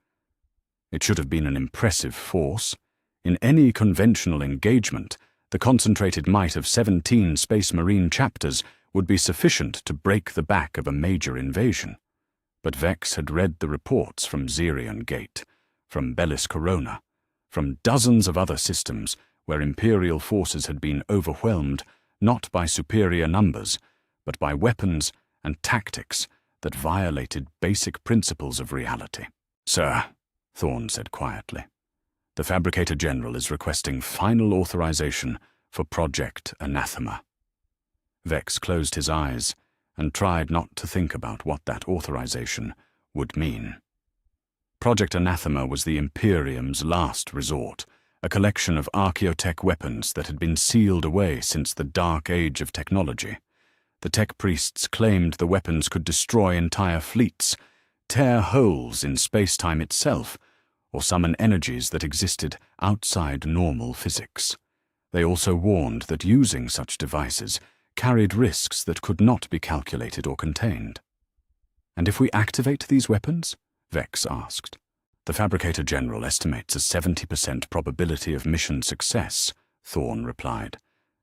It should have been an impressive force. In any conventional engagement, the concentrated might of 17 Space Marine chapters would be sufficient to break the back of a major invasion. But Vex had read the reports from Xerion Gate, from Bellis Corona, from dozens of other systems where Imperial forces had been overwhelmed not by superior numbers, but by weapons and tactics that violated basic principles of reality. "Sir," Thorne said quietly, "the Fabricator General is requesting final authorization for Project Anathema." Vex closed his eyes and tried not to think about what that authorization would mean. Project Anathema was the Imperium's last resort, a collection of archaeotech weapons that had been sealed away since the Dark Age of technology. The tech priests claimed the weapons could destroy entire fleets, tear holes in space-time itself, or summon energies that existed outside normal physics. They also warned that using such devices carried risks that could not be calculated or contained. "And if we activate these weapons?" Vex asked. "The Fabricator General estimates a 70% probability of mission success," Thorne replied.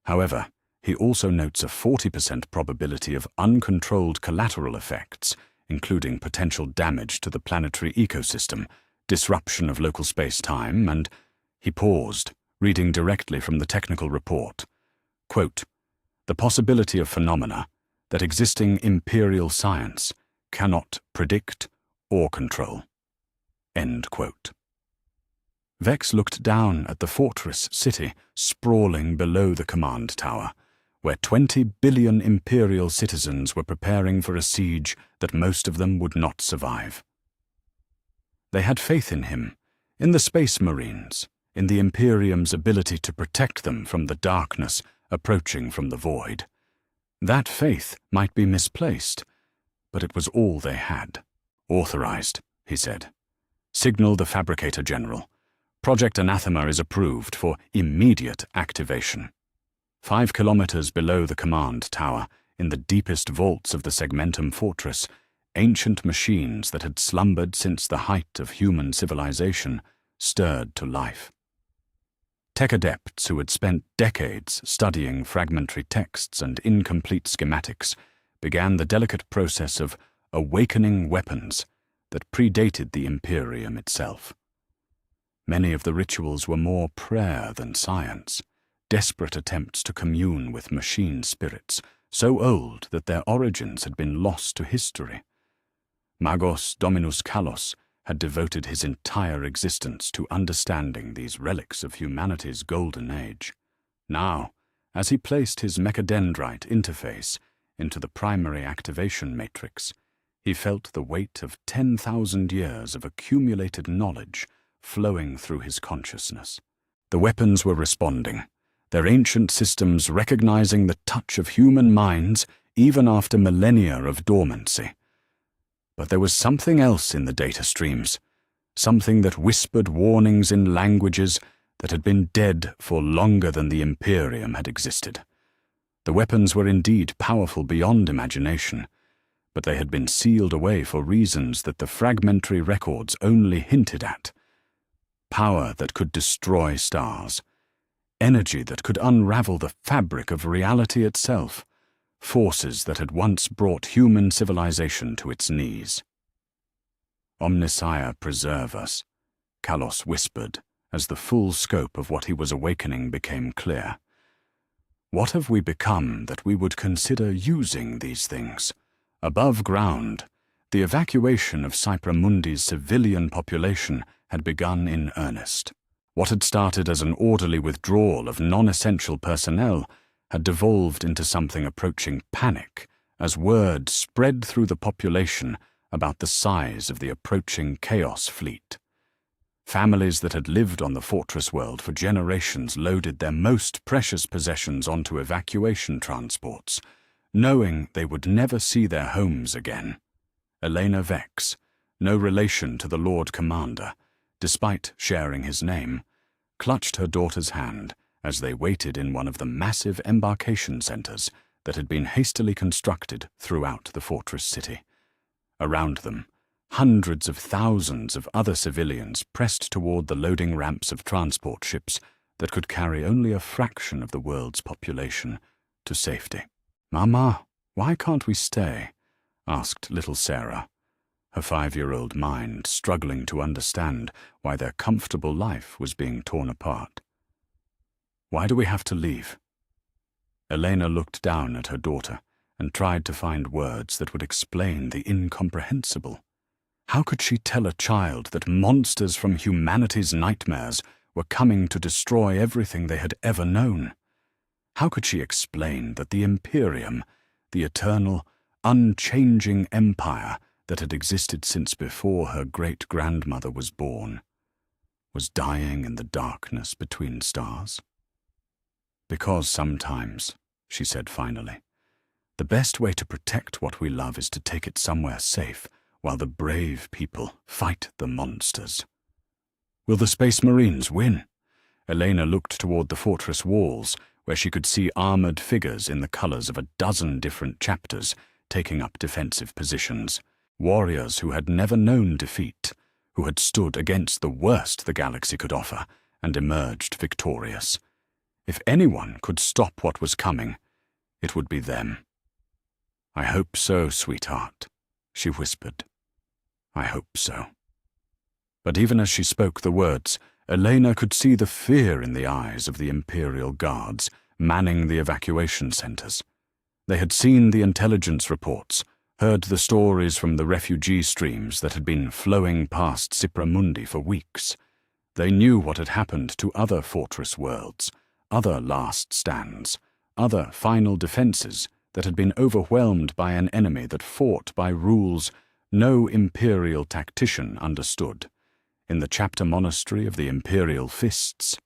"However, he also notes a 40% probability of uncontrolled collateral effects, including potential damage to the planetary ecosystem, disruption of local space-time, and—" He paused, reading directly from the technical report. Quote, "The possibility of phenomena that existing Imperial science cannot predict or control." End quote. Vex looked down at the fortress city sprawling below the command tower, where 20 billion Imperial citizens were preparing for a siege that most of them would not survive. They had faith in him, in the Space Marines, in the Imperium's ability to protect them from the darkness approaching from the void. That faith might be misplaced, but it was all they had. "Authorized," he said. "Signal the Fabricator General. Project Anathema is approved for immediate activation." 5 kilometers below the command tower, in the deepest vaults of the Segmentum fortress, ancient machines that had slumbered since the height of human civilization stirred to life. Tech adepts who had spent decades studying fragmentary texts and incomplete schematics began the delicate process of awakening weapons that predated the Imperium itself. Many of the rituals were more prayer than science, desperate attempts to commune with machine spirits, so old that their origins had been lost to history. Magos Dominus Kalos had devoted his entire existence to understanding these relics of humanity's golden age. Now, as he placed his mechadendrite interface into the primary activation matrix, he felt the weight of 10,000 years of accumulated knowledge flowing through his consciousness. The weapons were responding, their ancient systems recognizing the touch of human minds even after millennia of dormancy. But there was something else in the data streams, something that whispered warnings in languages that had been dead for longer than the Imperium had existed. The weapons were indeed powerful beyond imagination, but they had been sealed away for reasons that the fragmentary records only hinted at. Power that could destroy stars, energy that could unravel the fabric of reality itself, forces that had once brought human civilization to its knees. "Omnissiah preserve us," Kalos whispered as the full scope of what he was awakening became clear. "What have we become that we would consider using these things? Above ground, the evacuation of Cypramundi's civilian population had begun in earnest. What had started as an orderly withdrawal of non-essential personnel had devolved into something approaching panic as word spread through the population about the size of the approaching Chaos Fleet. Families that had lived on the fortress world for generations loaded their most precious possessions onto evacuation transports, knowing they would never see their homes again. Elena Vex, no relation to the Lord Commander, despite sharing his name, clutched her daughter's hand as they waited in one of the massive embarkation centers that had been hastily constructed throughout the fortress city. Around them, hundreds of thousands of other civilians pressed toward the loading ramps of transport ships that could carry only a fraction of the world's population to safety. "Mama, why can't we stay?" asked little Sarah, her 5-year-old mind struggling to understand why their comfortable life was being torn apart. "Why do we have to leave?" Elena looked down at her daughter and tried to find words that would explain the incomprehensible. How could she tell a child that monsters from humanity's nightmares were coming to destroy everything they had ever known? How could she explain that the Imperium, the eternal, unchanging empire that had existed since before her great-grandmother was born, was dying in the darkness between stars? "Because sometimes," she said finally, "the best way to protect what we love is to take it somewhere safe while the brave people fight the monsters." "Will the Space Marines win?" Elena looked toward the fortress walls, where she could see armored figures in the colors of a dozen different chapters taking up defensive positions. Warriors who had never known defeat, who had stood against the worst the galaxy could offer and emerged victorious. If anyone could stop what was coming, it would be them. "I hope so, sweetheart," she whispered. "I hope so." But even as she spoke the words, Elena could see the fear in the eyes of the Imperial guards manning the evacuation centers. They had seen the intelligence reports, heard the stories from the refugee streams that had been flowing past Cypramundi for weeks. They knew what had happened to other fortress worlds, other last stands, other final defenses that had been overwhelmed by an enemy that fought by rules no Imperial tactician understood. In the chapter monastery of the Imperial Fists,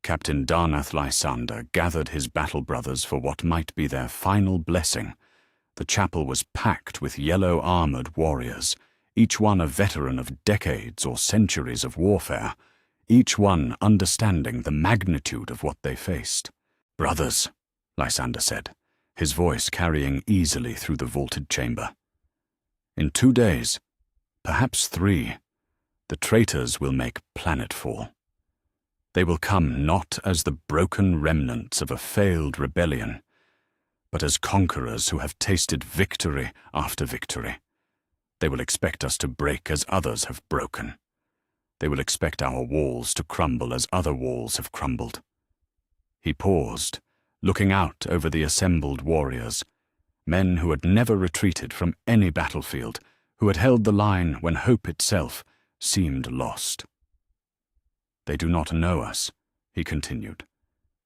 Captain Darnath Lysander gathered his battle brothers for what might be their final blessing. The chapel was packed with yellow-armored warriors, each one a veteran of decades or centuries of warfare, each one understanding the magnitude of what they faced. "Brothers," Lysander said, his voice carrying easily through the vaulted chamber. "In 2 days, perhaps 3, the traitors will make planetfall. They will come not as the broken remnants of a failed rebellion, but as conquerors who have tasted victory after victory. They will expect us to break as others have broken. They will expect our walls to crumble as other walls have crumbled." He paused, looking out over the assembled warriors, men who had never retreated from any battlefield, who had held the line when hope itself seemed lost. "They do not know us," he continued.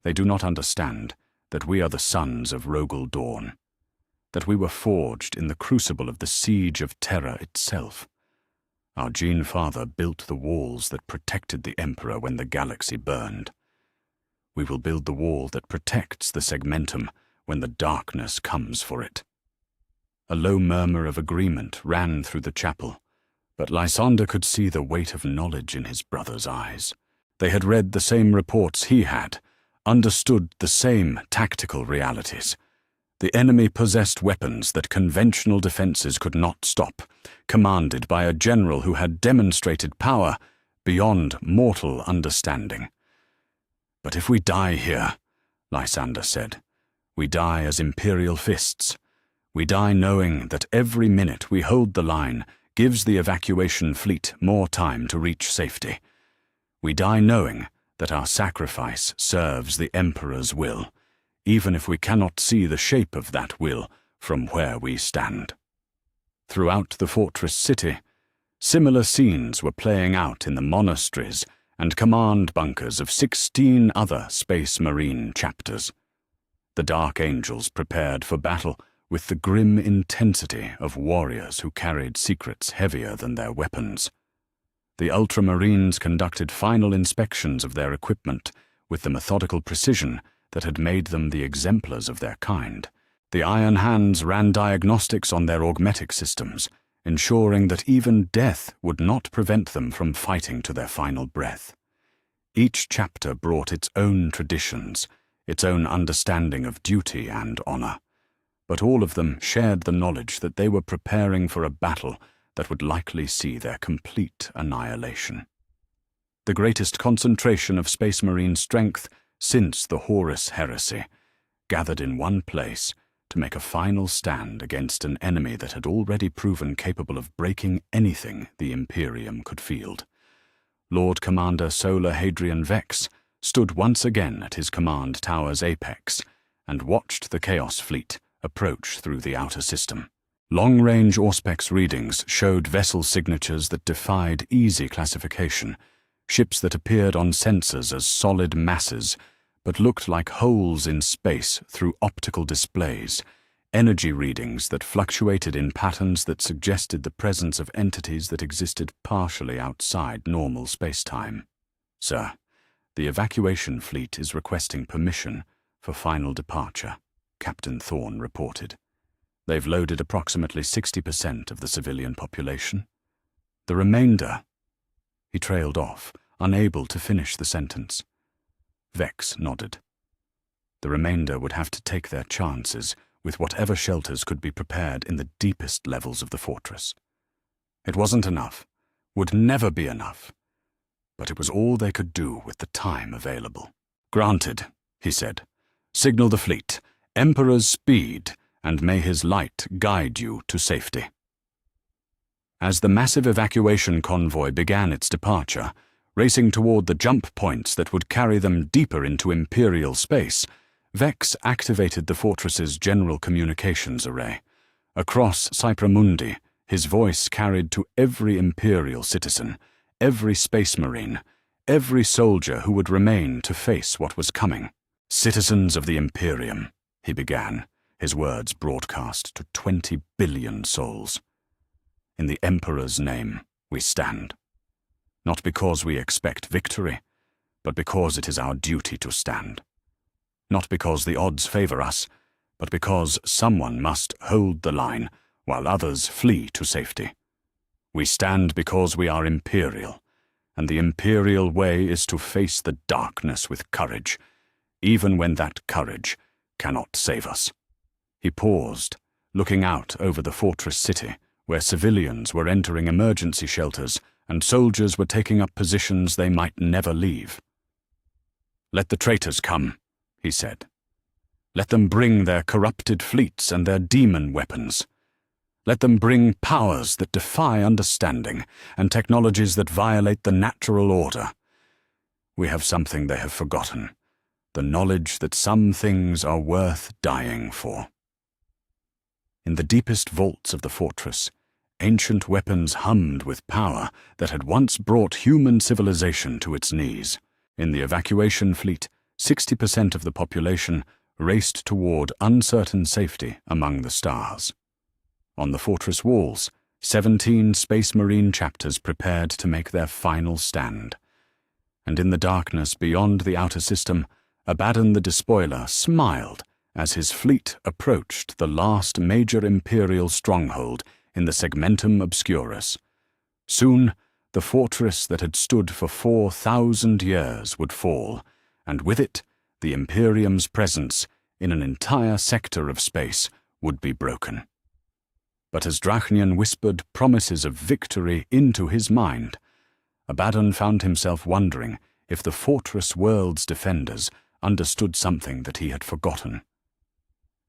"They do not understand that we are the sons of Rogel Dawn, that we were forged in the crucible of the siege of Terra itself. Our Gene Father built the walls that protected the Emperor when the galaxy burned. We will build the wall that protects the segmentum when the darkness comes for it." A low murmur of agreement ran through the chapel, but Lysander could see the weight of knowledge in his brothers' eyes. They had read the same reports he had, understood the same tactical realities. The enemy possessed weapons that conventional defenses could not stop, commanded by a general who had demonstrated power beyond mortal understanding. "But if we die here," Lysander said, "we die as Imperial fists. We die knowing that every minute we hold the line gives the evacuation fleet more time to reach safety. We die knowing that our sacrifice serves the Emperor's will, even if we cannot see the shape of that will from where we stand." Throughout the fortress city, similar scenes were playing out in the monasteries and command bunkers of 16 other Space Marine chapters. The Dark Angels prepared for battle with the grim intensity of warriors who carried secrets heavier than their weapons. The Ultramarines conducted final inspections of their equipment with the methodical precision that had made them the exemplars of their kind. The Iron Hands ran diagnostics on their augmetic systems, ensuring that even death would not prevent them from fighting to their final breath. Each chapter brought its own traditions, its own understanding of duty and honor, but all of them shared the knowledge that they were preparing for a battle that would likely see their complete annihilation. The greatest concentration of Space Marine strength since the Horus Heresy gathered in one place to make a final stand against an enemy that had already proven capable of breaking anything the Imperium could field. Lord Commander Solar Hadrian Vex stood once again at his command tower's apex and watched the Chaos Fleet approach through the outer system. Long-range Auspex readings showed vessel signatures that defied easy classification, ships that appeared on sensors as solid masses but looked like holes in space through optical displays, energy readings that fluctuated in patterns that suggested the presence of entities that existed partially outside normal space-time. "Sir, the evacuation fleet is requesting permission for final departure," Captain Thorne reported. "They've loaded approximately 60% of the civilian population. The remainder—" He trailed off, unable to finish the sentence. Vex nodded. "The remainder would have to take their chances with whatever shelters could be prepared in the deepest levels of the fortress. It wasn't enough, would never be enough, but it was all they could do with the time available." "Granted," he said. "Signal the fleet, Emperor's speed, and may his light guide you to safety." As the massive evacuation convoy began its departure, racing toward the jump points that would carry them deeper into Imperial space, Vex activated the fortress's general communications array. Across Cypramundi, his voice carried to every Imperial citizen, every Space Marine, every soldier who would remain to face what was coming. "Citizens of the Imperium," he began, his words broadcast to 20 billion souls. "In the Emperor's name, we stand. Not because we expect victory, but because it is our duty to stand. Not because the odds favor us, but because someone must hold the line while others flee to safety. We stand because we are imperial, and the imperial way is to face the darkness with courage, even when that courage cannot save us. He paused, looking out over the fortress city, where civilians were entering emergency shelters and soldiers were taking up positions they might never leave. "Let the traitors come," he said. "Let them bring their corrupted fleets and their demon weapons. Let them bring powers that defy understanding and technologies that violate the natural order. We have something they have forgotten, the knowledge that some things are worth dying for." In the deepest vaults of the fortress, ancient weapons hummed with power that had once brought human civilization to its knees. In the evacuation fleet, 60% of the population raced toward uncertain safety among the stars. On the fortress walls, 17 Space Marine chapters prepared to make their final stand. And in the darkness beyond the outer system, Abaddon the Despoiler smiled as his fleet approached the last major Imperial stronghold in the Segmentum Obscurus. Soon, the fortress that had stood for 4,000 years would fall, and with it, the Imperium's presence in an entire sector of space would be broken. But as Drachnian whispered promises of victory into his mind, Abaddon found himself wondering if the fortress world's defenders understood something that he had forgotten.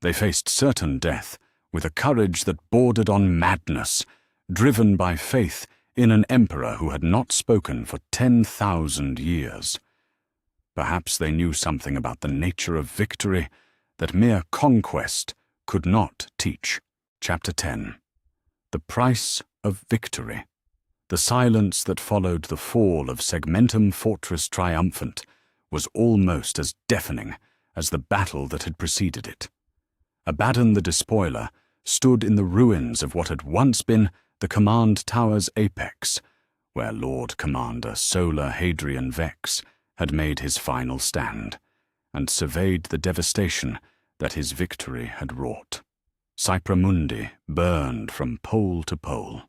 They faced certain death with a courage that bordered on madness, driven by faith in an emperor who had not spoken for 10,000 years. Perhaps they knew something about the nature of victory that mere conquest could not teach. Chapter 10. The Price of Victory. The silence that followed the fall of Segmentum Fortress Triumphant was almost as deafening as the battle that had preceded it. Abaddon the Despoiler stood in the ruins of what had once been the command tower's apex, where Lord Commander Solar Hadrian Vex had made his final stand, and surveyed the devastation that his victory had wrought. Cypra Mundi burned from pole to pole.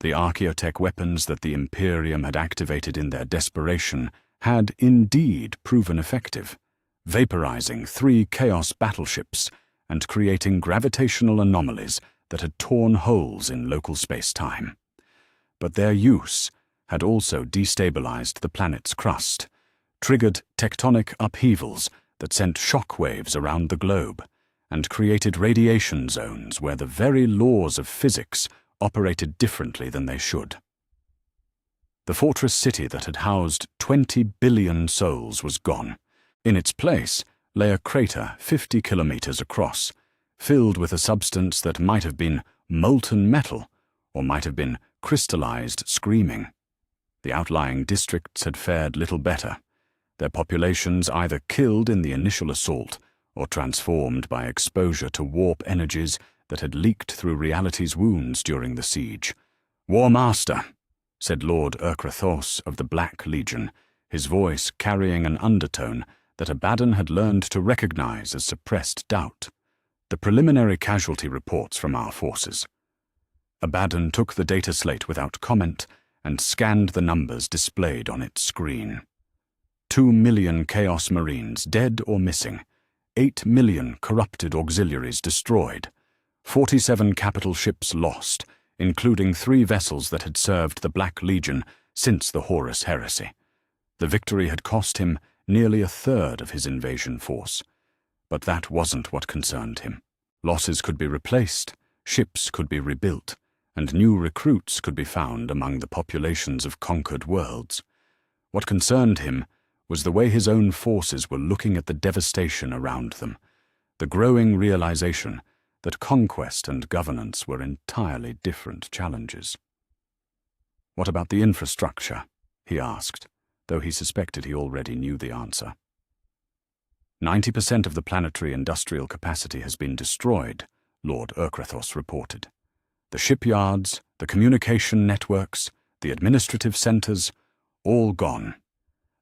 The archaeotech weapons that the Imperium had activated in their desperation had indeed proven effective, vaporizing 3 Chaos battleships and creating gravitational anomalies that had torn holes in local space-time. But their use had also destabilized the planet's crust, triggered tectonic upheavals that sent shock waves around the globe, and created radiation zones where the very laws of physics operated differently than they should. The fortress city that had housed 20 billion souls was gone. In its place lay a crater 50 kilometers across, filled with a substance that might have been molten metal or might have been crystallized screaming. The outlying districts had fared little better, their populations either killed in the initial assault or transformed by exposure to warp energies that had leaked through reality's wounds during the siege. "War Master," said Lord Urkrathos of the Black Legion, his voice carrying an undertone that Abaddon had learned to recognize as suppressed doubt. "The preliminary casualty reports from our forces." Abaddon took the data slate without comment and scanned the numbers displayed on its screen. 2 million Chaos Marines dead or missing, 8 million corrupted auxiliaries destroyed, 47 capital ships lost, including 3 vessels that had served the Black Legion since the Horus Heresy. The victory had cost him nearly a third of his invasion force. But that wasn't what concerned him. Losses could be replaced, ships could be rebuilt, and new recruits could be found among the populations of conquered worlds. What concerned him was the way his own forces were looking at the devastation around them, the growing realization that conquest and governance were entirely different challenges. "What about the infrastructure?" he asked, though he suspected he already knew the answer. 90% of the planetary industrial capacity has been destroyed, Lord Urkrathos reported. The shipyards, the communication networks, the administrative centers, all gone.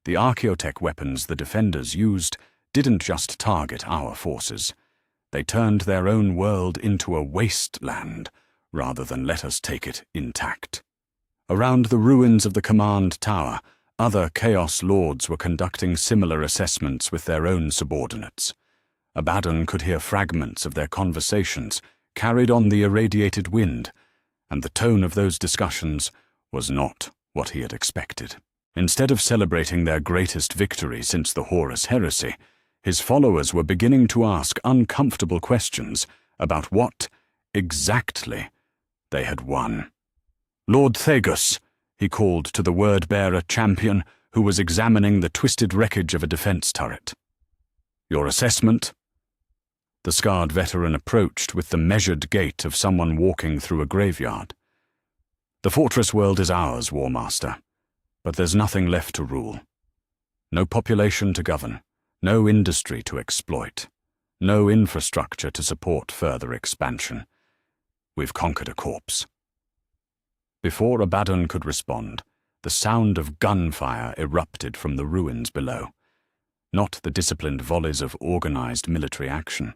The archaeotech weapons the defenders used didn't just target our forces. They turned their own world into a wasteland, rather than let us take it intact. Around the ruins of the command tower, other Chaos Lords were conducting similar assessments with their own subordinates. Abaddon could hear fragments of their conversations, carried on the irradiated wind, and the tone of those discussions was not what he had expected. Instead of celebrating their greatest victory since the Horus Heresy, his followers were beginning to ask uncomfortable questions about what, exactly, they had won. "Lord Thegus," he called to the word-bearer champion who was examining the twisted wreckage of a defense turret. "Your assessment?" The scarred veteran approached with the measured gait of someone walking through a graveyard. "The fortress world is ours, War Master, but there's nothing left to rule. No population to govern, no industry to exploit, no infrastructure to support further expansion. We've conquered a corpse." Before Abaddon could respond, the sound of gunfire erupted from the ruins below. Not the disciplined volleys of organized military action,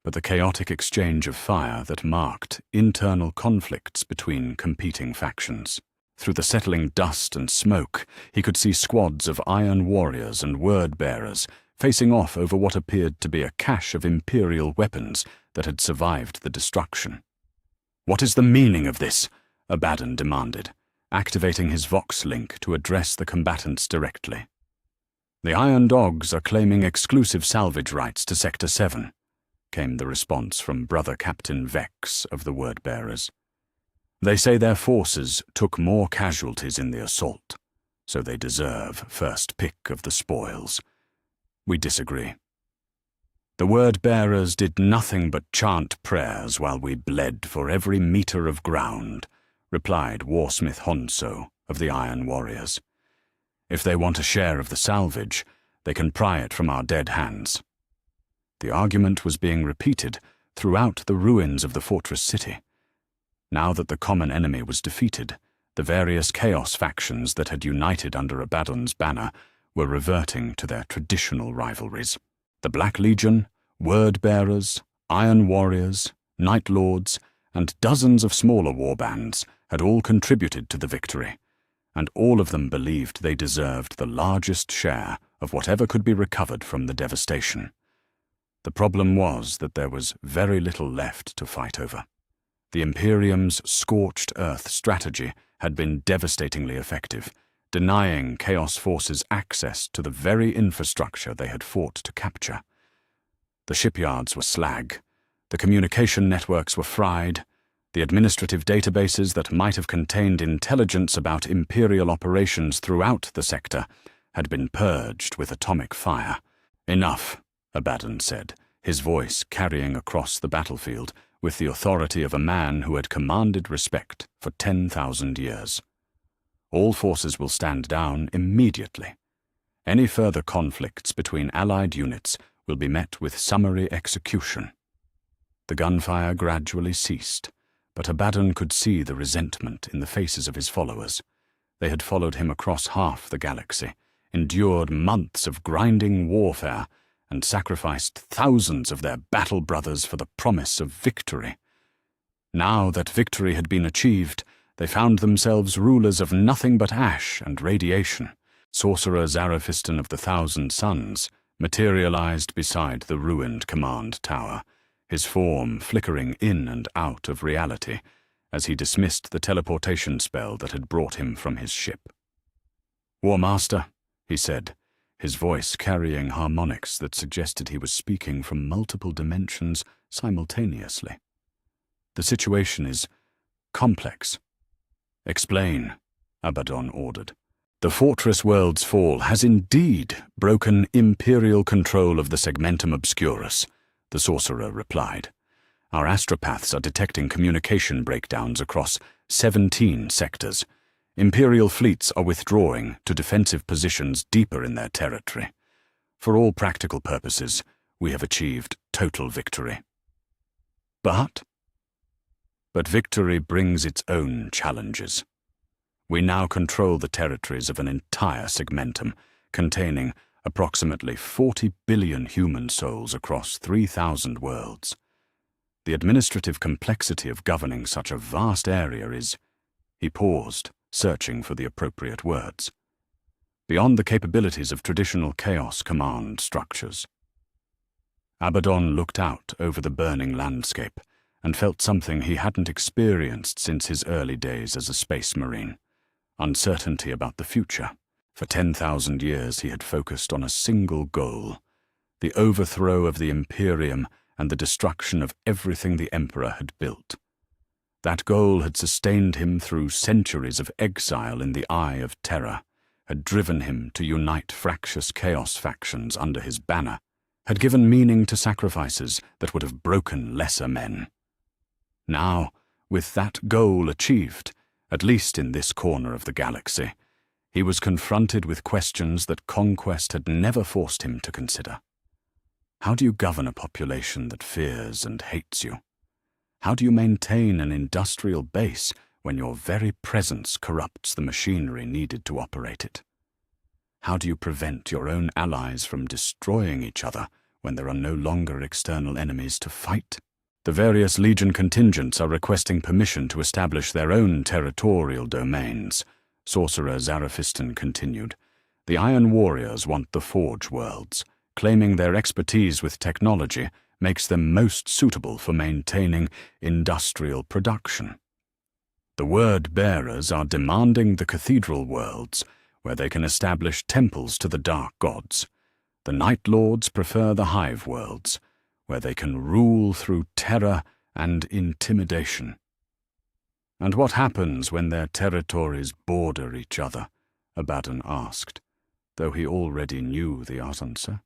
but the chaotic exchange of fire that marked internal conflicts between competing factions. Through the settling dust and smoke, he could see squads of iron warriors and word-bearers facing off over what appeared to be a cache of Imperial weapons that had survived the destruction. "What is the meaning of this?" Abaddon demanded, activating his Vox link to address the combatants directly. "The Iron Dogs are claiming exclusive salvage rights to Sector 7, came the response from Brother Captain Vex of the Word-Bearers. "They say their forces took more casualties in the assault, so they deserve first pick of the spoils. We disagree. The Word-Bearers did nothing but chant prayers while we bled for every meter of ground," replied Warsmith Honso of the Iron Warriors. "If they want a share of the salvage, they can pry it from our dead hands." The argument was being repeated throughout the ruins of the fortress city. Now that the common enemy was defeated, the various Chaos factions that had united under Abaddon's banner were reverting to their traditional rivalries. The Black Legion, Word-Bearers, Iron Warriors, Night Lords, and dozens of smaller warbands had all contributed to the victory, and all of them believed they deserved the largest share of whatever could be recovered from the devastation. The problem was that there was very little left to fight over. The Imperium's scorched earth strategy had been devastatingly effective, denying Chaos forces access to the very infrastructure they had fought to capture. The shipyards were slag, the communication networks were fried, the administrative databases that might have contained intelligence about Imperial operations throughout the sector had been purged with atomic fire. "Enough," Abaddon said, his voice carrying across the battlefield with the authority of a man who had commanded respect for 10,000 years. "All forces will stand down immediately. Any further conflicts between allied units will be met with summary execution." The gunfire gradually ceased, but Abaddon could see the resentment in the faces of his followers. They had followed him across half the galaxy, endured months of grinding warfare, and sacrificed thousands of their battle brothers for the promise of victory. Now that victory had been achieved, they found themselves rulers of nothing but ash and radiation. Sorcerer Zaraphiston of the Thousand Suns materialized beside the ruined command tower, his form flickering in and out of reality as he dismissed the teleportation spell that had brought him from his ship. "War Master," he said, his voice carrying harmonics that suggested he was speaking from multiple dimensions simultaneously. "The situation is complex." "Explain," Abaddon ordered. "The fortress world's fall has indeed broken Imperial control of the Segmentum Obscurus," the sorcerer replied. "Our astropaths are detecting communication breakdowns across 17 sectors. Imperial fleets are withdrawing to defensive positions deeper in their territory. For all practical purposes, we have achieved total victory. But victory brings its own challenges. We now control the territories of an entire segmentum, containing approximately 40 billion human souls across 3,000 worlds. The administrative complexity of governing such a vast area is— He paused, searching for the appropriate words. Beyond the capabilities of traditional chaos command structures. Abaddon looked out over the burning landscape and felt something he hadn't experienced since his early days as a space marine: uncertainty about the future. For 10,000 years he had focused on a single goal: the overthrow of the Imperium and the destruction of everything the Emperor had built. That goal had sustained him through centuries of exile in the Eye of Terror, had driven him to unite fractious chaos factions under his banner, had given meaning to sacrifices that would have broken lesser men. Now, with that goal achieved, at least in this corner of the galaxy, he was confronted with questions that conquest had never forced him to consider. How do you govern a population that fears and hates you? How do you maintain an industrial base when your very presence corrupts the machinery needed to operate it? How do you prevent your own allies from destroying each other when there are no longer external enemies to fight? The various Legion contingents are requesting permission to establish their own territorial domains, Sorcerer Zarafistan continued. The Iron Warriors want the Forge worlds, claiming their expertise with technology makes them most suitable for maintaining industrial production. The Word Bearers are demanding the Cathedral worlds, where they can establish temples to the Dark Gods. The Night Lords prefer the Hive worlds, where they can rule through terror and intimidation. And what happens when their territories border each other? Abaddon asked, though he already knew the answer.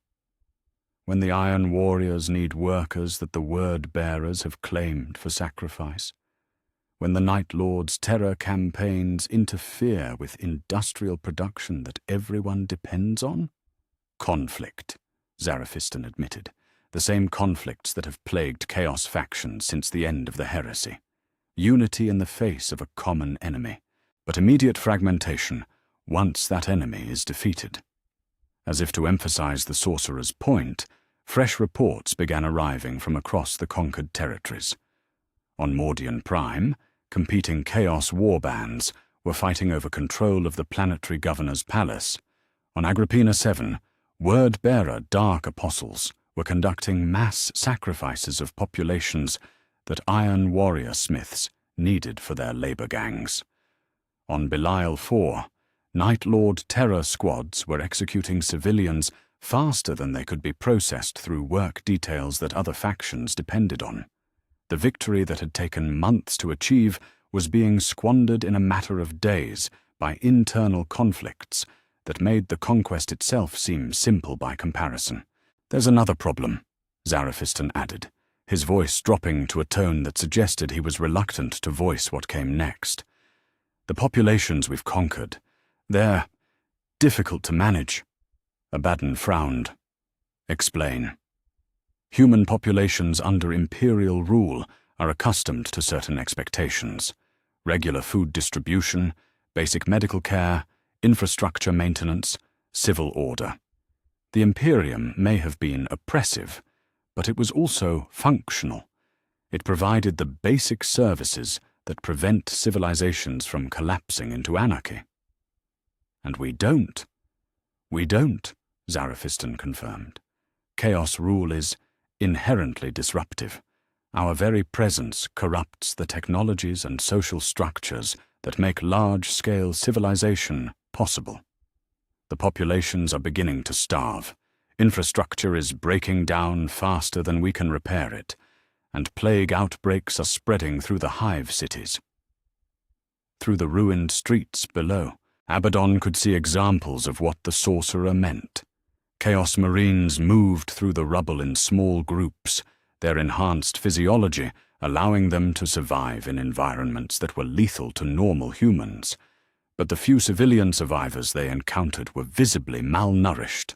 When the Iron Warriors need workers that the Word Bearers have claimed for sacrifice? When the Night Lord's terror campaigns interfere with industrial production that everyone depends on? Conflict, Zarafistan admitted, the same conflicts that have plagued Chaos factions since the end of the heresy. Unity in the face of a common enemy, but immediate fragmentation once that enemy is defeated. As if to emphasize the sorcerer's point, fresh reports began arriving from across the conquered territories. On Mordian Prime, competing Chaos warbands were fighting over control of the planetary governor's palace. On Agrippina 7, Word-bearer Dark Apostles were conducting mass sacrifices of populations that Iron Warrior Smiths needed for their labor gangs. On Belial 4, Night Lord terror squads were executing civilians faster than they could be processed through work details that other factions depended on. The victory that had taken months to achieve was being squandered in a matter of days by internal conflicts that made the conquest itself seem simple by comparison. There's another problem, Zarafistan added, his voice dropping to a tone that suggested he was reluctant to voice what came next. The populations we've conquered, they're difficult to manage. Abaddon frowned. Explain. Human populations under Imperial rule are accustomed to certain expectations: regular food distribution, basic medical care, infrastructure maintenance, civil order. The Imperium may have been oppressive, but it was also functional. It provided the basic services that prevent civilizations from collapsing into anarchy. And we don't. We don't, Zarafistan confirmed. Chaos rule is inherently disruptive. Our very presence corrupts the technologies and social structures that make large-scale civilization possible. The populations are beginning to starve. Infrastructure is breaking down faster than we can repair it, and plague outbreaks are spreading through the hive cities. Through the ruined streets below, Abaddon could see examples of what the sorcerer meant. Chaos Marines moved through the rubble in small groups, their enhanced physiology allowing them to survive in environments that were lethal to normal humans. But the few civilian survivors they encountered were visibly malnourished,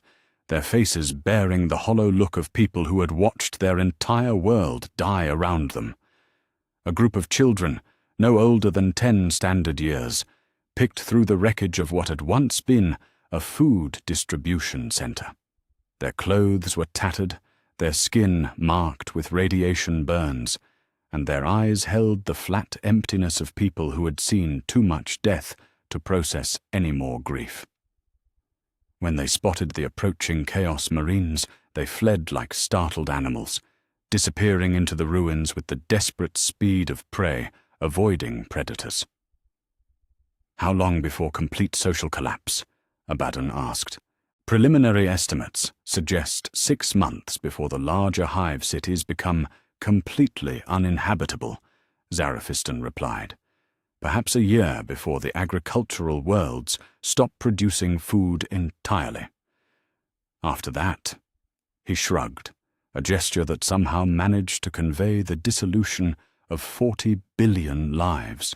their faces bearing the hollow look of people who had watched their entire world die around them. A group of children, no older than 10 standard years, picked through the wreckage of what had once been a food distribution center. Their clothes were tattered, their skin marked with radiation burns, and their eyes held the flat emptiness of people who had seen too much death to process any more grief. When they spotted the approaching Chaos Marines, they fled like startled animals, disappearing into the ruins with the desperate speed of prey, avoiding predators. "How long before complete social collapse?" Abaddon asked. "Preliminary estimates suggest 6 months before the larger hive cities become completely uninhabitable," Zarafistan replied. "Perhaps a year before the agricultural worlds stop producing food entirely. After that," he shrugged, a gesture that somehow managed to convey the dissolution of 40 billion lives.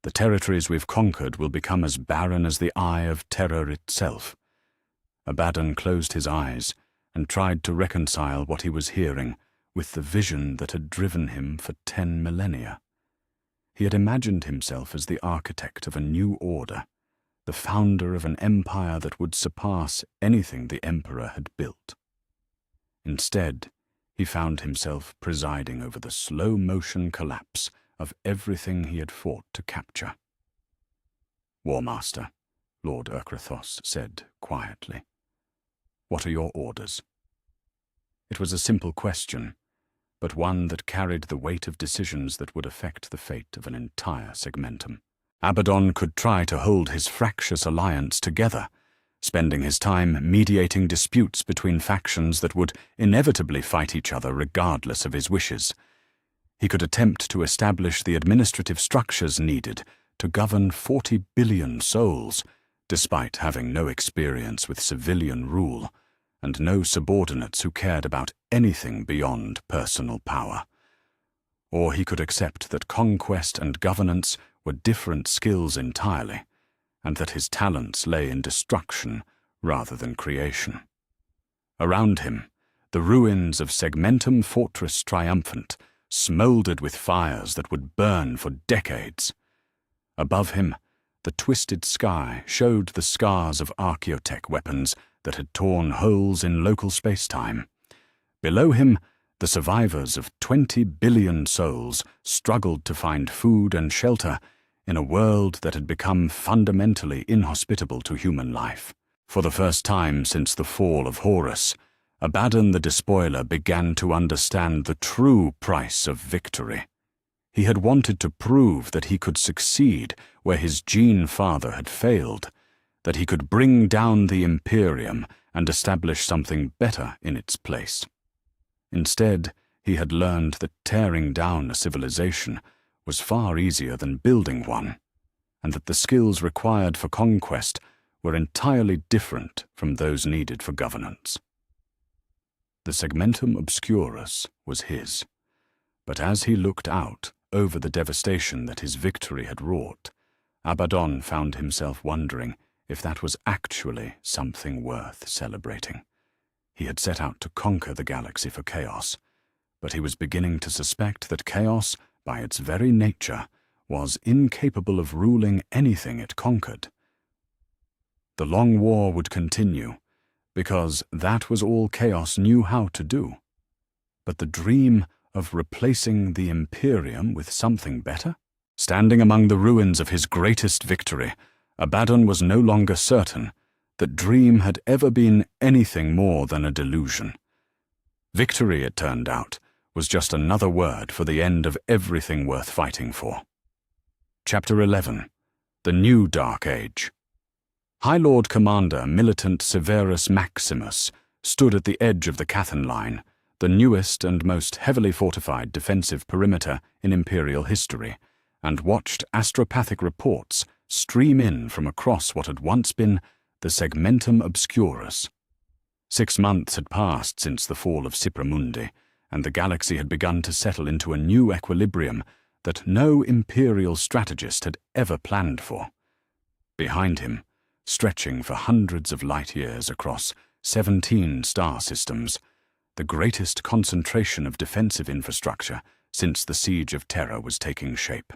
"The territories we've conquered will become as barren as the Eye of Terror itself." Abaddon closed his eyes and tried to reconcile what he was hearing with the vision that had driven him for 10 millennia. He had imagined himself as the architect of a new order, the founder of an empire that would surpass anything the Emperor had built. Instead, he found himself presiding over the slow-motion collapse of everything he had fought to capture. "War Master," Lord Urkrathos said quietly, "what are your orders?" It was a simple question, but one that carried the weight of decisions that would affect the fate of an entire segmentum. Abaddon could try to hold his fractious alliance together, spending his time mediating disputes between factions that would inevitably fight each other regardless of his wishes. He could attempt to establish the administrative structures needed to govern 40 billion souls, despite having no experience with civilian rule and no subordinates who cared about anything beyond personal power. Or he could accept that conquest and governance were different skills entirely, and that his talents lay in destruction rather than creation. Around him, the ruins of Segmentum Fortress Triumphant smouldered with fires that would burn for decades. Above him, the twisted sky showed the scars of archaeotech weapons that had torn holes in local space-time. Below him, the survivors of 20 billion souls struggled to find food and shelter in a world that had become fundamentally inhospitable to human life. For the first time since the fall of Horus, Abaddon the Despoiler began to understand the true price of victory. He had wanted to prove that he could succeed where his gene father had failed, that he could bring down the Imperium and establish something better in its place. Instead, he had learned that tearing down a civilization was far easier than building one, and that the skills required for conquest were entirely different from those needed for governance. The Segmentum Obscurus was his, but as he looked out over the devastation that his victory had wrought, Abaddon found himself wondering if that was actually something worth celebrating. He had set out to conquer the galaxy for chaos, but he was beginning to suspect that chaos, by its very nature, was incapable of ruling anything it conquered. The long war would continue, because that was all chaos knew how to do. But the dream of replacing the Imperium with something better? Standing among the ruins of his greatest victory, Abaddon was no longer certain that dream had ever been anything more than a delusion. Victory, it turned out, was just another word for the end of everything worth fighting for. Chapter 11. The New Dark Age. High Lord Commander Militant Severus Maximus stood at the edge of the Cathan Line, the newest and most heavily fortified defensive perimeter in Imperial history, and watched astropathic reports stream in from across what had once been the Segmentum Obscurus. 6 months had passed since the fall of Cipramundi, and the galaxy had begun to settle into a new equilibrium that no Imperial strategist had ever planned for. Behind him, stretching for hundreds of light-years across 17 star systems, the greatest concentration of defensive infrastructure since the Siege of Terra was taking shape.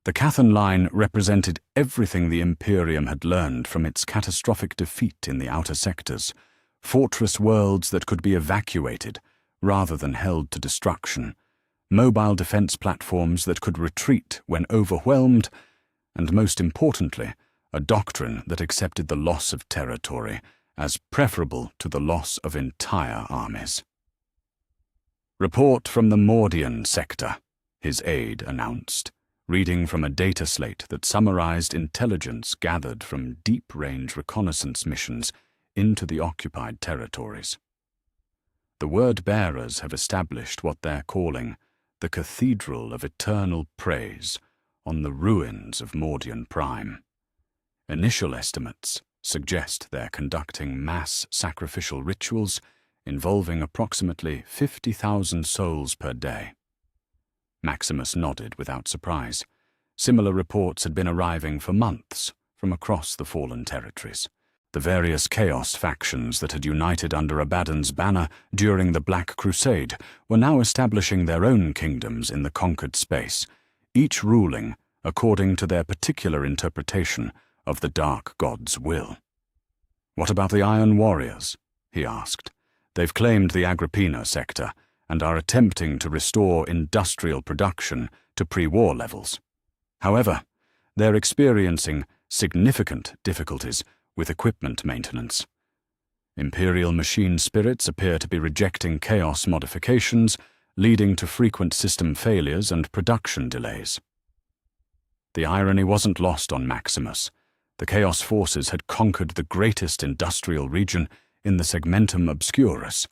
The Cathan Line represented everything the Imperium had learned from its catastrophic defeat in the outer sectors, fortress worlds that could be evacuated rather than held to destruction, mobile defense platforms that could retreat when overwhelmed, and most importantly, a doctrine that accepted the loss of territory as preferable to the loss of entire armies. "Report from the Mordian sector," his aide announced, reading from a data slate that summarized intelligence gathered from deep-range reconnaissance missions into the occupied territories. "The word-bearers have established what they're calling the Cathedral of Eternal Praise on the ruins of Mordian Prime. Initial estimates suggest they're conducting mass sacrificial rituals involving approximately 50,000 souls per day." Maximus nodded without surprise. Similar reports had been arriving for months from across the fallen territories. The various Chaos factions that had united under Abaddon's banner during the Black Crusade were now establishing their own kingdoms in the conquered space, each ruling according to their particular interpretation of the Dark God's will. "What about the Iron Warriors?" he asked. "They've claimed the Agrippina sector and are attempting to restore industrial production to pre-war levels. However, they're experiencing significant difficulties with equipment maintenance. Imperial machine spirits appear to be rejecting Chaos modifications, leading to frequent system failures and production delays." The irony wasn't lost on Maximus. The Chaos forces had conquered the greatest industrial region in the Segmentum Obscurus,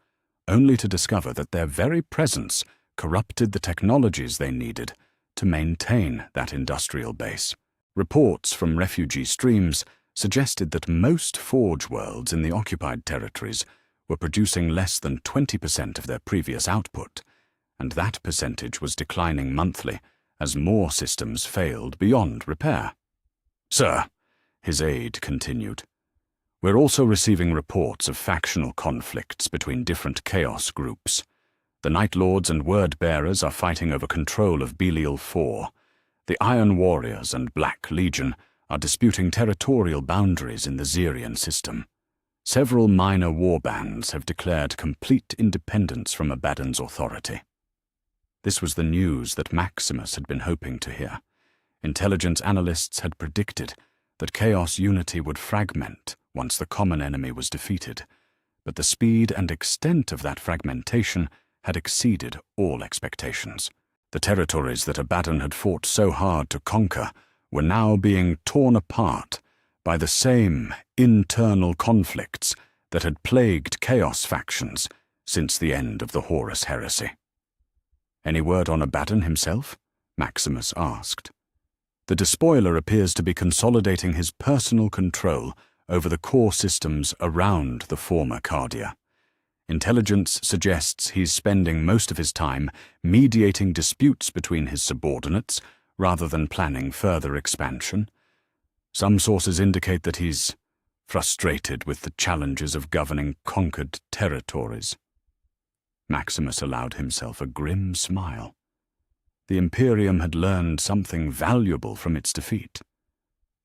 only to discover that their very presence corrupted the technologies they needed to maintain that industrial base. Reports from refugee streams suggested that most Forge worlds in the occupied territories were producing less than 20% of their previous output, and that percentage was declining monthly as more systems failed beyond repair. "Sir," his aide continued, "we're also receiving reports of factional conflicts between different Chaos groups. The Night Lords and Word-Bearers are fighting over control of Belial 4. The Iron Warriors and Black Legion are disputing territorial boundaries in the Xerian system. Several minor warbands have declared complete independence from Abaddon's authority." This was the news that Maximus had been hoping to hear. Intelligence analysts had predicted that Chaos unity would fragment once the common enemy was defeated, but the speed and extent of that fragmentation had exceeded all expectations. The territories that Abaddon had fought so hard to conquer were now being torn apart by the same internal conflicts that had plagued Chaos factions since the end of the Horus heresy. "Any word on Abaddon himself?" Maximus asked. "The Despoiler appears to be consolidating his personal control over the core systems around the former Cardia. Intelligence suggests he's spending most of his time mediating disputes between his subordinates rather than planning further expansion. Some sources indicate that he's frustrated with the challenges of governing conquered territories." Maximus allowed himself a grim smile. The Imperium had learned something valuable from its defeat.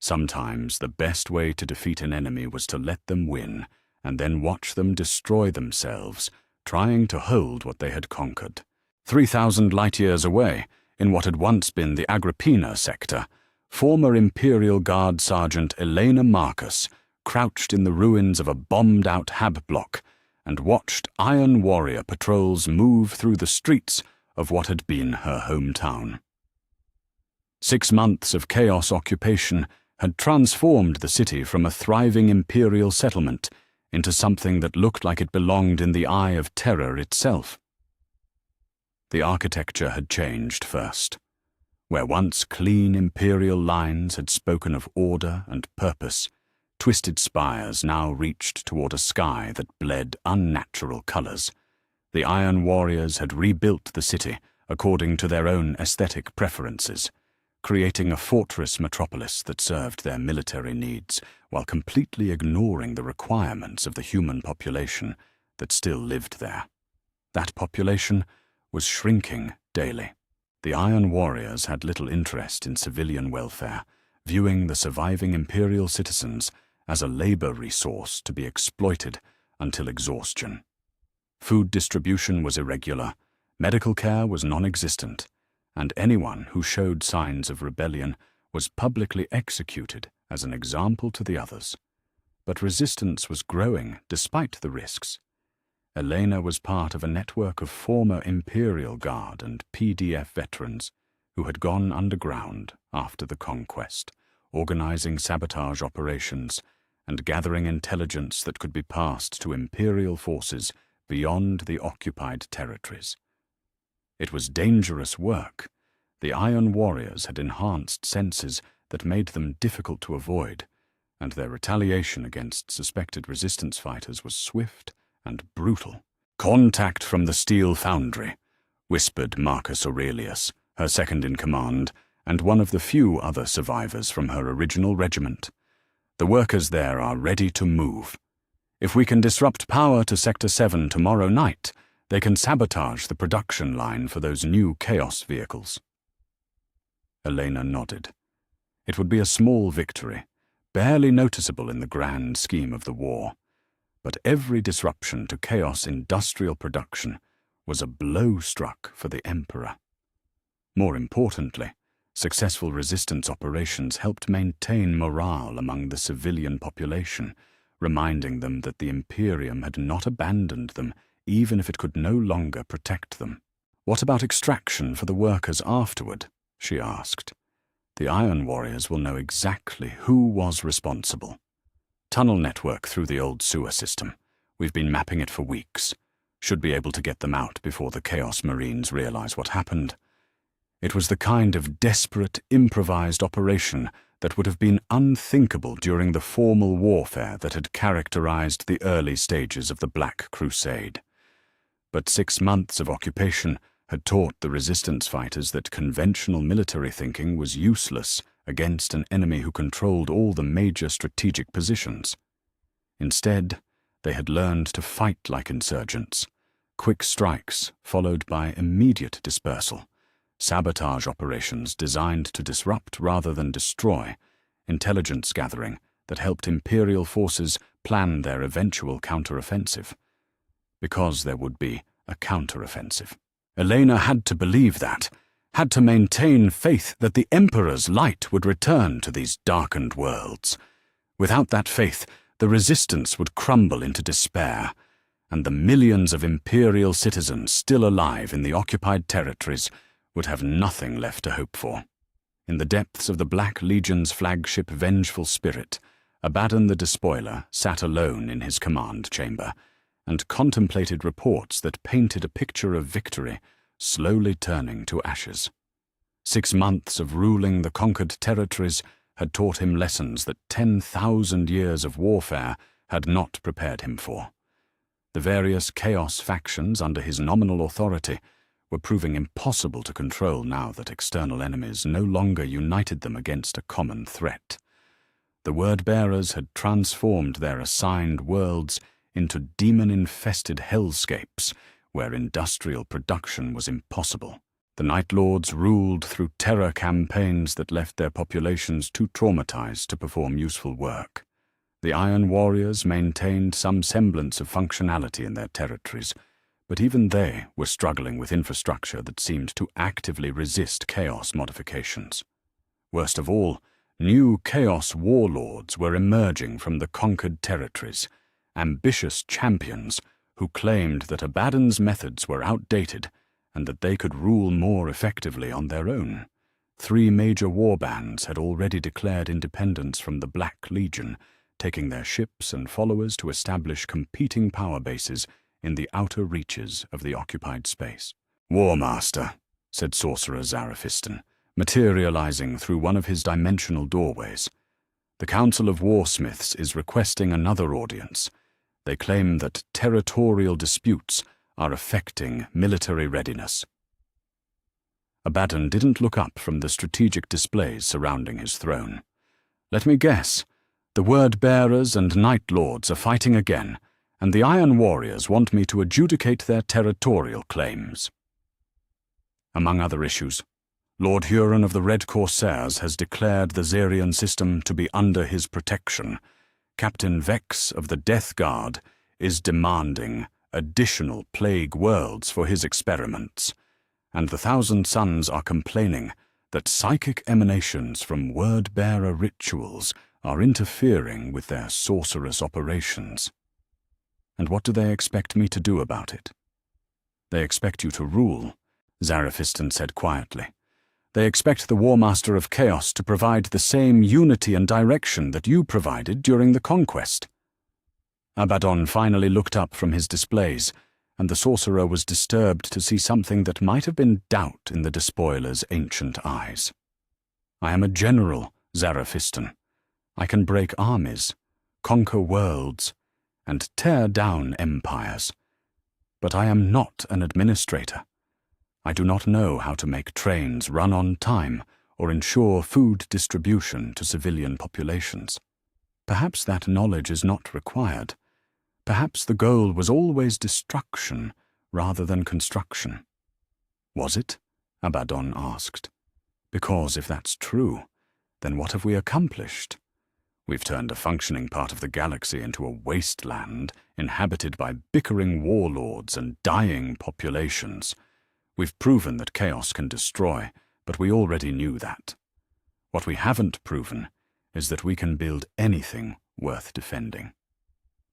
Sometimes the best way to defeat an enemy was to let them win and then watch them destroy themselves, trying to hold what they had conquered. 3,000 light-years away, in what had once been the Agrippina sector, former Imperial Guard Sergeant Elena Marcus crouched in the ruins of a bombed-out hab block and watched Iron Warrior patrols move through the streets of what had been her hometown. 6 months of Chaos occupation had transformed the city from a thriving Imperial settlement into something that looked like it belonged in the Eye of Terror itself. The architecture had changed first. Where once clean Imperial lines had spoken of order and purpose, twisted spires now reached toward a sky that bled unnatural colors. The Iron Warriors had rebuilt the city according to their own aesthetic preferences, creating a fortress metropolis that served their military needs while completely ignoring the requirements of the human population that still lived there. That population was shrinking daily. The Iron Warriors had little interest in civilian welfare, viewing the surviving Imperial citizens as a labor resource to be exploited until exhaustion. Food distribution was irregular, medical care was non-existent, and anyone who showed signs of rebellion was publicly executed as an example to the others. But resistance was growing despite the risks. Elena was part of a network of former Imperial Guard and PDF veterans who had gone underground after the conquest, organizing sabotage operations and gathering intelligence that could be passed to Imperial forces beyond the occupied territories. It was dangerous work. The Iron Warriors had enhanced senses that made them difficult to avoid, and their retaliation against suspected resistance fighters was swift and brutal. "Contact from the Steel Foundry," whispered Marcus Aurelius, her second-in-command, and one of the few other survivors from her original regiment. "The workers there are ready to move. If we can disrupt power to Sector 7 tomorrow night, they can sabotage the production line for those new Chaos vehicles." Elena nodded. It would be a small victory, barely noticeable in the grand scheme of the war, but every disruption to Chaos industrial production was a blow struck for the Emperor. More importantly, successful resistance operations helped maintain morale among the civilian population, reminding them that the Imperium had not abandoned them, even if it could no longer protect them. "What about extraction for the workers afterward?" she asked. "The Iron Warriors will know exactly who was responsible. Tunnel network through the old sewer system. We've been mapping it for weeks. Should be able to get them out before the Chaos Marines realize what happened." It was the kind of desperate, improvised operation that would have been unthinkable during the formal warfare that had characterized the early stages of the Black Crusade. But 6 months of occupation had taught the resistance fighters that conventional military thinking was useless against an enemy who controlled all the major strategic positions. Instead, they had learned to fight like insurgents, quick strikes followed by immediate dispersal, sabotage operations designed to disrupt rather than destroy, intelligence gathering that helped Imperial forces plan their eventual counteroffensive. Because there would be a counteroffensive. Elena had to believe that, had to maintain faith that the Emperor's light would return to these darkened worlds. Without that faith, the resistance would crumble into despair, and the millions of Imperial citizens still alive in the occupied territories would have nothing left to hope for. In the depths of the Black Legion's flagship Vengeful Spirit, Abaddon the Despoiler sat alone in his command chamber and contemplated reports that painted a picture of victory slowly turning to ashes. 6 months of ruling the conquered territories had taught him lessons that 10,000 years of warfare had not prepared him for. The various Chaos factions under his nominal authority were proving impossible to control now that external enemies no longer united them against a common threat. The Word-Bearers had transformed their assigned worlds into demon-infested hellscapes where industrial production was impossible. The Night Lords ruled through terror campaigns that left their populations too traumatized to perform useful work. The Iron Warriors maintained some semblance of functionality in their territories, but even they were struggling with infrastructure that seemed to actively resist Chaos modifications. Worst of all, new Chaos warlords were emerging from the conquered territories, ambitious champions who claimed that Abaddon's methods were outdated and that they could rule more effectively on their own. 3 major warbands had already declared independence from the Black Legion, taking their ships and followers to establish competing power bases in the outer reaches of the occupied space. "War Master," said Sorcerer Zaraphiston, materializing through one of his dimensional doorways. "The Council of Warsmiths is requesting another audience. They claim that territorial disputes are affecting military readiness." Abaddon didn't look up from the strategic displays surrounding his throne. "Let me guess. The Word-Bearers and Night Lords are fighting again, and the Iron Warriors want me to adjudicate their territorial claims." Among other issues, Lord Huron of the Red Corsairs has declared the Zarian system to be under his protection. Captain Vex of the Death Guard is demanding additional plague worlds for his experiments, and the Thousand Sons are complaining that psychic emanations from word-bearer rituals are interfering with their sorcerous operations. And what do they expect me to do about it? They expect you to rule, Zaraphiston said quietly. They expect the War Master of Chaos to provide the same unity and direction that you provided during the conquest. Abaddon finally looked up from his displays, and the sorcerer was disturbed to see something that might have been doubt in the despoiler's ancient eyes. I am a general, Zaraphiston. I can break armies, conquer worlds, and tear down empires. But I am not an administrator. I do not know how to make trains run on time or ensure food distribution to civilian populations. Perhaps that knowledge is not required. Perhaps the goal was always destruction rather than construction. Was it? Abaddon asked. Because if that's true, then what have we accomplished? We've turned a functioning part of the galaxy into a wasteland inhabited by bickering warlords and dying populations. We've proven that chaos can destroy, but we already knew that. What we haven't proven is that we can build anything worth defending.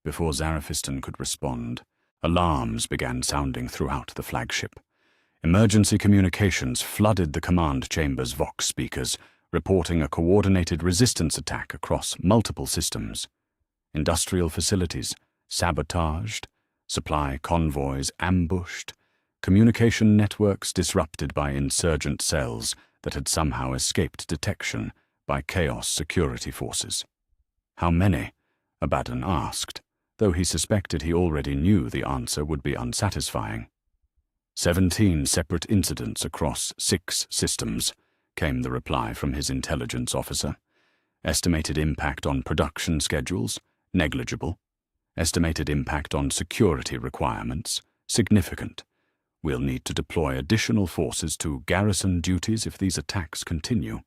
Before Zaraphiston could respond, alarms began sounding throughout the flagship. Emergency communications flooded the command chamber's Vox speakers, reporting a coordinated resistance attack across multiple systems. Industrial facilities sabotaged, supply convoys ambushed, communication networks disrupted by insurgent cells that had somehow escaped detection by Chaos security forces. How many? Abaddon asked, though he suspected he already knew the answer would be unsatisfying. 17 separate incidents across 6 systems, came the reply from his intelligence officer. Estimated impact on production schedules, negligible. Estimated impact on security requirements, significant. We'll need to deploy additional forces to garrison duties if these attacks continue.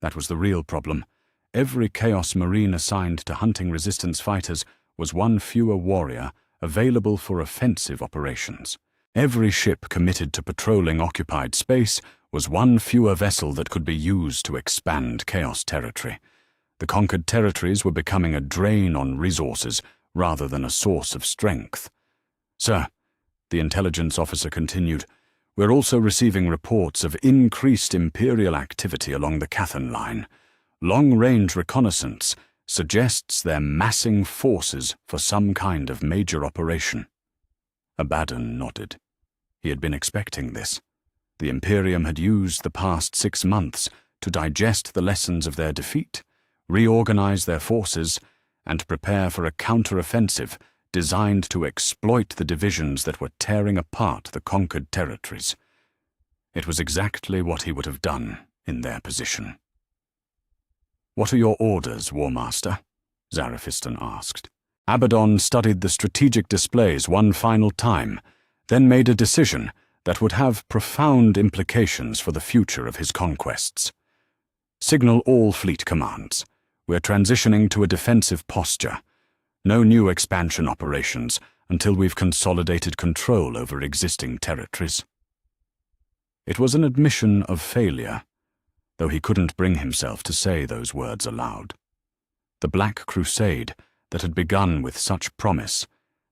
That was the real problem. Every Chaos Marine assigned to hunting resistance fighters was one fewer warrior available for offensive operations. Every ship committed to patrolling occupied space was one fewer vessel that could be used to expand Chaos territory. The conquered territories were becoming a drain on resources rather than a source of strength. Sir, the intelligence officer continued, we're also receiving reports of increased Imperial activity along the Cathan line. Long-range reconnaissance suggests they're massing forces for some kind of major operation. Abaddon nodded. He had been expecting this. The Imperium had used the past 6 months to digest the lessons of their defeat, reorganize their forces, and prepare for a counter-offensive designed to exploit the divisions that were tearing apart the conquered territories. It was exactly what he would have done in their position. What are your orders, War Master? Zaraphiston asked. Abaddon studied the strategic displays one final time, then made a decision that would have profound implications for the future of his conquests. Signal all fleet commands. We're transitioning to a defensive posture. No new expansion operations until we've consolidated control over existing territories. It was an admission of failure, though he couldn't bring himself to say those words aloud. The Black Crusade that had begun with such promise,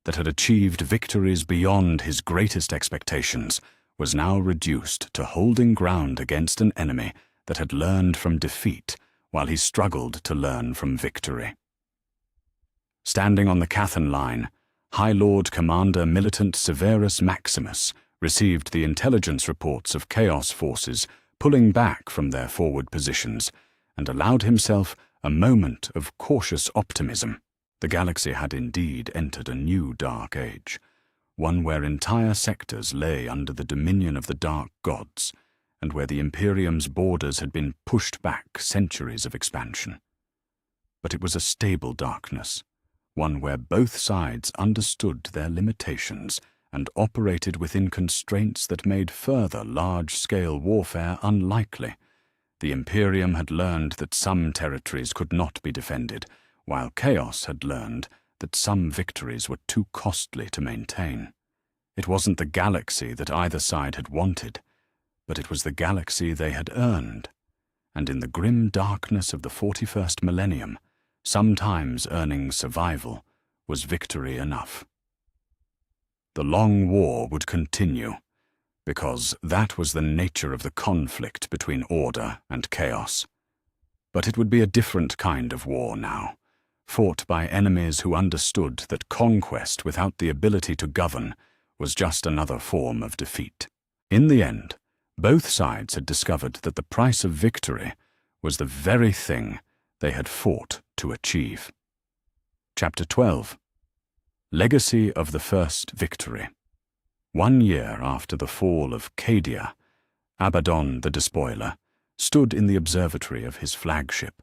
that had achieved victories beyond his greatest expectations, was now reduced to holding ground against an enemy that had learned from defeat while he struggled to learn from victory. Standing on the Cathan line, High Lord Commander Militant Severus Maximus received the intelligence reports of Chaos forces pulling back from their forward positions and allowed himself a moment of cautious optimism. The galaxy had indeed entered a new dark age, one where entire sectors lay under the dominion of the dark gods, and where the Imperium's borders had been pushed back centuries of expansion. But it was a stable darkness, one where both sides understood their limitations and operated within constraints that made further large-scale warfare unlikely. The Imperium had learned that some territories could not be defended, while Chaos had learned that some victories were too costly to maintain. It wasn't the galaxy that either side had wanted, but it was the galaxy they had earned. And in the grim darkness of the 41st millennium, sometimes earning survival was victory enough. The long war would continue, because that was the nature of the conflict between order and chaos. But it would be a different kind of war now, fought by enemies who understood that conquest without the ability to govern was just another form of defeat. In the end, both sides had discovered that the price of victory was the very thing they had fought to achieve. Chapter 12. Legacy of the First Victory. 1 year after the fall of Cadia, Abaddon the Despoiler stood in the observatory of his flagship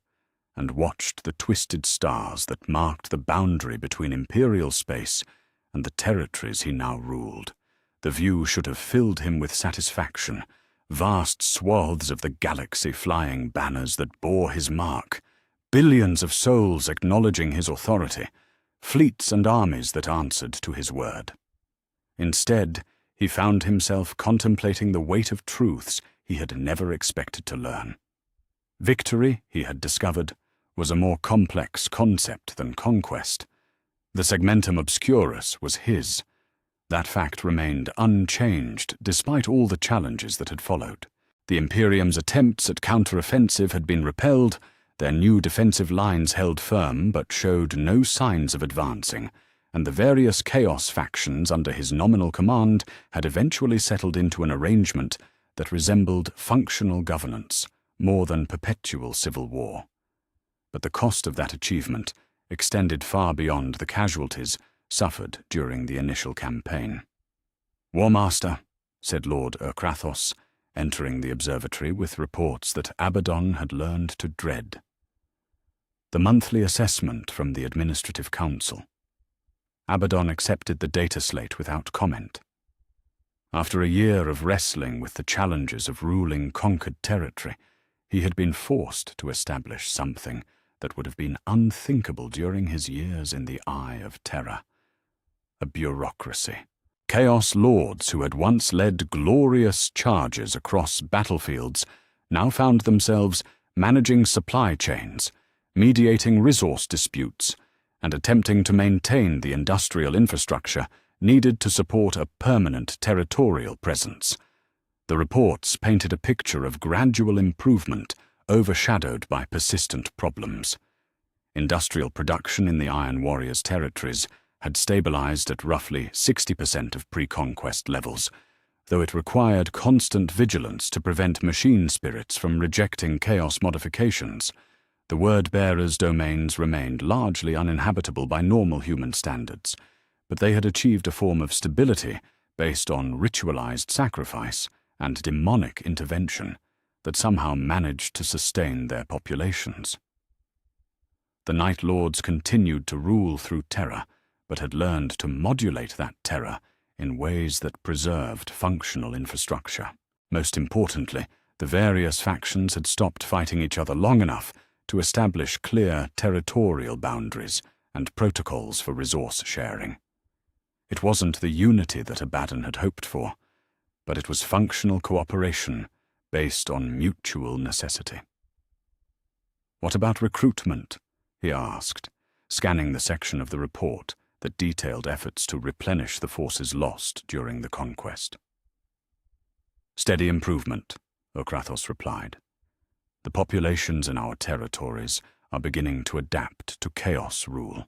and watched the twisted stars that marked the boundary between imperial space and the territories he now ruled. The view should have filled him with satisfaction, vast swaths of the galaxy flying banners that bore his mark, billions of souls acknowledging his authority, fleets and armies that answered to his word. Instead, he found himself contemplating the weight of truths he had never expected to learn. Victory, he had discovered, was a more complex concept than conquest. The segmentum obscurus was his. That fact remained unchanged despite all the challenges that had followed. The Imperium's attempts at counter-offensive had been repelled, their new defensive lines held firm but showed no signs of advancing, and the various Chaos factions under his nominal command had eventually settled into an arrangement that resembled functional governance more than perpetual civil war. But the cost of that achievement extended far beyond the casualties suffered during the initial campaign. "War Master," said Lord Urkrathos, entering the observatory with reports that Abaddon had learned to dread. The monthly assessment from the Administrative Council. Abaddon accepted the data slate without comment. After a year of wrestling with the challenges of ruling conquered territory, he had been forced to establish something that would have been unthinkable during his years in the Eye of Terror. A bureaucracy. Chaos lords who had once led glorious charges across battlefields now found themselves managing supply chains, mediating resource disputes, and attempting to maintain the industrial infrastructure needed to support a permanent territorial presence. The reports painted a picture of gradual improvement overshadowed by persistent problems. Industrial production in the Iron Warriors' territories had stabilized at roughly 60% of pre-conquest levels, though it required constant vigilance to prevent machine spirits from rejecting chaos modifications. The Word-Bearers' domains remained largely uninhabitable by normal human standards, but they had achieved a form of stability based on ritualized sacrifice and demonic intervention that somehow managed to sustain their populations. The Night Lords continued to rule through terror, but had learned to modulate that terror in ways that preserved functional infrastructure. Most importantly, the various factions had stopped fighting each other long enough to establish clear territorial boundaries and protocols for resource sharing. It wasn't the unity that Abaddon had hoped for, but it was functional cooperation based on mutual necessity. "What about recruitment?" he asked, scanning the section of the report that detailed efforts to replenish the forces lost during the conquest. "Steady improvement," Urkrathos replied. "The populations in our territories are beginning to adapt to chaos rule.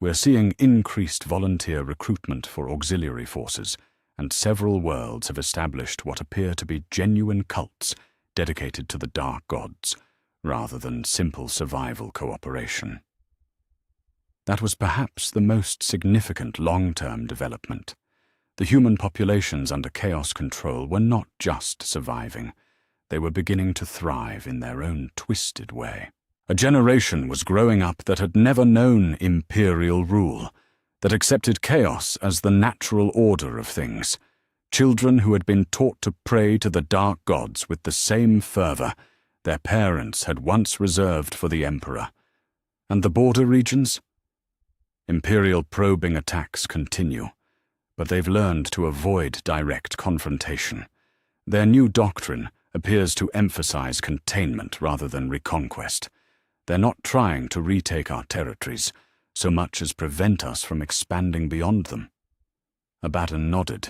We're seeing increased volunteer recruitment for auxiliary forces, and several worlds have established what appear to be genuine cults dedicated to the dark gods, rather than simple survival cooperation." That was perhaps the most significant long-term development. The human populations under chaos control were not just surviving. They were beginning to thrive in their own twisted way. A generation was growing up that had never known imperial rule. that accepted chaos as the natural order of things, children who had been taught to pray to the dark gods with the same fervor their parents had once reserved for the Emperor. And the border regions? Imperial probing attacks continue, but they've learned to avoid direct confrontation. Their new doctrine appears to emphasize containment rather than reconquest. They're not trying to retake our territories, so much as prevent us from expanding beyond them. Abaddon nodded.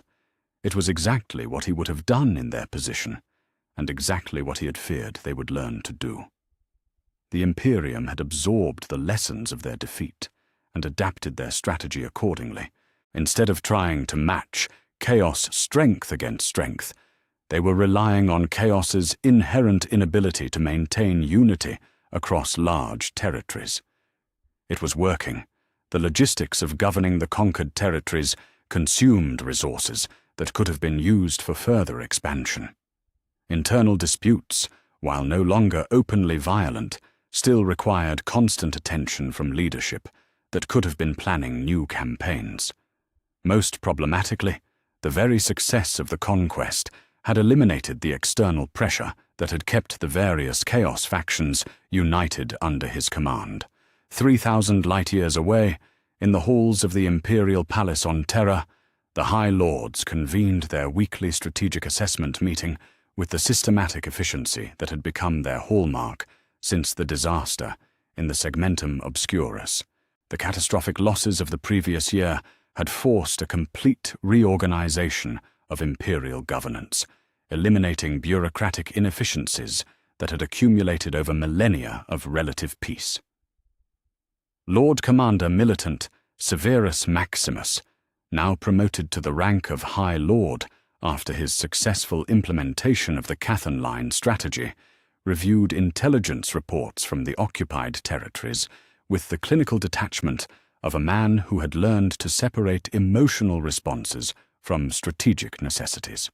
It was exactly what he would have done in their position, and exactly what he had feared they would learn to do. The Imperium had absorbed the lessons of their defeat and adapted their strategy accordingly. Instead of trying to match chaos strength against strength, they were relying on chaos's inherent inability to maintain unity across large territories. It was working. The logistics of governing the conquered territories consumed resources that could have been used for further expansion. Internal disputes, while no longer openly violent, still required constant attention from leadership that could have been planning new campaigns. Most problematically, the very success of the conquest had eliminated the external pressure that had kept the various chaos factions united under his command. 3,000 light-years away, in the halls of the Imperial Palace on Terra, the High Lords convened their weekly strategic assessment meeting with the systematic efficiency that had become their hallmark since the disaster in the Segmentum Obscurus. The catastrophic losses of the previous year had forced a complete reorganization of imperial governance, eliminating bureaucratic inefficiencies that had accumulated over millennia of relative peace. Lord Commander Militant Severus Maximus, now promoted to the rank of High Lord after his successful implementation of the Cathan Line strategy, reviewed intelligence reports from the occupied territories with the clinical detachment of a man who had learned to separate emotional responses from strategic necessities.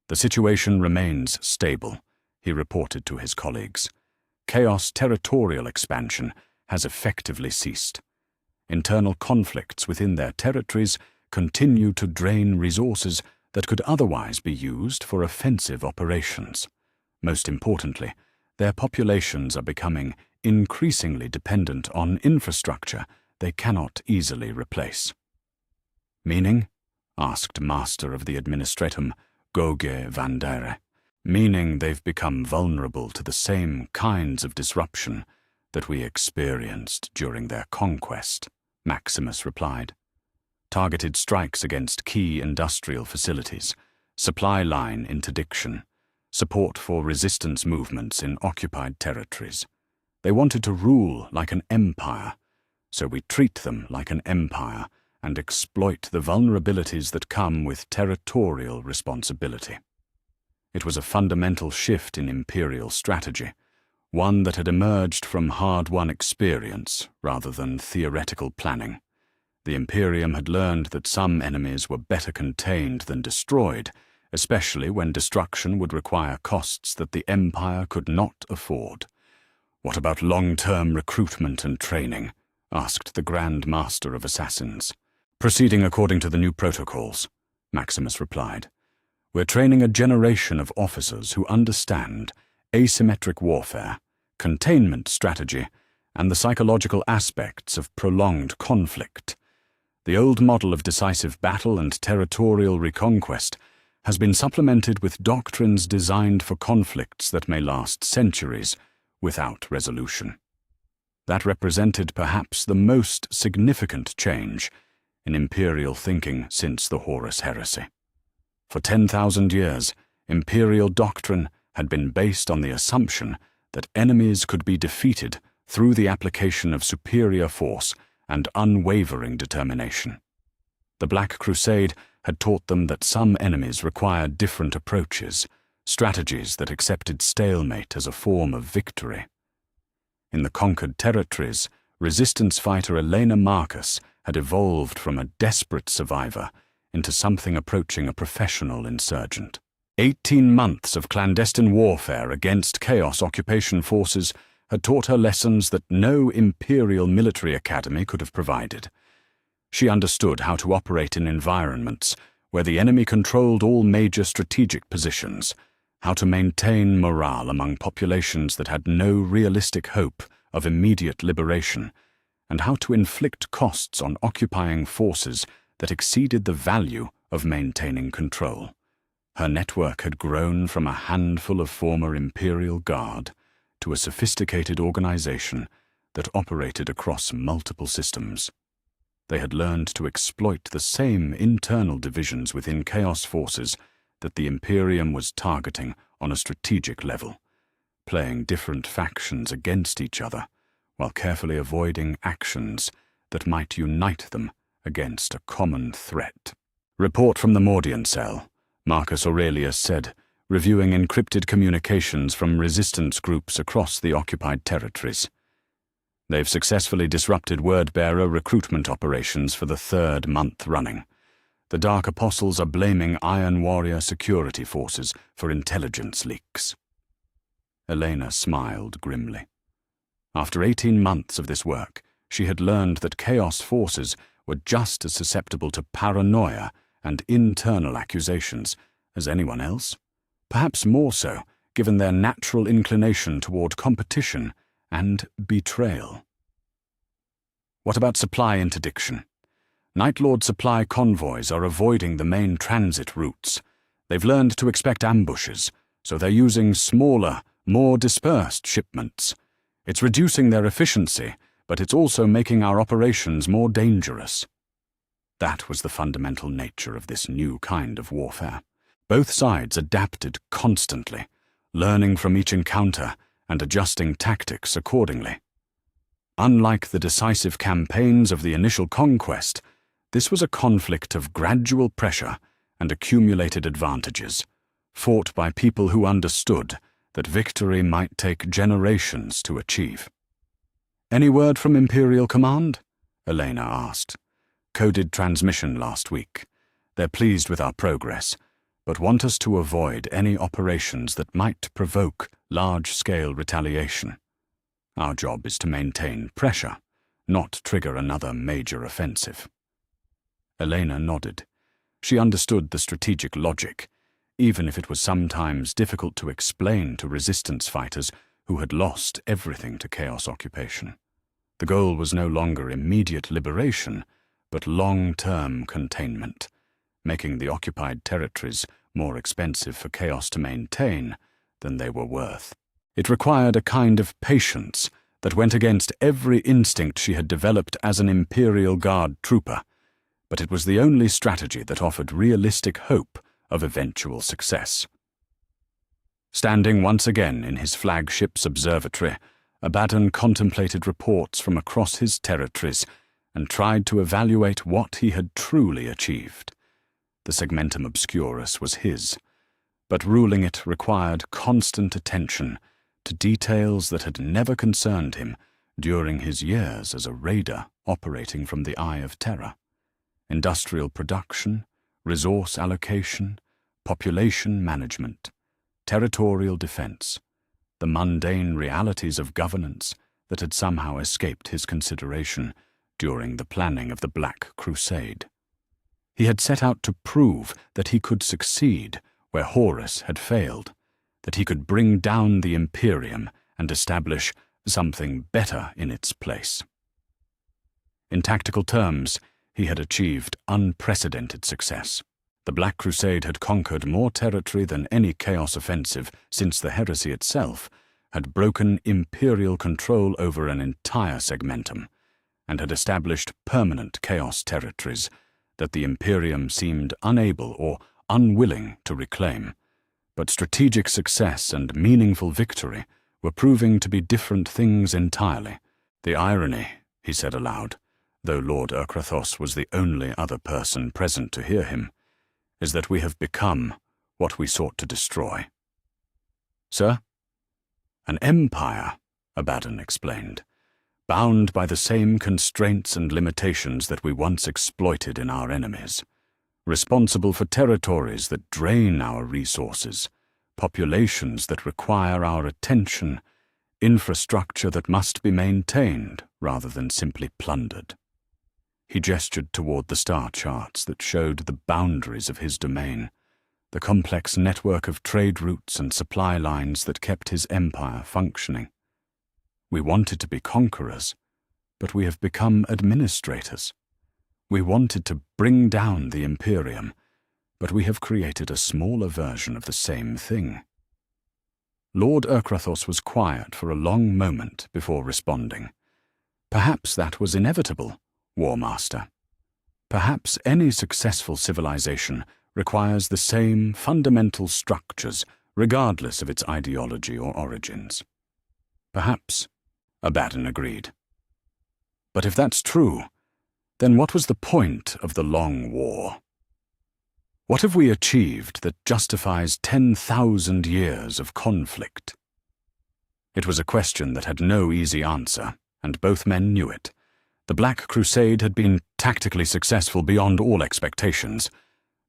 The situation remains stable, he reported to his colleagues. Chaos territorial expansion has effectively ceased. Internal conflicts within their territories continue to drain resources that could otherwise be used for offensive operations. Most importantly, their populations are becoming increasingly dependent on infrastructure they cannot easily replace. Meaning? Asked Master of the Administratum, Goge Vandere. Meaning they've become vulnerable to the same kinds of disruption that we experienced during their conquest, Maximus replied. Targeted strikes against key industrial facilities, supply line interdiction, support for resistance movements in occupied territories. They wanted to rule like an empire, so we treat them like an empire and exploit the vulnerabilities that come with territorial responsibility. It was a fundamental shift in imperial strategy, one that had emerged from hard-won experience rather than theoretical planning. The Imperium had learned that some enemies were better contained than destroyed, especially when destruction would require costs that the Empire could not afford. What about long-term recruitment and training? Asked the Grand Master of Assassins. Proceeding according to the new protocols, Maximus replied. We're training a generation of officers who understand asymmetric warfare, containment strategy, and the psychological aspects of prolonged conflict. The old model of decisive battle and territorial reconquest has been supplemented with doctrines designed for conflicts that may last centuries without resolution. That represented perhaps the most significant change in imperial thinking since the Horus Heresy. For 10,000 years, imperial doctrine had been based on the assumption that enemies could be defeated through the application of superior force and unwavering determination. The Black Crusade had taught them that some enemies required different approaches, strategies that accepted stalemate as a form of victory. In the conquered territories, resistance fighter Elena Marcus had evolved from a desperate survivor into something approaching a professional insurgent. 18 months of clandestine warfare against Chaos occupation forces had taught her lessons that no imperial military academy could have provided. She understood how to operate in environments where the enemy controlled all major strategic positions, how to maintain morale among populations that had no realistic hope of immediate liberation, and how to inflict costs on occupying forces that exceeded the value of maintaining control. Her network had grown from a handful of former Imperial Guard to a sophisticated organization that operated across multiple systems. They had learned to exploit the same internal divisions within Chaos forces that the Imperium was targeting on a strategic level, playing different factions against each other while carefully avoiding actions that might unite them against a common threat. "Report from the Mordian cell," Marcus Aurelius said, reviewing encrypted communications from resistance groups across the occupied territories. "They've successfully disrupted word-bearer recruitment operations for the 3rd month running. The Dark Apostles are blaming Iron Warrior security forces for intelligence leaks." Elena smiled grimly. After 18 months of this work, she had learned that Chaos forces were just as susceptible to paranoia and internal accusations as anyone else, perhaps more so, given their natural inclination toward competition and betrayal. "What about supply interdiction? Night Lord supply convoys are avoiding the main transit routes. They've learned to expect ambushes, so they're using smaller, more dispersed shipments. It's reducing their efficiency, but it's also making our operations more dangerous." That was the fundamental nature of this new kind of warfare. Both sides adapted constantly, learning from each encounter and adjusting tactics accordingly. Unlike the decisive campaigns of the initial conquest, this was a conflict of gradual pressure and accumulated advantages, fought by people who understood that victory might take generations to achieve. "Any word from Imperial Command?" Elena asked. "Coded transmission last week. They're pleased with our progress, but want us to avoid any operations that might provoke large-scale retaliation. Our job is to maintain pressure, not trigger another major offensive." Elena nodded. She understood the strategic logic, even if it was sometimes difficult to explain to resistance fighters who had lost everything to Chaos occupation. The goal was no longer immediate liberation, but long-term containment, making the occupied territories more expensive for Chaos to maintain than they were worth. It required a kind of patience that went against every instinct she had developed as an Imperial Guard trooper, but it was the only strategy that offered realistic hope of eventual success. Standing once again in his flagship's observatory, Abaddon contemplated reports from across his territories and tried to evaluate what he had truly achieved. The segmentum obscurus was his, but ruling it required constant attention to details that had never concerned him during his years as a raider operating from the Eye of Terror. Industrial production, resource allocation, population management, territorial defense, the mundane realities of governance that had somehow escaped his consideration during the planning of the Black Crusade. He had set out to prove that he could succeed where Horus had failed, that he could bring down the Imperium and establish something better in its place. In tactical terms, he had achieved unprecedented success. The Black Crusade had conquered more territory than any Chaos offensive since the heresy itself, had broken Imperial control over an entire segmentum, and had established permanent Chaos territories that the Imperium seemed unable or unwilling to reclaim. But strategic success and meaningful victory were proving to be different things entirely. "The irony," he said aloud, though Lord Urkrathos was the only other person present to hear him, "is that we have become what we sought to destroy." "Sir?" "An empire," Abaddon explained, "bound by the same constraints and limitations that we once exploited in our enemies, responsible for territories that drain our resources, populations that require our attention, infrastructure that must be maintained rather than simply plundered." He gestured toward the star charts that showed the boundaries of his domain, the complex network of trade routes and supply lines that kept his empire functioning. We wanted to be conquerors, but we have become administrators. We wanted to bring down the Imperium, but we have created a smaller version of the same thing. Lord Urkrathos was quiet for a long moment before responding. Perhaps that was inevitable, War Master. Perhaps any successful civilization requires the same fundamental structures, regardless of its ideology or origins. Perhaps, Abaddon agreed. But if that's true, then what was the point of the long war? What have we achieved that justifies 10,000 years of conflict? It was a question that had no easy answer, and both men knew it. The Black Crusade had been tactically successful beyond all expectations,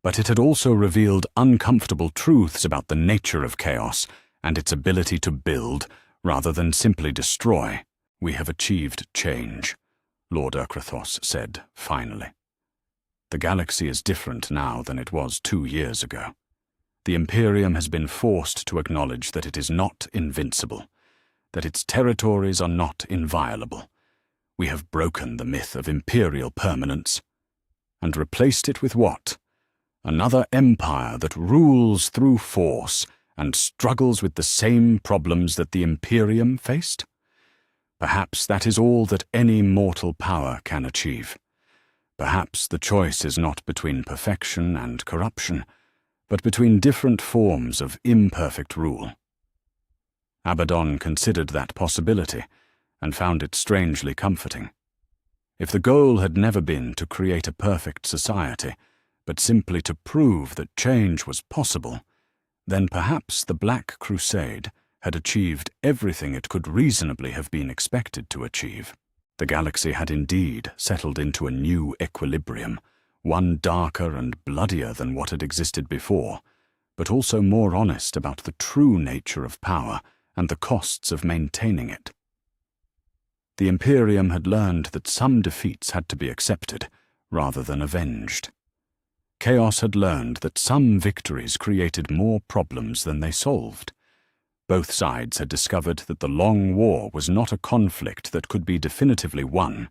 but it had also revealed uncomfortable truths about the nature of chaos and its ability to build rather than simply destroy. We have achieved change, Lord Urkrathos said finally. The galaxy is different now than it was 2 years ago. The Imperium has been forced to acknowledge that it is not invincible, that its territories are not inviolable. We have broken the myth of imperial permanence and replaced it with what? Another empire that rules through force and struggles with the same problems that the Imperium faced? Perhaps that is all that any mortal power can achieve. Perhaps the choice is not between perfection and corruption, but between different forms of imperfect rule. Abaddon considered that possibility and found it strangely comforting. If the goal had never been to create a perfect society, but simply to prove that change was possible, then perhaps the Black Crusade had achieved everything it could reasonably have been expected to achieve. The galaxy had indeed settled into a new equilibrium, one darker and bloodier than what had existed before, but also more honest about the true nature of power and the costs of maintaining it. The Imperium had learned that some defeats had to be accepted rather than avenged. Chaos had learned that some victories created more problems than they solved. Both sides had discovered that the long war was not a conflict that could be definitively won,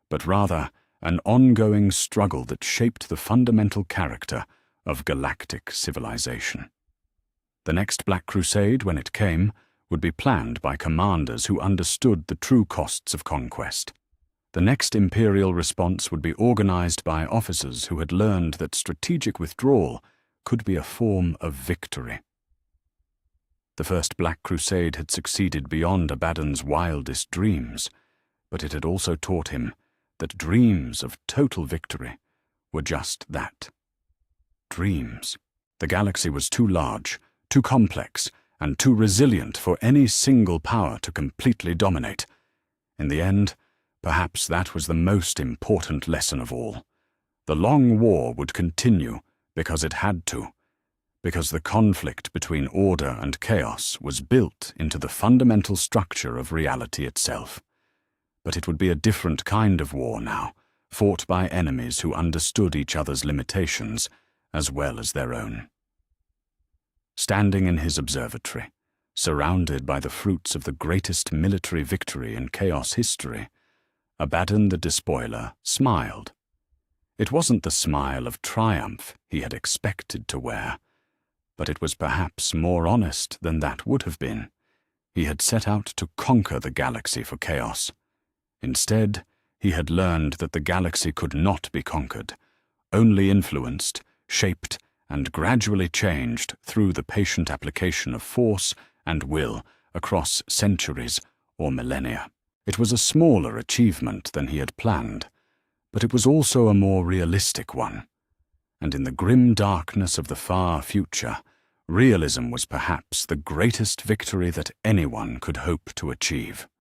but rather an ongoing struggle that shaped the fundamental character of galactic civilization. The next Black Crusade, when it came, would be planned by commanders who understood the true costs of conquest. The next imperial response would be organized by officers who had learned that strategic withdrawal could be a form of victory. The first Black Crusade had succeeded beyond Abaddon's wildest dreams, but it had also taught him that dreams of total victory were just that. Dreams. The galaxy was too large, too complex, and too resilient for any single power to completely dominate. In the end, perhaps that was the most important lesson of all. The long war would continue because it had to, because the conflict between order and chaos was built into the fundamental structure of reality itself. But it would be a different kind of war now, fought by enemies who understood each other's limitations as well as their own. Standing in his observatory, surrounded by the fruits of the greatest military victory in Chaos history, Abaddon the Despoiler smiled. It wasn't the smile of triumph he had expected to wear, but it was perhaps more honest than that would have been. He had set out to conquer the galaxy for Chaos. Instead, he had learned that the galaxy could not be conquered, only influenced, shaped, and gradually changed through the patient application of force and will across centuries or millennia. It was a smaller achievement than he had planned, but it was also a more realistic one. And in the grim darkness of the far future, realism was perhaps the greatest victory that anyone could hope to achieve.